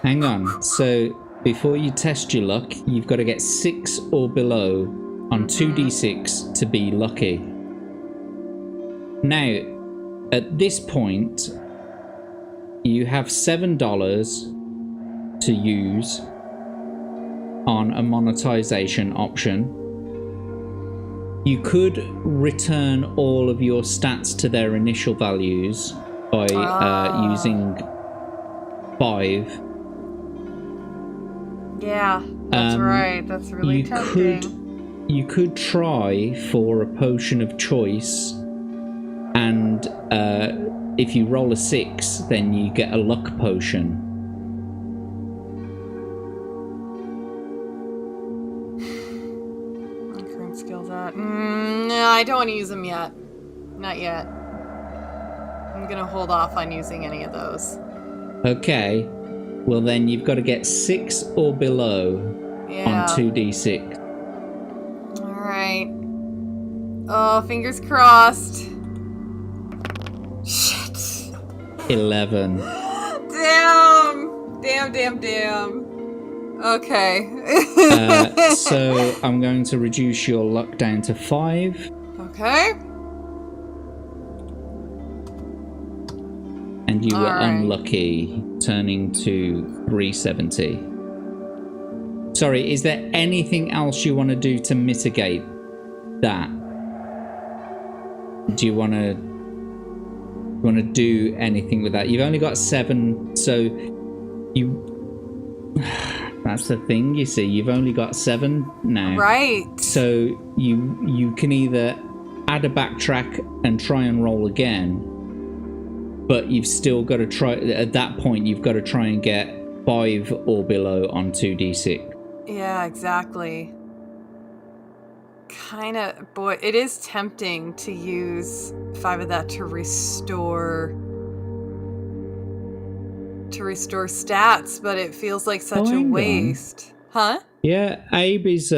Hang on. So before you test your luck, you've got to get 6 or below on 2d6 to be lucky. Now, at this point, you have $7 to use on a monetization option. You could return all of your stats to their initial values by using 5. Yeah, that's right. That's really tempting. You could try for a potion of choice, and if you roll a 6, then you get a luck potion. My current skills at. No, I don't want to use them yet. Not yet. I'm gonna hold off on using any of those. Okay. Well, then you've got to get 6 or below on 2d6. All right. Oh, fingers crossed. Shit. 11. Damn. Okay. So I'm going to reduce your luck down to 5. Okay. And you were unlucky, turning to 370. Sorry, is there anything else you want to do to mitigate that? Do you want to do anything with that? You've only got 7, so you... That's the thing, you see. You've only got 7 now. Right. So you can either add a backtrack and try and roll again, but you've still got to try... At that point, you've got to try and get 5 or below on 2d6. Yeah, exactly. Kind of... Boy, it is tempting to use 5 of that to restore stats, but it feels like such a waste. Huh? Yeah, Abe is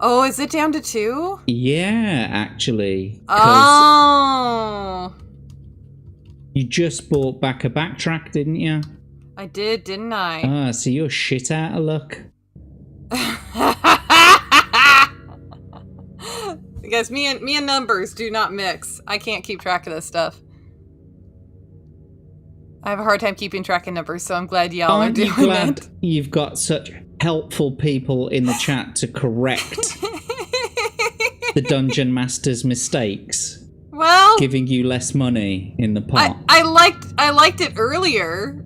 Oh, is it down to 2? Yeah, actually. Oh. You just bought back a backtrack, didn't you? I did, didn't I? So you're shit out of luck. Guys, me and numbers do not mix. I can't keep track of this stuff. I have a hard time keeping track of numbers, so I'm glad y'all are doing it. You've got such helpful people in the chat to correct the Dungeon Master's mistakes. Well, giving you less money in the pot. I liked it earlier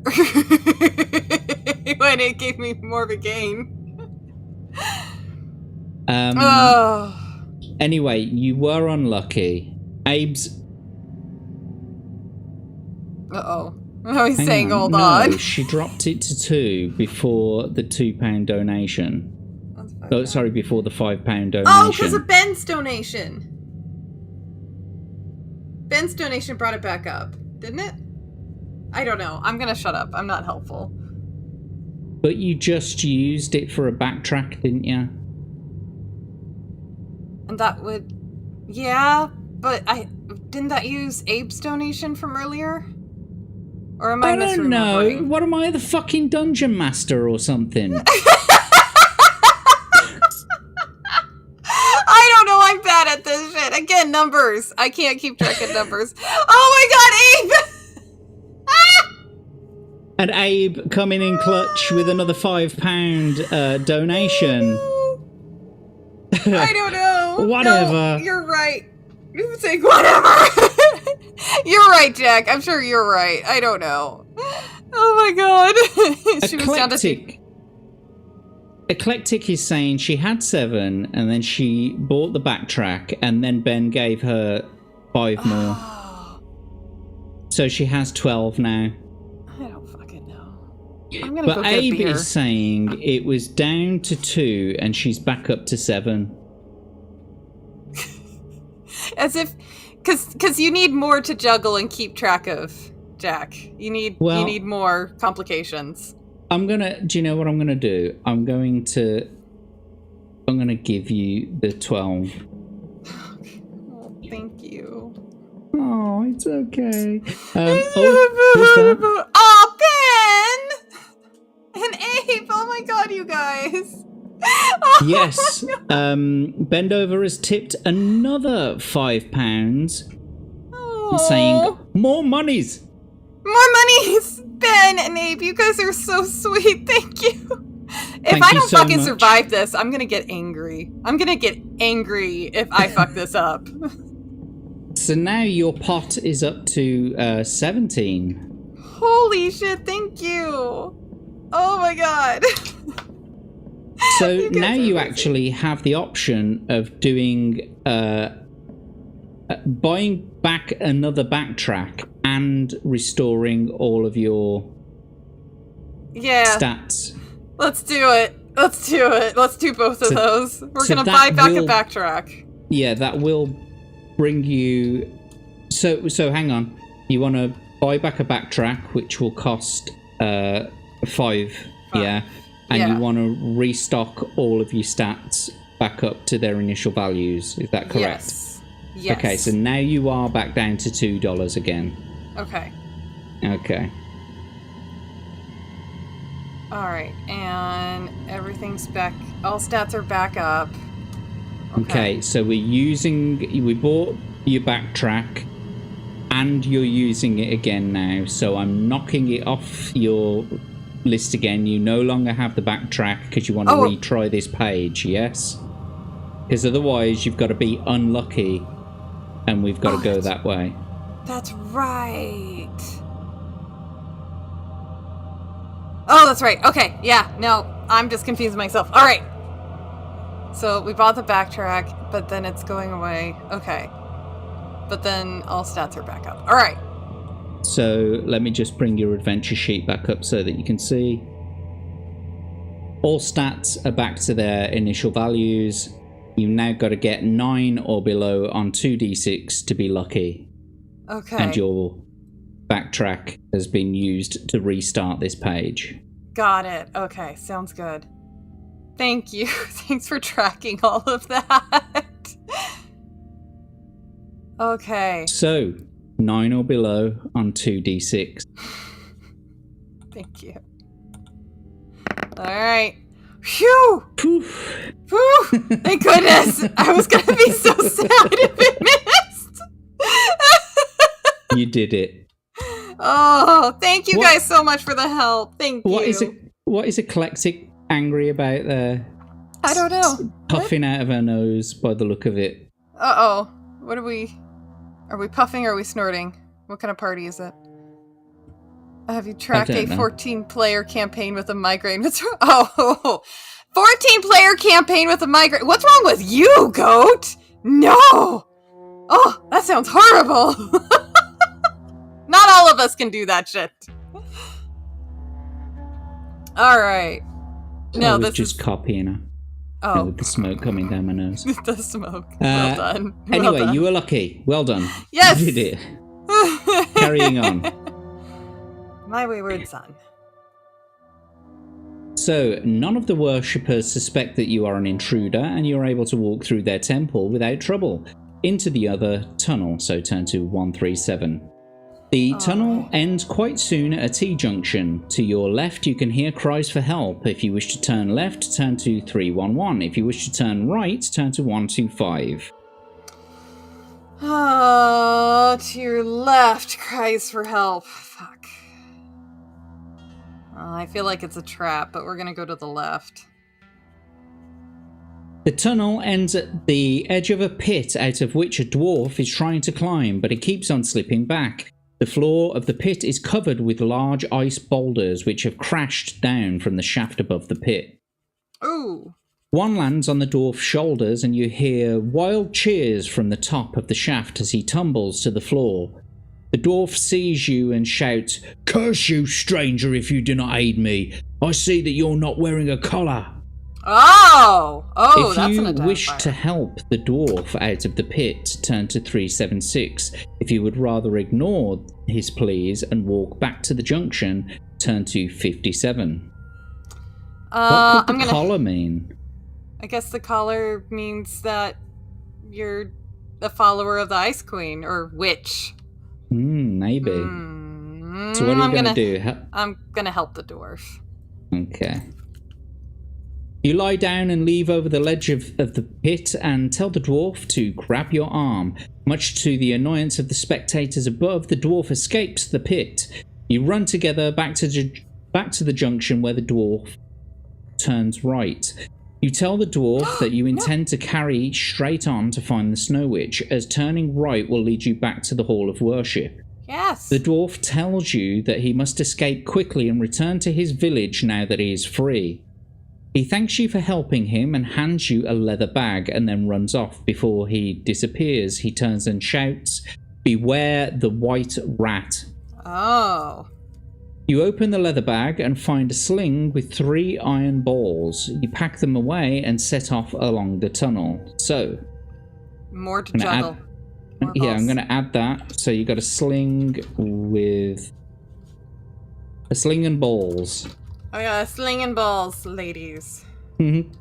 when it gave me more of a gain. Anyway, you were unlucky. Abe's... Uh-oh. I was saying, hold no, on. She dropped it to 2 before the £2 donation. Oh, sorry, before the £5 donation. Oh, because of Ben's donation. Ben's donation brought it back up, didn't it? I don't know. I'm going to shut up. I'm not helpful. But you just used it for a backtrack, didn't you? And that would... Yeah, but didn't that use Abe's donation from earlier? Or am I misremembering? I don't know. What am I, the fucking dungeon master or something? I don't know. I'm bad at this shit. Again, numbers. I can't keep track of numbers. Oh my god, Abe! And Abe coming in clutch with another £5 donation. I don't know. Whatever. No, you're right. You saying whatever. You're right, Jack. I'm sure you're right. I don't know. Oh my god. She was down to... Eclectic is saying she had 7 and then she bought the backtrack and then Ben gave her 5 more. So she has 12 now. I don't fucking know. I'm gonna go get Abe beer. is saying it was down to 2 and she's back up to 7. As if Because you need more to juggle and keep track of, Jack. You need more complications. Do you know what I'm gonna do? I'm gonna give you the 12. Oh, thank you. Oh, it's okay. Who's that? Oh, Ben! And Abe! Oh my god, you guys! Oh, Yes. Bendover has tipped another £5, oh. saying more monies. More monies! Ben and Abe, you guys are so sweet. Thank you. If I don't fucking survive this, I'm gonna get angry. I'm gonna get angry if I fuck this up. So now your pot is up to 17. Holy shit, thank you. Oh my god. So now you actually have the option of doing buying back another backtrack and restoring all of your stats. Let's do it. Let's do both of those. We're gonna buy back a backtrack. Yeah, that will bring you... So hang on. You want to buy back a backtrack, which will cost 5, yeah? And you want to restock all of your stats back up to their initial values. Is that correct? Yes. Okay, so now you are back down to $2 again. Okay. Alright, and everything's back. All stats are back up. Okay, so we bought your backtrack and you're using it again now. So I'm knocking it off your list again. You no longer have the backtrack because you want to retry this page, yes? Because otherwise you've got to be unlucky and we've got to go that way. That's right. Oh, that's right. Okay, yeah, no, I'm just confusing myself. All right. So we bought the backtrack, but then it's going away. Okay. But then all stats are back up. All right. So let me just bring your adventure sheet back up so that you can see. All stats are back to their initial values. You've now got to get 9 or below on 2d6 to be lucky. Okay. And your backtrack has been used to restart this page. Got it. Okay, sounds good. Thank you. Thanks for tracking all of that. Okay. So, 9 or below on 2d6. Thank you. All right. Phew! Poof. Whew! Thank goodness! I was gonna be so sad if it missed! You did it. Oh, thank you guys so much for the help. Thank you. What is Eclectic angry about there? I don't know. Puffing out of her nose by the look of it. Uh-oh. What are we puffing or are we snorting? What kind of party is it? Have you tracked a 14-player campaign with a migraine? What's wrong? Oh, 14-player campaign with a migraine. What's wrong with you, goat? No. Oh, that sounds horrible. Not all of us can do that shit. All right. No, this is just copying her. Oh, with the smoke coming down my nose. The smoke. Well done. Anyway, you were lucky. Well done. Yes. You did it. Carrying on. My wayward son. So, none of the worshippers suspect that you are an intruder, and you're able to walk through their temple without trouble into the other tunnel. So, turn to 137. The tunnel ends quite soon at a T-junction. To your left, you can hear cries for help. If you wish to turn left, turn to 311. If you wish to turn right, turn to 125. Oh, to your left, cries for help. Fuck. I feel like it's a trap, but we're gonna go to the left. The tunnel ends at the edge of a pit out of which a dwarf is trying to climb, but it keeps on slipping back. The floor of the pit is covered with large ice boulders which have crashed down from the shaft above the pit. Ooh. One lands on the dwarf's shoulders and you hear wild cheers from the top of the shaft as he tumbles to the floor. The dwarf sees you and shouts, "Curse you, stranger, if you do not aid me. I see that you're not wearing a collar." Oh! Oh, If that's an you wish identifier. to help the dwarf out of the pit, turn to 376. If you would rather ignore his pleas and walk back to the junction, turn to 57. What could the collar mean? I guess the collar means that you're a follower of the Ice Queen, or witch. Maybe. So what are you going to do? I'm gonna help the dwarf. Okay. You lie down and leave over the ledge of the pit and tell the dwarf to grab your arm. Much to the annoyance of the spectators above, the dwarf escapes the pit. You run together back to the junction where the dwarf turns right. You tell the dwarf that you intend to carry straight on to find the Snow Witch, as turning right will lead you back to the Hall of Worship. Yes. The dwarf tells you that he must escape quickly and return to his village now that he is free. He thanks you for helping him and hands you a leather bag and then runs off. Before he disappears, he turns and shouts, "Beware the white rat." Oh. You open the leather bag and find a sling with 3 iron balls. You pack them away and set off along the tunnel. So, more to juggle. I'm going to add that. So you got a sling and balls. Oh yeah, sling and balls, ladies. Mm-hmm.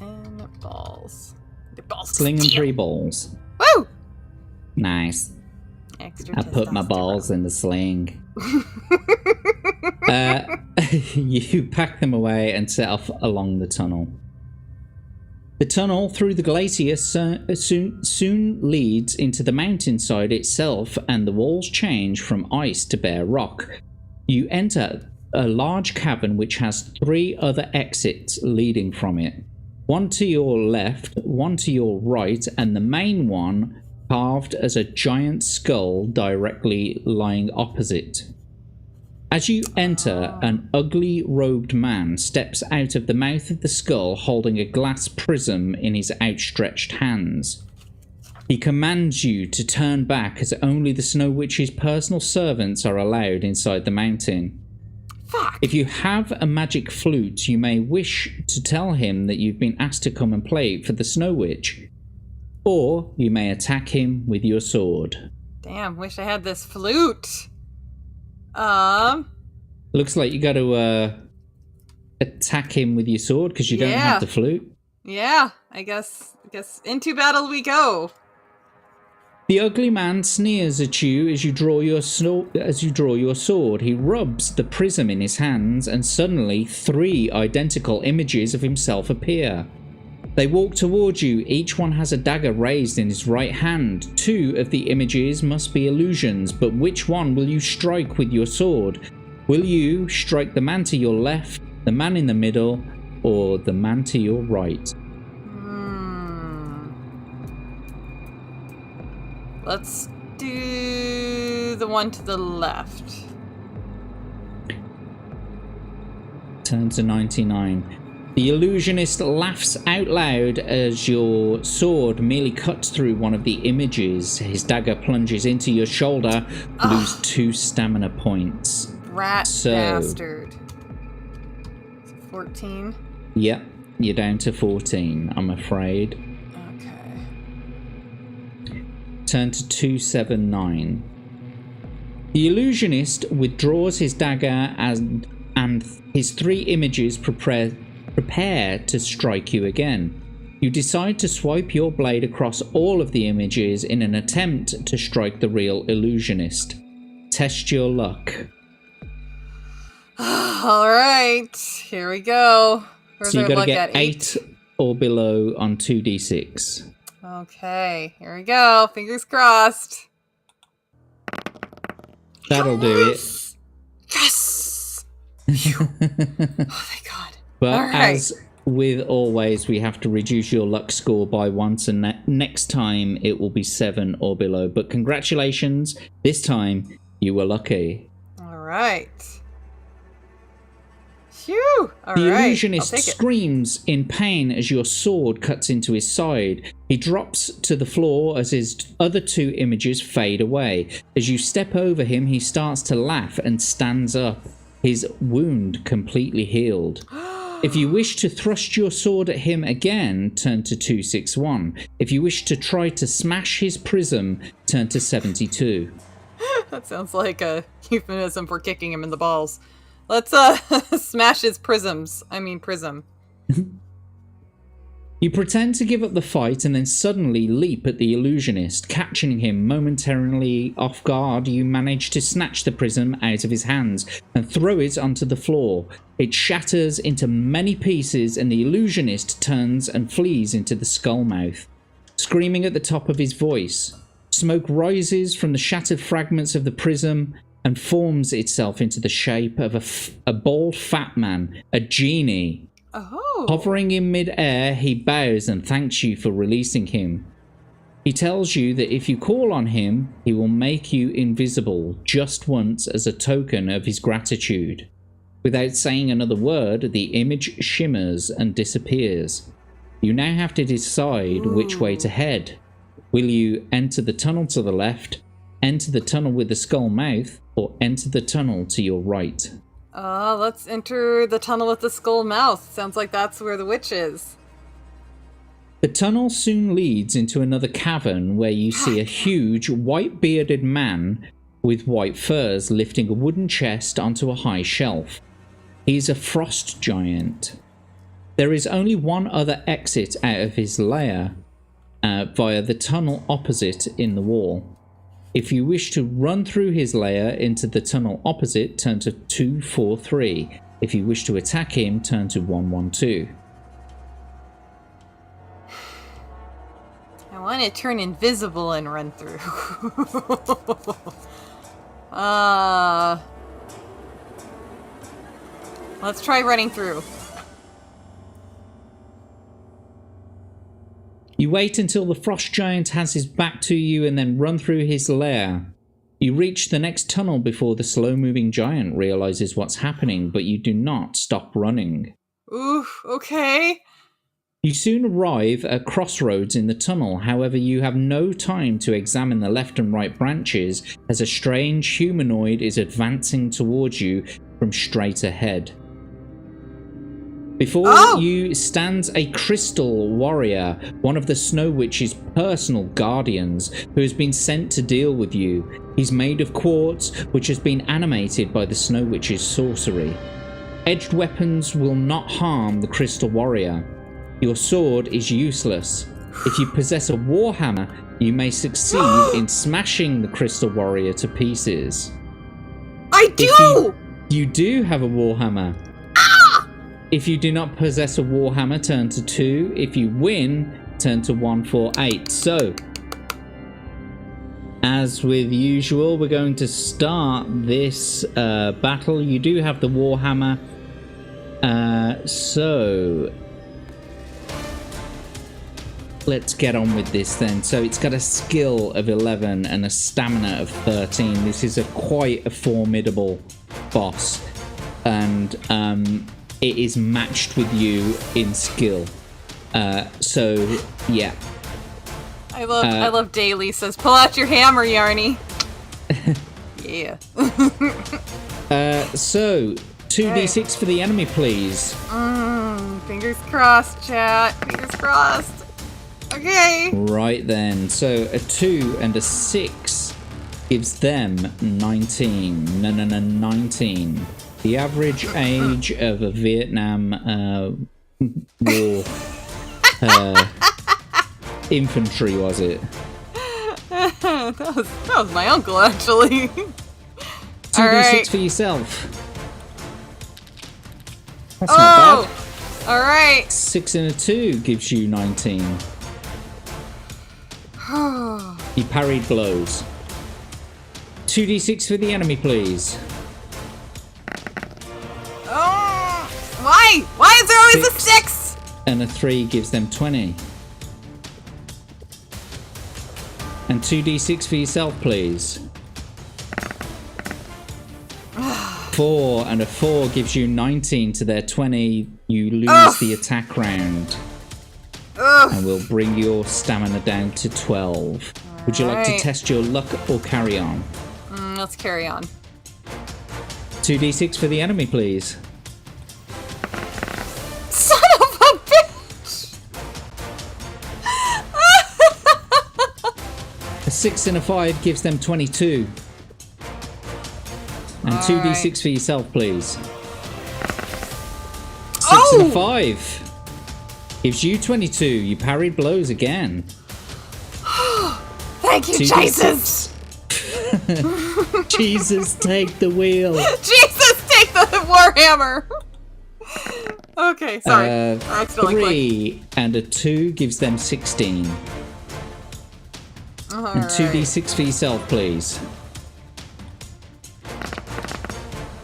And balls. The balls. Sling and 3 balls. Woo! Nice. Extra I put my balls in the sling. You pack them away and set off along the tunnel. The tunnel through the glacier soon leads into the mountainside itself, and the walls change from ice to bare rock. You enter a large cavern which has 3 other exits leading from it. One to your left, one to your right, and the main one carved as a giant skull directly lying opposite. As you enter, an ugly robed man steps out of the mouth of the skull holding a glass prism in his outstretched hands. He commands you to turn back, as only the Snow Witch's personal servants are allowed inside the mountain. Fuck. If you have a magic flute, you may wish to tell him that you've been asked to come and play for the Snow Witch. Or you may attack him with your sword. Damn, wish I had this flute. Looks like you got to attack him with your sword because you don't have the flute. Yeah, I guess into battle we go. The ugly man sneers at you as you draw your sword. He rubs the prism in his hands, and suddenly 3 identical images of himself appear. They walk towards you. Each one has a dagger raised in his right hand. 2 of the images must be illusions, but which one will you strike with your sword? Will you strike the man to your left, the man in the middle, or the man to your right? Let's do the one to the left. Turn to 99. The illusionist laughs out loud as your sword merely cuts through one of the images. His dagger plunges into your shoulder. Lose 2 stamina points. Rat bastard. 14? Yep, you're down to 14, I'm afraid. Okay. Turn to 279. The illusionist withdraws his dagger and his 3 images prepare to strike you again. You decide to swipe your blade across all of the images in an attempt to strike the real illusionist. Test your luck. Alright, here we go. So you got to get 8 or below on 2d6. Okay, here we go. Fingers crossed. That'll do it. Yes! Oh, thank God. But as with always, we have to reduce your luck score by 1, and next time it will be 7 or below. But congratulations, this time you were lucky. Alright. Phew! The illusionist screams in pain as your sword cuts into his side. He drops to the floor as his other 2 images fade away. As you step over him, he starts to laugh and stands up, his wound completely healed. If you wish to thrust your sword at him again, turn to 261. If you wish to try to smash his prism, turn to 72. That sounds like a euphemism for kicking him in the balls. Let's smash his prism. You pretend to give up the fight and then suddenly leap at the illusionist. Catching him momentarily off guard, you manage to snatch the prism out of his hands and throw it onto the floor. It shatters into many pieces and the illusionist turns and flees into the skull mouth, screaming at the top of his voice. Smoke rises from the shattered fragments of the prism and forms itself into the shape of a bald fat man, a genie. Oh. Hovering in mid-air, he bows and thanks you for releasing him. He tells you that if you call on him, he will make you invisible just once as a token of his gratitude. Without saying another word, the image shimmers and disappears. You now have to decide which way to head. Will you enter the tunnel to the left, enter the tunnel with the skull mouth, or enter the tunnel to your right? Let's enter the tunnel with the skull mouth. Sounds like that's where the witch is. The tunnel soon leads into another cavern where you see a huge white-bearded man with white furs lifting a wooden chest onto a high shelf. He's a frost giant. There is only one other exit out of his lair via the tunnel opposite in the wall. If you wish to run through his lair into the tunnel opposite, turn to 243. If you wish to attack him, turn to 112. I want to turn invisible and run through. Let's try running through. You wait until the frost giant has his back to you and then run through his lair. You reach the next tunnel before the slow-moving giant realizes what's happening, but you do not stop running. Oof, okay. You soon arrive at crossroads in the tunnel, however you have no time to examine the left and right branches as a strange humanoid is advancing towards you from straight ahead. Before you stands a crystal warrior, one of the Snow Witch's personal guardians, who has been sent to deal with you. He's made of quartz, which has been animated by the Snow Witch's sorcery. Edged weapons will not harm the crystal warrior. Your sword is useless. If you possess a warhammer, you may succeed in smashing the crystal warrior to pieces. I do! You do have a warhammer. If you do not possess a warhammer, turn to 2. If you win, turn to 148. So, as with usual, we're going to start this battle. You do have the warhammer. So, let's get on with this then. So, it's got a skill of 11 and a stamina of 13. This is quite a formidable boss. And, it is matched with you in skill. So, yeah. I love Daily says, pull out your hammer, Yarnie. Yeah. So, 2d6 for the enemy, please. Fingers crossed, chat. Fingers crossed. Okay. Right then. So, a 2 and a 6 gives them 19. No, 19. The average age of a Vietnam war infantry, was it? that was my uncle, actually. 2d6 for yourself. That's not bad. All right. 6 and a 2 gives you 19. You parried blows. 2d6 for the enemy, please. Why? Why is there always a 6? And a 3 gives them 20. And 2d6 for yourself, please. 4 and a 4 gives you 19 to their 20. You lose the attack round. And we'll bring your stamina down to 12. Would you like to test your luck or carry on? Let's carry on. 2d6 for the enemy, please. 6 and a 5 gives them 22. And 2d6 for yourself, please. 6 and a 5 gives you 22. You parried blows again. Thank you, 2d6. Jesus. Jesus, take the wheel. Jesus, take the warhammer. Okay, sorry. I accidentally 3 and a 2 gives them 16. And 2d6 for yourself, please.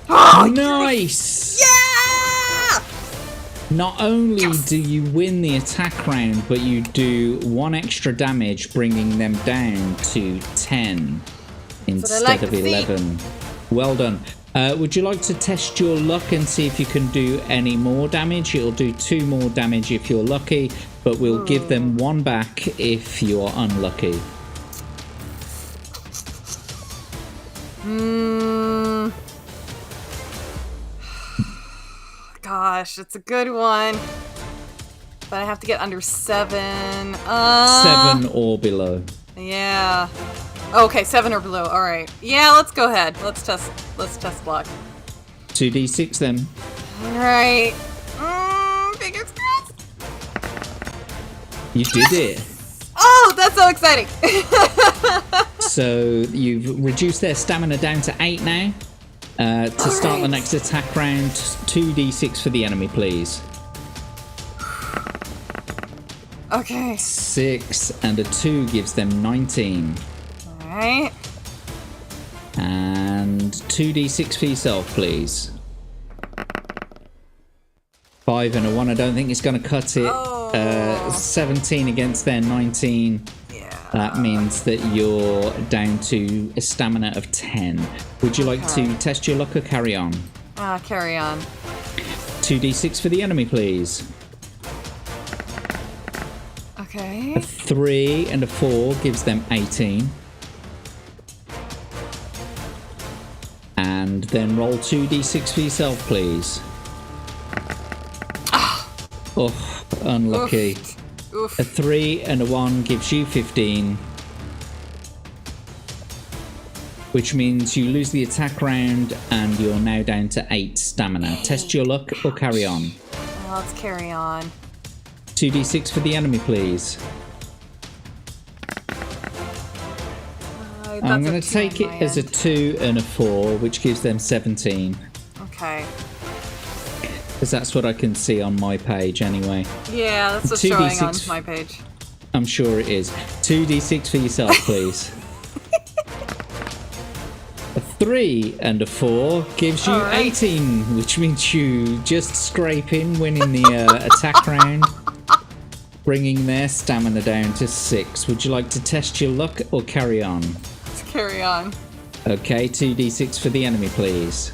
Oh, nice! yeah! Not only do you win the attack round, but you do 1 extra damage, bringing them down to 10 instead of 11. Well done. Would you like to test your luck and see if you can do any more damage? It'll do 2 more damage if you're lucky, but we'll give them 1 back if you're unlucky. Gosh, it's a good one. But I have to get under 7. 7 or below. Yeah. Okay, 7 or below. All right. Yeah, let's go ahead. Let's test luck. 2d6 then. All right. Fingers crossed. You did it. Oh, that's so exciting. So you've reduced their stamina down to 8 now. To start the next attack round, 2d6 for the enemy, please. Okay. 6 and a 2 gives them 19. Alright. And 2d6 for yourself, please. 5 and a 1, I don't think it's going to cut it. 17 against their 19. That means that you're down to a stamina of 10. Would you like to test your luck or carry on? Carry on. 2d6 for the enemy, please. Okay. A 3 and a 4 gives them 18. And then roll 2d6 for yourself, please. Oh, unlucky. Oof. A 3 and a 1 gives you 15. Which means you lose the attack round and you're now down to 8 stamina. Test your luck or carry on. Let's carry on. 2d6 for the enemy, please. I'm going to take it as a 2 and a 4, which gives them 17. Okay. Because that's what I can see on my page anyway. Yeah, that's what's showing on my page. I'm sure it is. 2d6 for yourself, please. A 3 and a 4 gives you 18, which means you just scrape in, winning the attack round, bringing their stamina down to 6. Would you like to test your luck or carry on? Let's carry on. Okay, 2d6 for the enemy, please.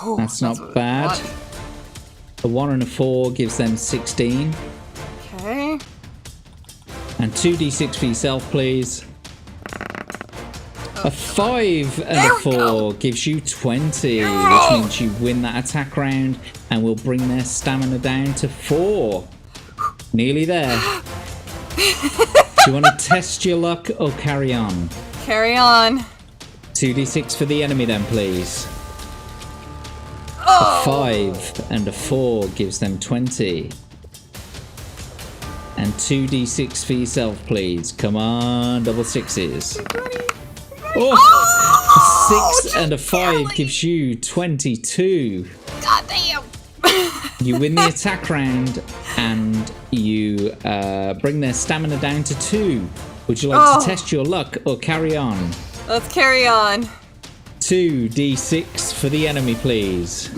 Oh, that's not bad. A 1 and a 4 gives them 16. Okay. And 2d6 for yourself, please. A 5 and a 4 gives you 20, which means you win that attack round and will bring their stamina down to 4. Nearly there. Do you want to test your luck or carry on? Carry on. 2d6 for the enemy then, please. A 5 and a 4 gives them 20. And 2d6 for yourself, please. Come on, double 6s. Oh! 6 and a 5 gives you 22. God damn. You win the attack round and you bring their stamina down to 2. Would you like to test your luck or carry on? Let's carry on. 2d6 for the enemy, please.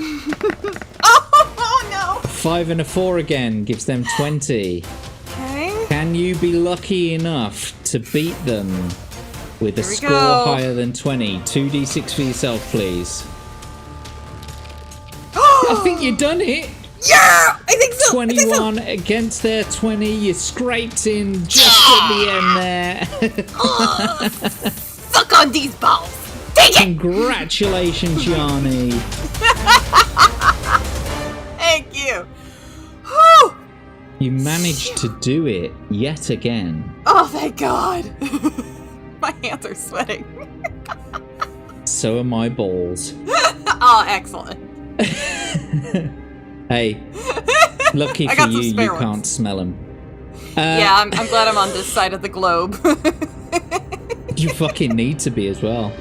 Oh no! 5 and a 4 again gives them 20. Okay. Can you be lucky enough to beat them with a score higher than 20? 2d6 for yourself, please. I think you've done it. Yeah, I think so. 21 against their 20. You scraped in just at the end there. Suck on these balls. Take it. Congratulations, Yarnie. Thank you. Whew. You managed to do it yet again. Oh, thank God. My hands are sweating. So are my balls. Oh, excellent. Hey, lucky I for got you, some spare you ones. can't smell them. Yeah, I'm glad I'm on this side of the globe. You fucking need to be as well.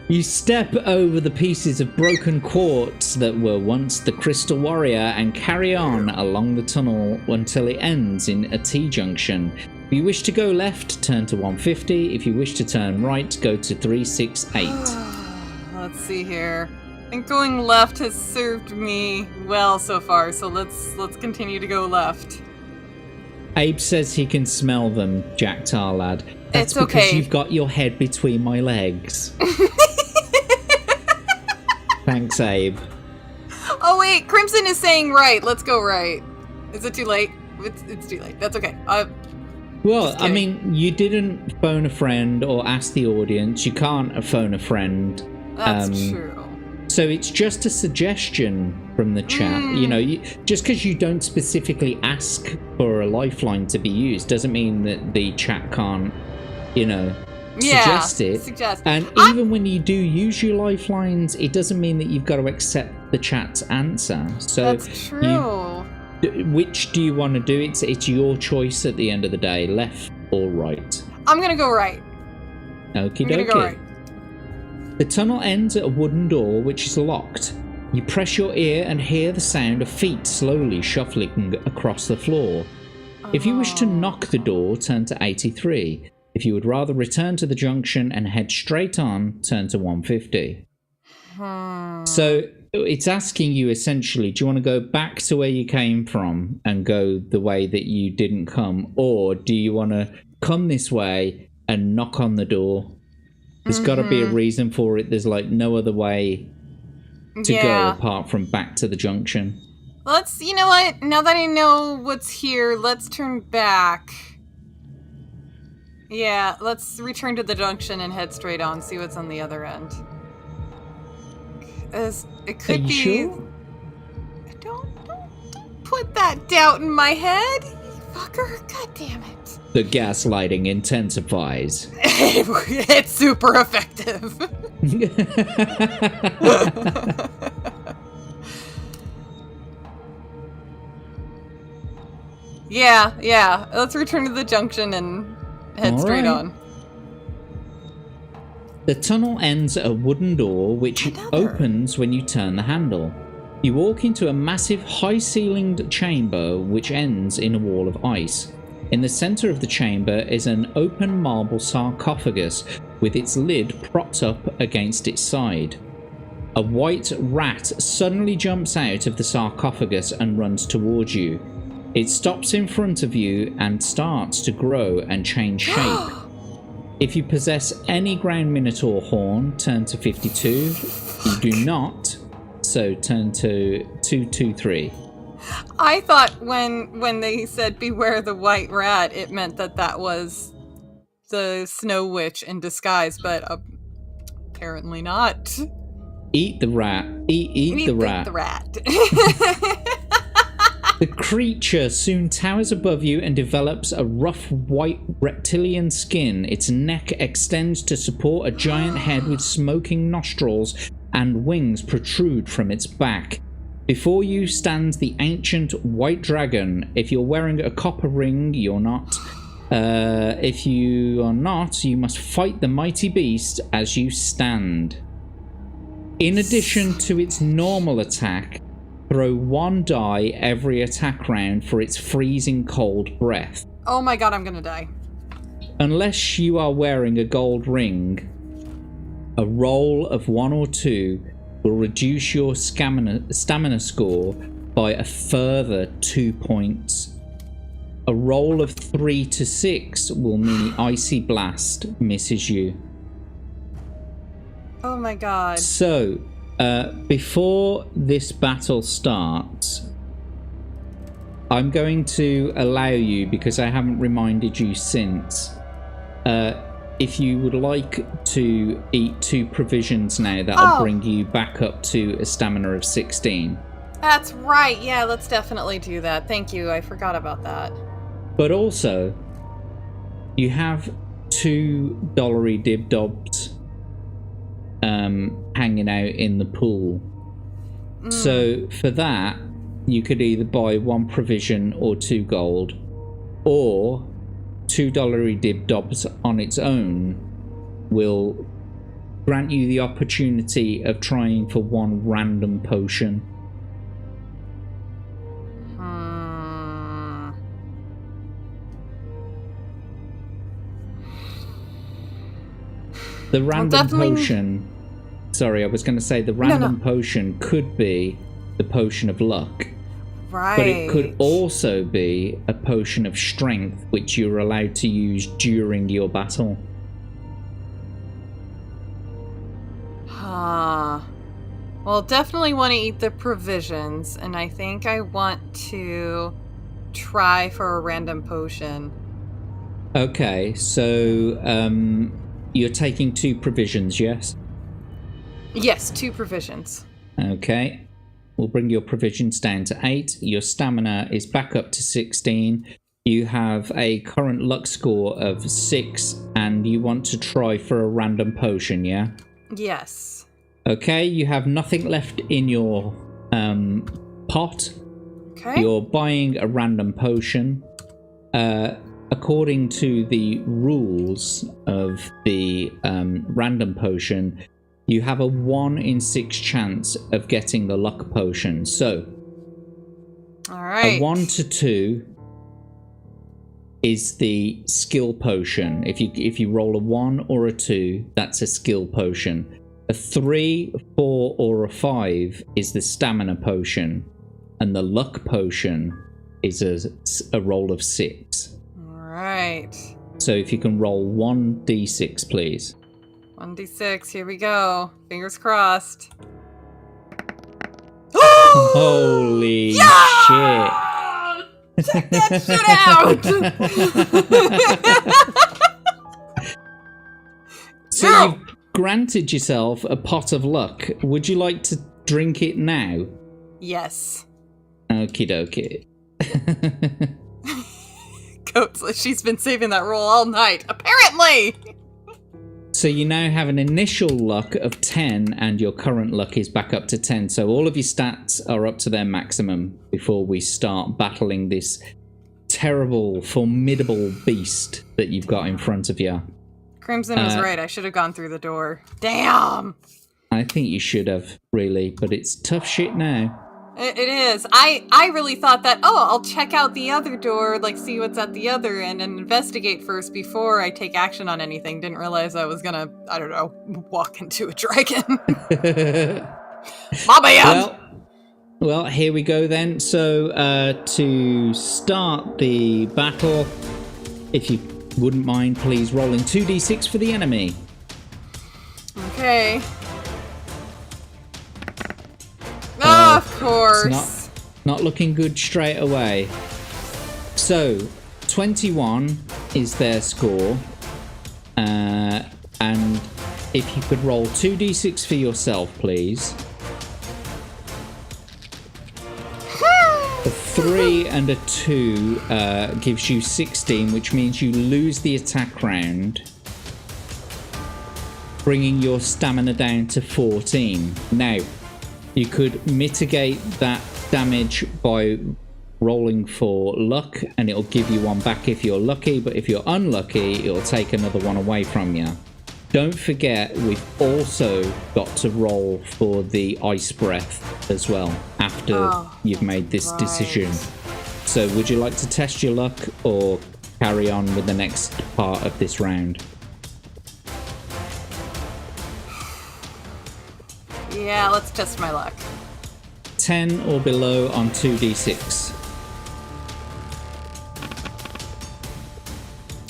You step over the pieces of broken quartz that were once the Crystal Warrior and carry on along the tunnel until it ends in a T-junction. If you wish to go left, turn to 150. If you wish to turn right, go to 368. Let's see here. I think going left has served me well so far, so let's continue to go left. Abe says he can smell them, Jack Tarlad. That's It's okay. because you've got your head between my legs. Thanks, Abe. Oh wait, Crimson is saying right. Let's go right. Is it too late? It's too late. That's okay. Well, I mean, you didn't phone a friend or ask the audience. You can't phone a friend. That's true. So it's just a suggestion from the chat. You know, just because you don't specifically ask for a lifeline to be used doesn't mean that the chat can't, you know, suggest it. And even when you do use your lifelines, it doesn't mean that you've got to accept the chat's answer. So that's true. Which do you want to do? It's your choice at the end of the day, left or right. I'm gonna go right. Okie I'm gonna dokie. go right. The tunnel ends at a wooden door which is locked. You press your ear and hear the sound of feet slowly shuffling across the floor. If you wish to knock the door, turn to 83. If you would rather return to the junction and head straight on, turn to 150. So it's asking you essentially, do you want to go back to where you came from and go the way that you didn't come? Or do you want to come this way and knock on the door? There's got to be a reason for it. There's like no other way to go apart from back to the junction. You know what? Now that I know what's here, let's turn back. Yeah, let's return to the junction and head straight on, see what's on the other end. It could Are you be. sure? Don't put that doubt in my head, you fucker. God damn it. The gaslighting intensifies. It's super effective. Yeah. Let's return to the junction and head straight on. The tunnel ends at a wooden door which opens when you turn the handle. You walk into a massive high-ceilinged chamber which ends in a wall of ice. In the center of the chamber is an open marble sarcophagus with its lid propped up against its side. A white rat suddenly jumps out of the sarcophagus and runs towards you. It stops in front of you and starts to grow and change shape. If you possess any ground minotaur horn, turn to 52. You do not, so turn to 223. I thought when they said beware the white rat, it meant that was the Snow Witch in disguise, but apparently not. Eat the rat. Eat the rat. The rat. The creature soon towers above you and develops a rough white reptilian skin. Its neck extends to support a giant head with smoking nostrils, and wings protrude from its back. Before you stands the ancient white dragon. If you're wearing a copper ring, you're not. If you are not, you must fight the mighty beast as you stand. In addition to its normal attack, throw one die every attack round for its freezing cold breath. Oh my god, I'm gonna die. Unless you are wearing a gold ring, a roll of 1 or 2 will reduce your stamina score by a further 2 points. A roll of 3 to 6 will mean the icy blast misses you. Oh my god. So, before this battle starts, I'm going to allow you, because I haven't reminded you since, if you would like to eat 2 provisions now, that'll bring you back up to a stamina of 16. That's right. Yeah, let's definitely do that. Thank you. I forgot about that. But also, you have 2 dollary dib-dobs hanging out in the pool. So for that, you could either buy 1 provision or 2 gold, or 2 dollary dib-dobs on its own will grant you the opportunity of trying for 1 random potion. The random potion... Sorry, I was going to say the random potion could be the potion of luck. Right. But it could also be a potion of strength, which you're allowed to use during your battle. Well, definitely want to eat the provisions, and I think I want to try for a random potion. Okay, so you're taking 2 provisions, yes? Yes, 2 provisions. Okay. We'll bring your provisions down to 8. Your stamina is back up to 16. You have a current luck score of 6, and you want to try for a random potion, yeah? Yes. Okay, you have nothing left in your pot. Okay. You're buying a random potion. According to the rules of the random potion, you have a 1 in 6 chance of getting the luck potion. So, all right. A 1 to 2 is the skill potion. If you roll a 1 or a 2, that's a skill potion. A 3, 4, or a 5 is the stamina potion, and the luck potion is a roll of 6. All right. So if you can roll 1d6, please. 1d6, here we go. Fingers crossed. Holy shit. Check that shit out! So you've granted yourself a pot of luck. Would you like to drink it now? Yes. Okie dokie. Goats, she's been saving that roll all night, apparently! So you now have an initial luck of 10, and your current luck is back up to 10. So all of your stats are up to their maximum before we start battling this terrible, formidable beast that you've got in front of you. Crimson was right. I should have gone through the door. Damn! I think you should have, really, but it's tough shit now. It is. I really thought that, I'll check out the other door, like see what's at the other end and investigate first before I take action on anything. Didn't realize I was gonna, I don't know, walk into a dragon. My bad! Well, here we go then. So, to start the battle, if you wouldn't mind, please rolling 2d6 for the enemy. Okay. Of course. It's not looking good straight away. So, 21 is their score. And if you could roll 2d6 for yourself, please. A 3 and a 2 gives you 16, which means you lose the attack round, bringing your stamina down to 14. Now, you could mitigate that damage by rolling for luck, and it'll give you 1 back if you're lucky, but if you're unlucky, it'll take another 1 away from you. Don't forget, we've also got to roll for the ice breath as well after you've made this decision. So would you like to test your luck or carry on with the next part of this round? Yeah, let's test my luck. 10 or below on 2d6.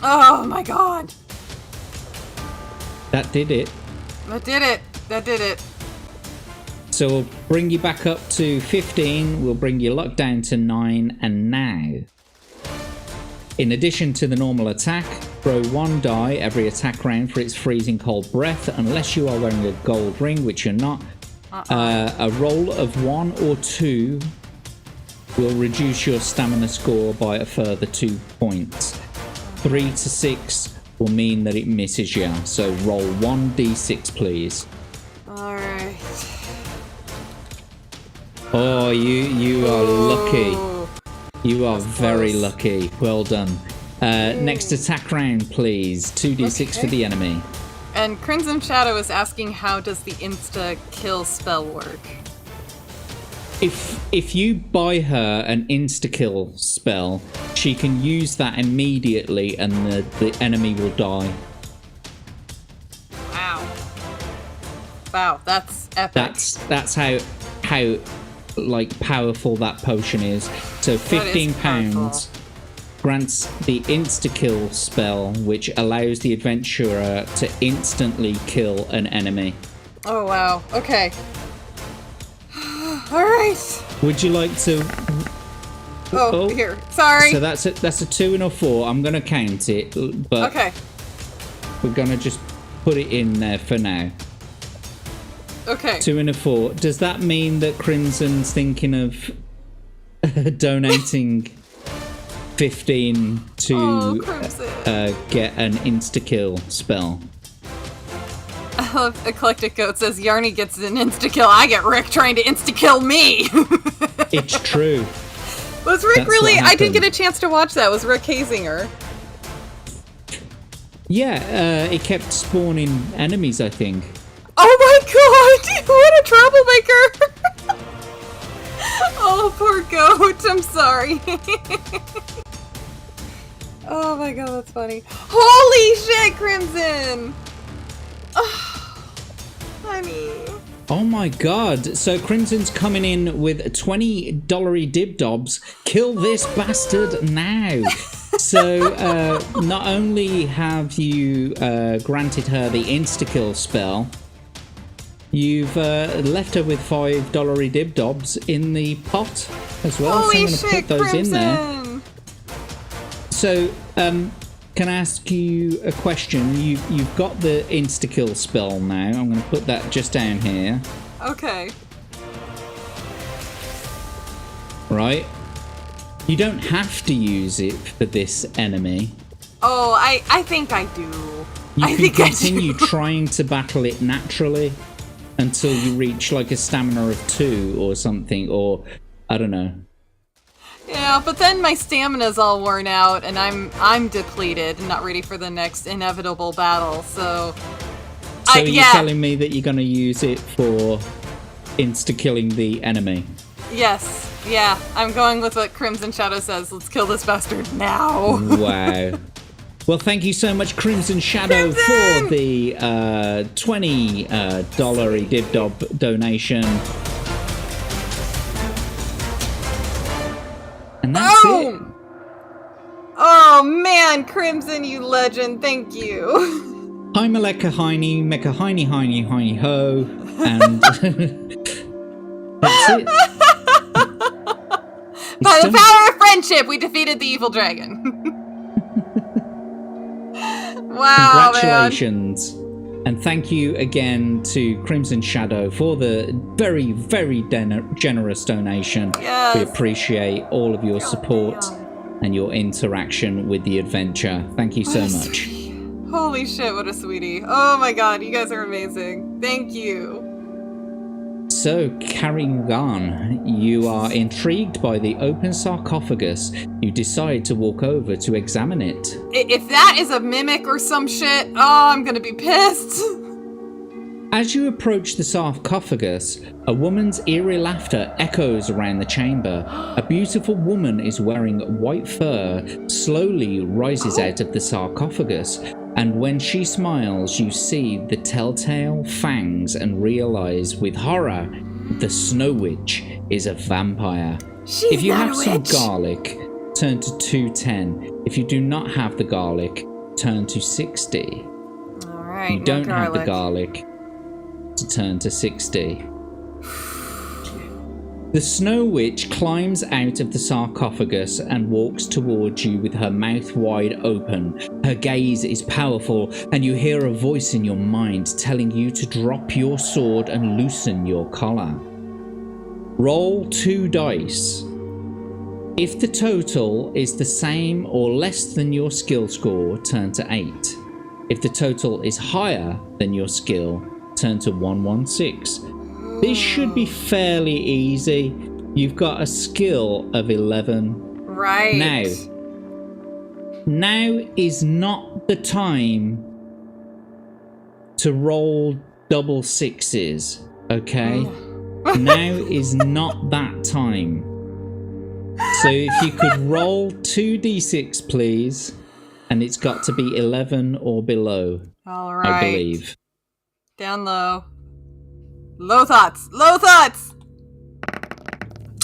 Oh my god! That did it. That did it. That did it. So we'll bring you back up to 15. We'll bring your luck down to 9. And now, in addition to the normal attack, Throw 1 die every attack round for its freezing cold breath, unless you are wearing a gold ring, which you're not. A roll of 1 or 2 will reduce your stamina score by a further 2 points. 3 to 6 will mean that it misses you. So roll 1d6, please. Alright. Oh, you are lucky. You are very close. lucky. Well done. Next attack round, please. 2d6 for the enemy. And Crimson Shadow is asking, how does the Insta-kill spell work? If you buy her an Insta-kill spell, she can use that immediately and the enemy will die. Wow, that's epic. That's how like powerful that potion is. So £15 grants the insta-kill spell, which allows the adventurer to instantly kill an enemy. Oh wow. Okay. All right. Would you like to? Oh, here. Sorry. So that's a 2 and a 4. I'm gonna count it, but okay. We're gonna just put it in there for now. Okay. 2 and a 4. Does that mean that Crimson's thinking of donating 15 to get an insta-kill spell? I love Eclectic Goat says Yarnie gets an insta-kill. I get Rick trying to insta-kill me. It's true. Was Rick really? I didn't get a chance to watch that. Was Rick hazing her? Yeah, it kept spawning enemies, I think. Oh my god! What a troublemaker! Oh, poor goat. I'm sorry. Oh my god, that's funny. Holy shit, Crimson! Oh, honey. Oh my god. So Crimson's coming in with $20 dibdobs. Kill this bastard now. So not only have you granted her the insta-kill spell, you've left her with $5 dibdobs in the pot as well. Holy so I'm going to put those Crimson. in there. So can I ask you a question? You've got the insta-kill spell now. I'm going to put that just down here. Okay. Right. You don't have to use it for this enemy. Oh, I think I do. You can continue trying to battle it naturally until you reach like a stamina of 2 or something, or I don't know. Yeah, but then my stamina's all worn out and I'm depleted and not ready for the next inevitable battle. So you're telling me that you're going to use it for insta-killing the enemy? Yes. Yeah, I'm going with what Crimson Shadow says. Let's kill this bastard now. Wow. Well, thank you so much, Crimson Shadow, for the $20 dibdob donation. And that's it. Oh, man, Crimson, you legend. Thank you. Hi, Maleka Heine, Mecca Heine, Heine, Heine, Ho. And that's it. By the power of friendship, we defeated the evil dragon. Wow, congratulations. Man. And thank you again to Crimson Shadow for the very, very generous donation. Yes. We appreciate all of your support and your interaction with the adventure. Thank you so much. Holy shit, what a sweetie. Oh my god, you guys are amazing. Thank you. So, carrying on, you are intrigued by the open sarcophagus. You decide to walk over to examine it. If that is a mimic or some shit, oh, I'm gonna be pissed. As you approach the sarcophagus, a woman's eerie laughter echoes around the chamber. A beautiful woman is wearing white fur, slowly rises out of the sarcophagus, and when she smiles, you see the telltale fangs and realize with horror the Snow Witch is a vampire. If you have some garlic, turn to 210. If you do not have the garlic, turn to 60. Alright, you don't have the garlic, to turn to 60. The Snow Witch climbs out of the sarcophagus and walks towards you with her mouth wide open. Her gaze is powerful, and you hear a voice in your mind telling you to drop your sword and loosen your collar. Roll 2 dice. If the total is the same or less than your skill score, turn to 8. If the total is higher than your skill, turn to 116. This should be fairly easy. You've got a skill of 11. Right. Now is not the time to roll double sixes, okay? Now is not that time. So if you could roll 2d6, please, and it's got to be 11 or below, All right. I believe. Down low. Low thoughts. Low thoughts.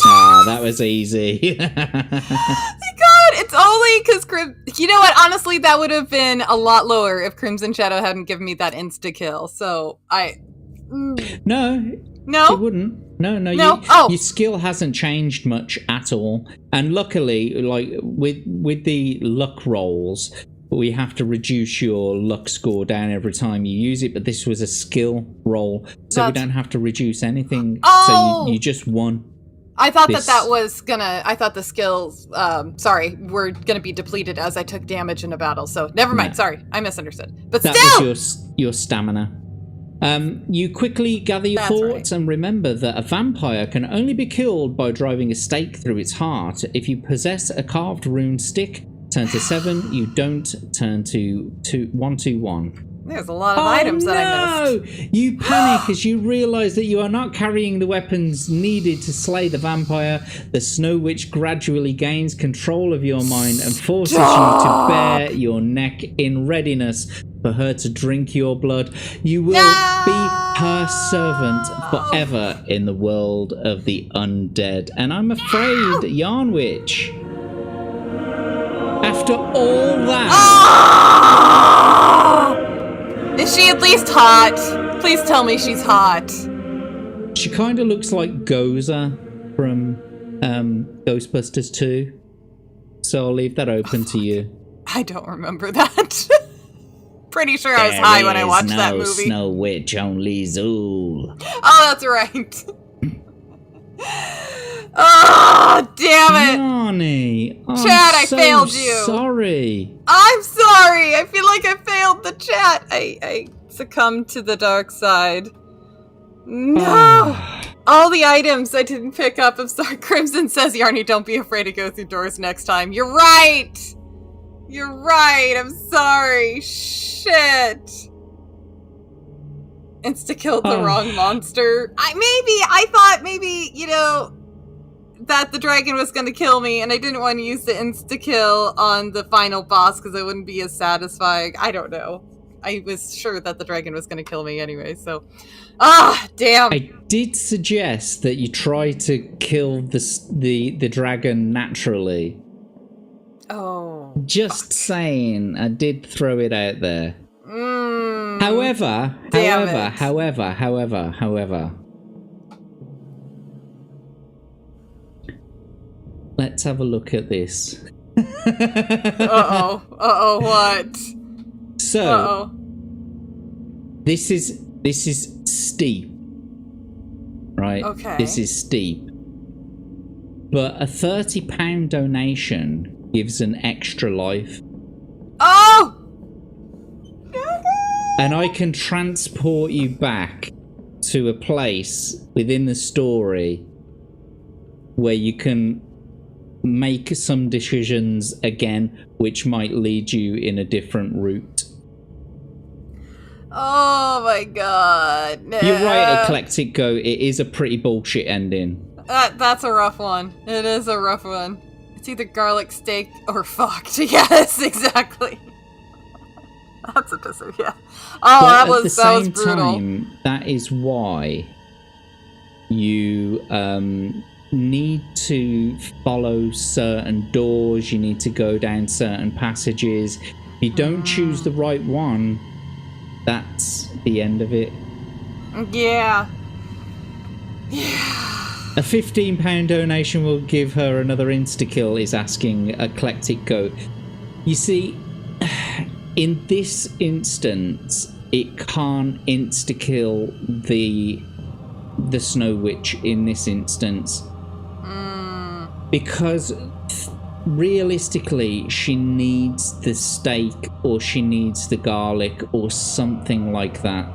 Ah, that was easy. My God, it's only because you know what? Honestly, that would have been a lot lower if Crimson Shadow hadn't given me that insta-kill. So No, it wouldn't. No. Your skill hasn't changed much at all. And luckily, like with the luck rolls, we have to reduce your luck score down every time you use it. But this was a skill roll, so we don't have to reduce anything. Oh! So you just won. I thought that was gonna. I thought the skills, were gonna be depleted as I took damage in a battle. So never mind. No. Sorry, I misunderstood. But that still, was your stamina. You quickly gather your thoughts and remember that a vampire can only be killed by driving a stake through its heart. If you possess a carved rune stick, turn to 7. You don't, turn to 121. There's a lot of items that I missed. You panic as you realise that you are not carrying the weapons needed to slay the vampire. The Snow Witch gradually gains control of your mind and forces you to bare your neck in readiness for her to drink your blood. You will be her servant forever in the world of the undead. And I'm afraid, Yarn Witch, after all that... Is she at least hot? Please tell me she's hot. She kind of looks like Gozer from Ghostbusters 2. So I'll leave that open to you. I don't remember that. Pretty sure I was high when I watched that movie. Snow Witch, only Zool. Oh, that's right. Oh, damn it. Yarnie, Chat, I failed you. Sorry. I'm sorry. I feel like I failed the chat. I succumbed to the dark side. No. All the items I didn't pick up. I'm sorry. Crimson says, Yarnie, don't be afraid to go through doors next time. You're right. You're right. I'm sorry. Shit. Insta-killed the wrong monster. I thought maybe, that the dragon was going to kill me, and I didn't want to use the insta-kill on the final boss because it wouldn't be as satisfying. I don't know. I was sure that the dragon was going to kill me anyway, so... damn! I did suggest that you try to kill the dragon naturally. Oh. Just saying. I did throw it out there. However... Let's have a look at this. What? So, this is steep, right? Okay. This is steep. But a £30 donation gives an extra life. Oh! And I can transport you back to a place within the story where you can make some decisions again, which might lead you in a different route. Oh my god. Nah. You're right, Eclectic Go. It is a pretty bullshit ending. That's a rough one. It is a rough one. It's either garlic steak or fucked. Yes, exactly. That's a decision, yeah. Oh, that was brutal. Time, that is why you need to follow certain doors, you need to go down certain passages. If you don't choose the right one, that's the end of it. Yeah. A £15 donation will give her another insta-kill, is asking Eclectic Goat. You see, in this instance, it can't insta-kill the Snow Witch in this instance. Because realistically, she needs the steak or she needs the garlic or something like that.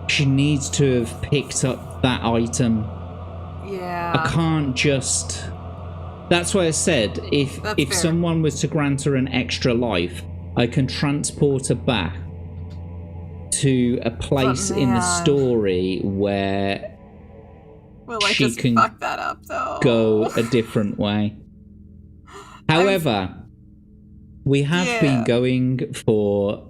She needs to have picked up that item. Yeah. I can't just... That's why I said, if someone was to grant her an extra life, I can transport her back to a place in the story where she can fuck that up, though. go a different way. However, we have been going for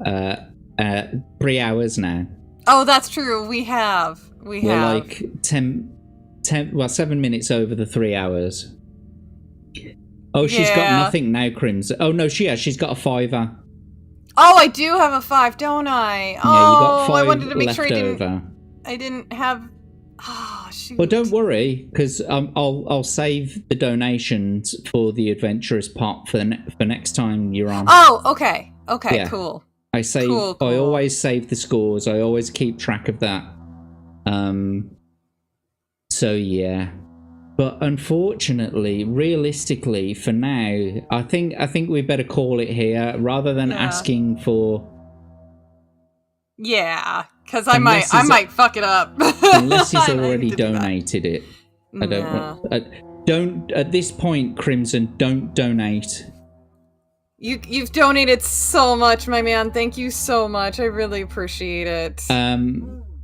3 hours now. Oh, that's true. We're like 7 minutes over the 3 hours. Oh, she's got nothing now, Crimson. Oh, no, she's got a 5-er. Oh, I do have a 5, don't I? Yeah, you got 5 I wanted to make sure I didn't have... Oh, shoot. Well, don't worry, because I'll save the donations for the adventurous pot for next time you're on. Oh, okay. Okay, yeah. Cool. I always save the scores. I always keep track of that. So yeah. But unfortunately, realistically, for now, I think we better call it here rather than asking for. Yeah, because I might fuck it up. Unless he's already donated it. I don't at this point, Crimson, don't donate. You've donated so much, my man. Thank you so much. I really appreciate it.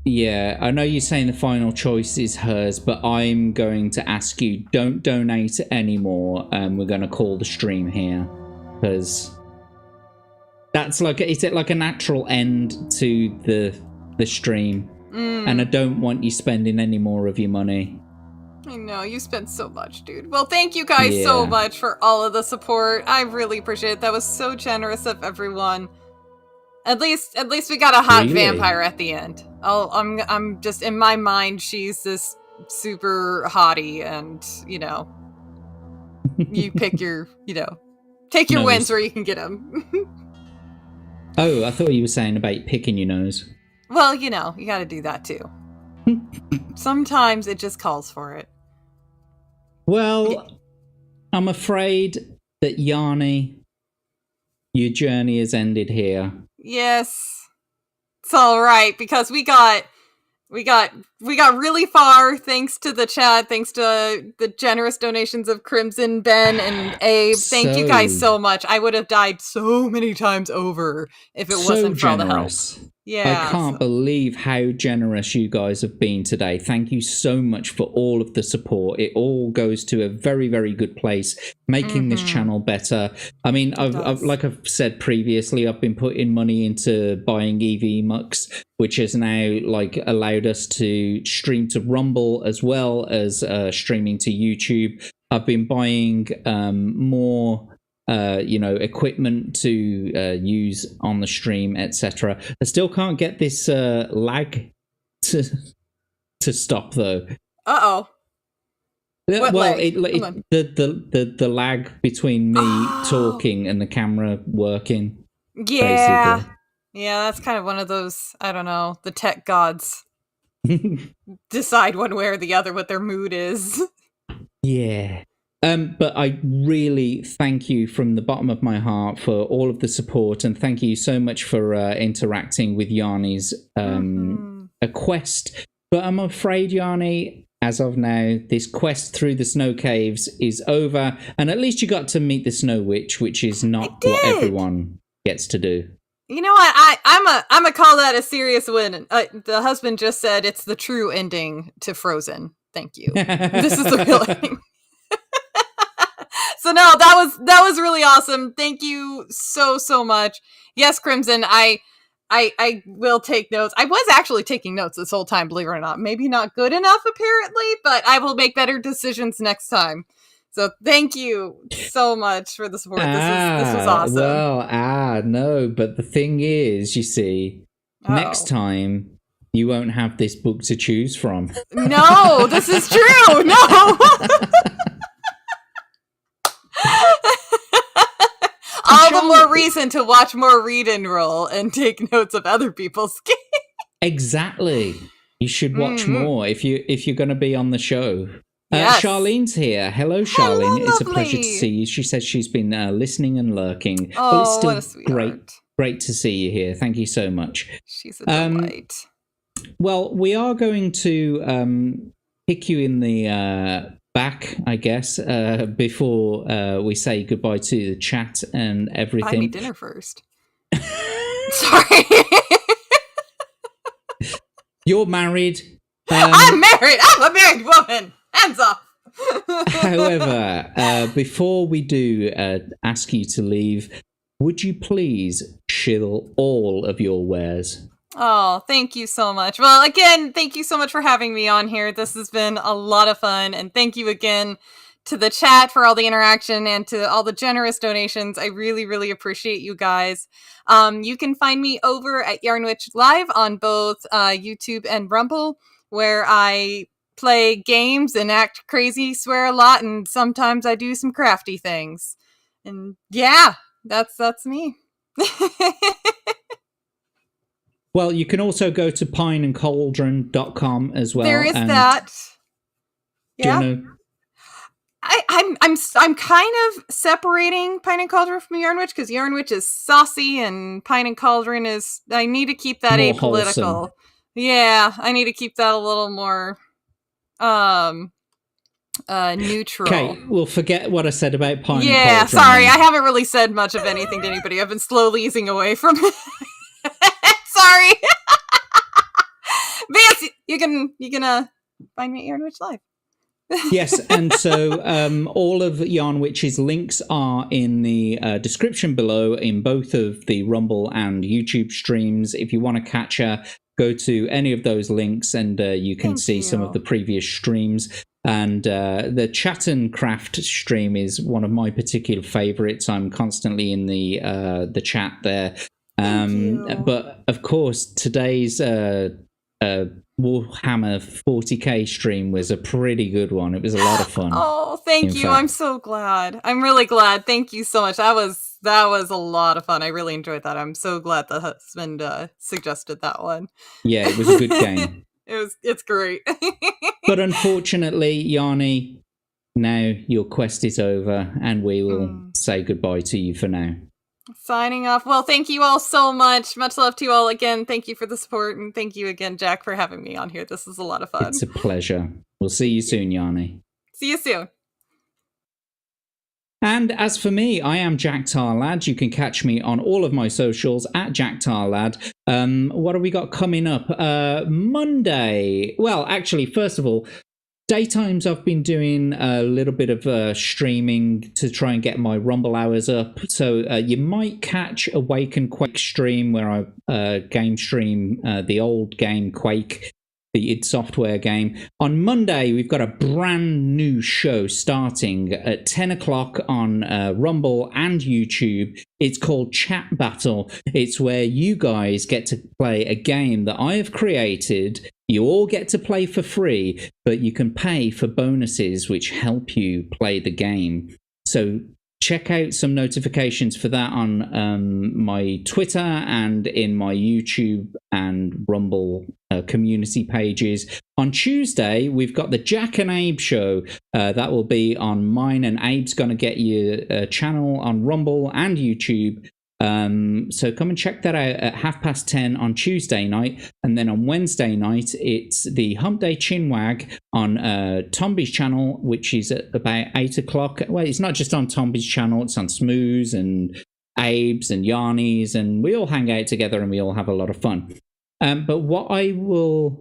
Yeah, I know you're saying the final choice is hers, but I'm going to ask you, don't donate anymore. We're going to call the stream here, because that's like, is it like a natural end to the stream? And I don't want you spending any more of your money. I know, you spent so much, dude. Well, thank you guys so much for all of the support. I really appreciate it. That was so generous of everyone. At least we got a hot vampire at the end. I'm just, in my mind, she's this super hottie, and you pick your, take your wins where you can get them. Oh, I thought you were saying about picking your nose. Well, you got to do that too. Sometimes it just calls for it. Well, I'm afraid that Yarnie, your journey has ended here. Yes, it's all right, because we got really far thanks to the chat, thanks to the generous donations of Crimson, Ben, and Abe. Thank you guys so much. I would have died so many times over if it wasn't for all the help. Yeah, I can't believe how generous you guys have been today. Thank you so much for all of the support. It all goes to a very, very good place, making this channel better. I mean, I've like I've said previously, I've been putting money into buying EV Mux, which has now allowed us to stream to Rumble as well as streaming to YouTube. I've been buying more equipment to use on the stream, etc. I still can't get this lag to stop though. Uh-oh. What lag? The lag between me talking and the camera working. Yeah. Basically. Yeah, that's kind of one of those, I don't know, the tech gods decide one way or the other what their mood is. Yeah. But I really thank you from the bottom of my heart for all of the support, and thank you so much for interacting with Yarnie's a quest. But I'm afraid, Yarnie, as of now, this quest through the snow caves is over, and at least you got to meet the Snow Witch, which is not what everyone gets to do. You know what? I'm gonna call that a serious win. The husband just said it's the true ending to Frozen. Thank you. This is the real ending. So no, that was really awesome. Thank you so much. Yes, Crimson, I will take notes. I was actually taking notes this whole time, believe it or not. Maybe not good enough, apparently, but I will make better decisions next time. So thank you so much for the support. This was awesome. Well, no, but the thing is, you see, next time you won't have this book to choose from. No, this is true. No. All the more reason to watch more Read and Roll and take notes of other people's games. Exactly. You should watch more if you're going to be on the show. Yes. Charlene's here. Hello, Charlene. Hello, it's a pleasure to lovely. see you. She says she's been listening and lurking. Oh, it's still what a sweetheart. great to see you here. Thank you so much. She's a delight. Well, we are going to pick you in the back, I guess, before we say goodbye to the chat and everything. Buy me dinner first. Sorry. You're married. I'm married. I'm a married woman. Hands off. However, before we do ask you to leave, would you please shill all of your wares? Oh, thank you so much. Well, again, thank you so much for having me on here. This has been a lot of fun. And thank you again to the chat for all the interaction and to all the generous donations. I really, really appreciate you guys. You can find me over at Yarnwitch Live on both YouTube and Rumble, where I play games and act crazy, swear a lot, and sometimes I do some crafty things. And yeah, that's me. Well, you can also go to pineandcauldron.com as well. There is that. Yeah. Do you know? I'm kind of separating Pine and Cauldron from Yarnwitch because Yarnwitch is saucy and Pine and Cauldron is. I need to keep that More apolitical. wholesome. Yeah, I need to keep that a little more neutral. Okay, we'll forget what I said about Pine and Cauldron. Yeah, sorry, then. I haven't really said much of anything to anybody. I've been slowly easing away from it. Sorry. But yes, you can find me at Yarnwitch Live. Yes, and so all of Yarnwitch's links are in the description below in both of the Rumble and YouTube streams. If you want to catch her, go to any of those links and you can see some of the previous streams. And the Chat and Craft stream is one of my particular favorites. I'm constantly in the chat there. But of course, today's Warhammer 40k stream was a pretty good one. It was a lot of fun. Oh, thank you. I'm so glad. I'm really glad. Thank you so much. That was a lot of fun. I really enjoyed that. I'm so glad the husband suggested that one. Yeah, it was a good game. It's great. But unfortunately, Yarnie, now your quest is over and we will say goodbye to you for now. Signing off. Well, thank you all so much. Much love to you all again. Thank you for the support, and thank you again, Jack, for having me on here. This is a lot of fun. It's a pleasure. We'll see you soon, Yarnie. See you soon. And as for me, I am Jack Tarlad. You can catch me on all of my socials at Jack Tarlad. What have we got coming up? Monday. Well, actually, first of all, daytimes I've been doing a little bit of streaming to try and get my Rumble hours up. So you might catch a Wake and Quake stream where I game stream the old game Quake, the id Software game. On Monday, we've got a brand new show starting at 10 o'clock on Rumble and YouTube. It's called Chat Battle. It's where you guys get to play a game that I have created. You all get to play for free, but you can pay for bonuses which help you play the game. So check out some notifications for that on my Twitter and in my YouTube and Rumble community pages. On Tuesday, we've got the Jack and Abe show. That will be on mine, and Abe's going to get you a channel on Rumble and YouTube. So come and check that out at 10:30 on Tuesday night, and then on Wednesday night it's the Hump Day Chinwag on Tomby's channel, which is at about 8 o'clock. Well, it's not just on Tomby's channel, it's on Smooth's and Abe's and Yarnie's, and we all hang out together and we all have a lot of fun. But what you're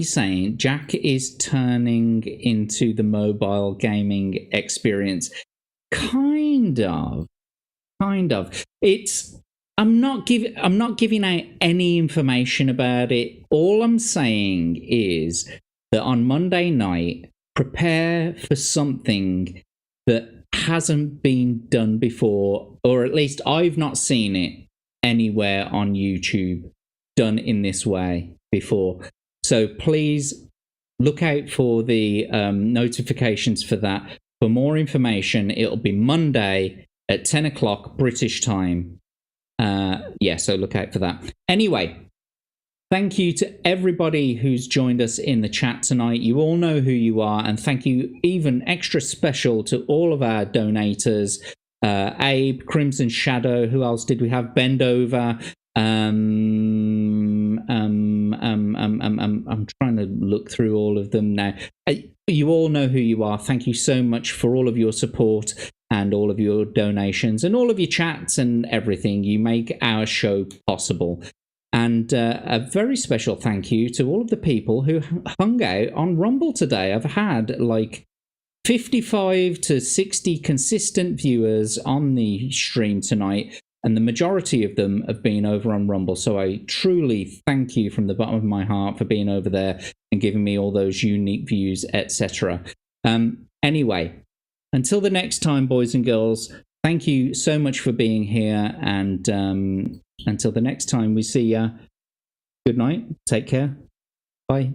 saying, Jack is turning into the mobile gaming experience. Kind of. I'm not giving out any information about it. All I'm saying is that on Monday night, prepare for something that hasn't been done before, or at least I've not seen it anywhere on YouTube done in this way. before. So please look out for the notifications for that. For more information, it'll be Monday at 10 o'clock British time. So look out for that. Anyway, thank you to everybody who's joined us in the chat tonight. You all know who you are, and thank you even extra special to all of our donators. Abe, Crimson Shadow, who else did we have? Bendover. I'm trying to look through all of them now. You all know who you are. Thank you so much for all of your support and all of your donations and all of your chats and everything. You make our show possible. And a very special thank you to all of the people who hung out on Rumble today. I've had like 55 to 60 consistent viewers on the stream tonight, and the majority of them have been over on Rumble. So I truly thank you from the bottom of my heart for being over there and giving me all those unique views, etc. Anyway, until the next time, boys and girls, thank you so much for being here, and until the next time we see ya, good night, take care, bye.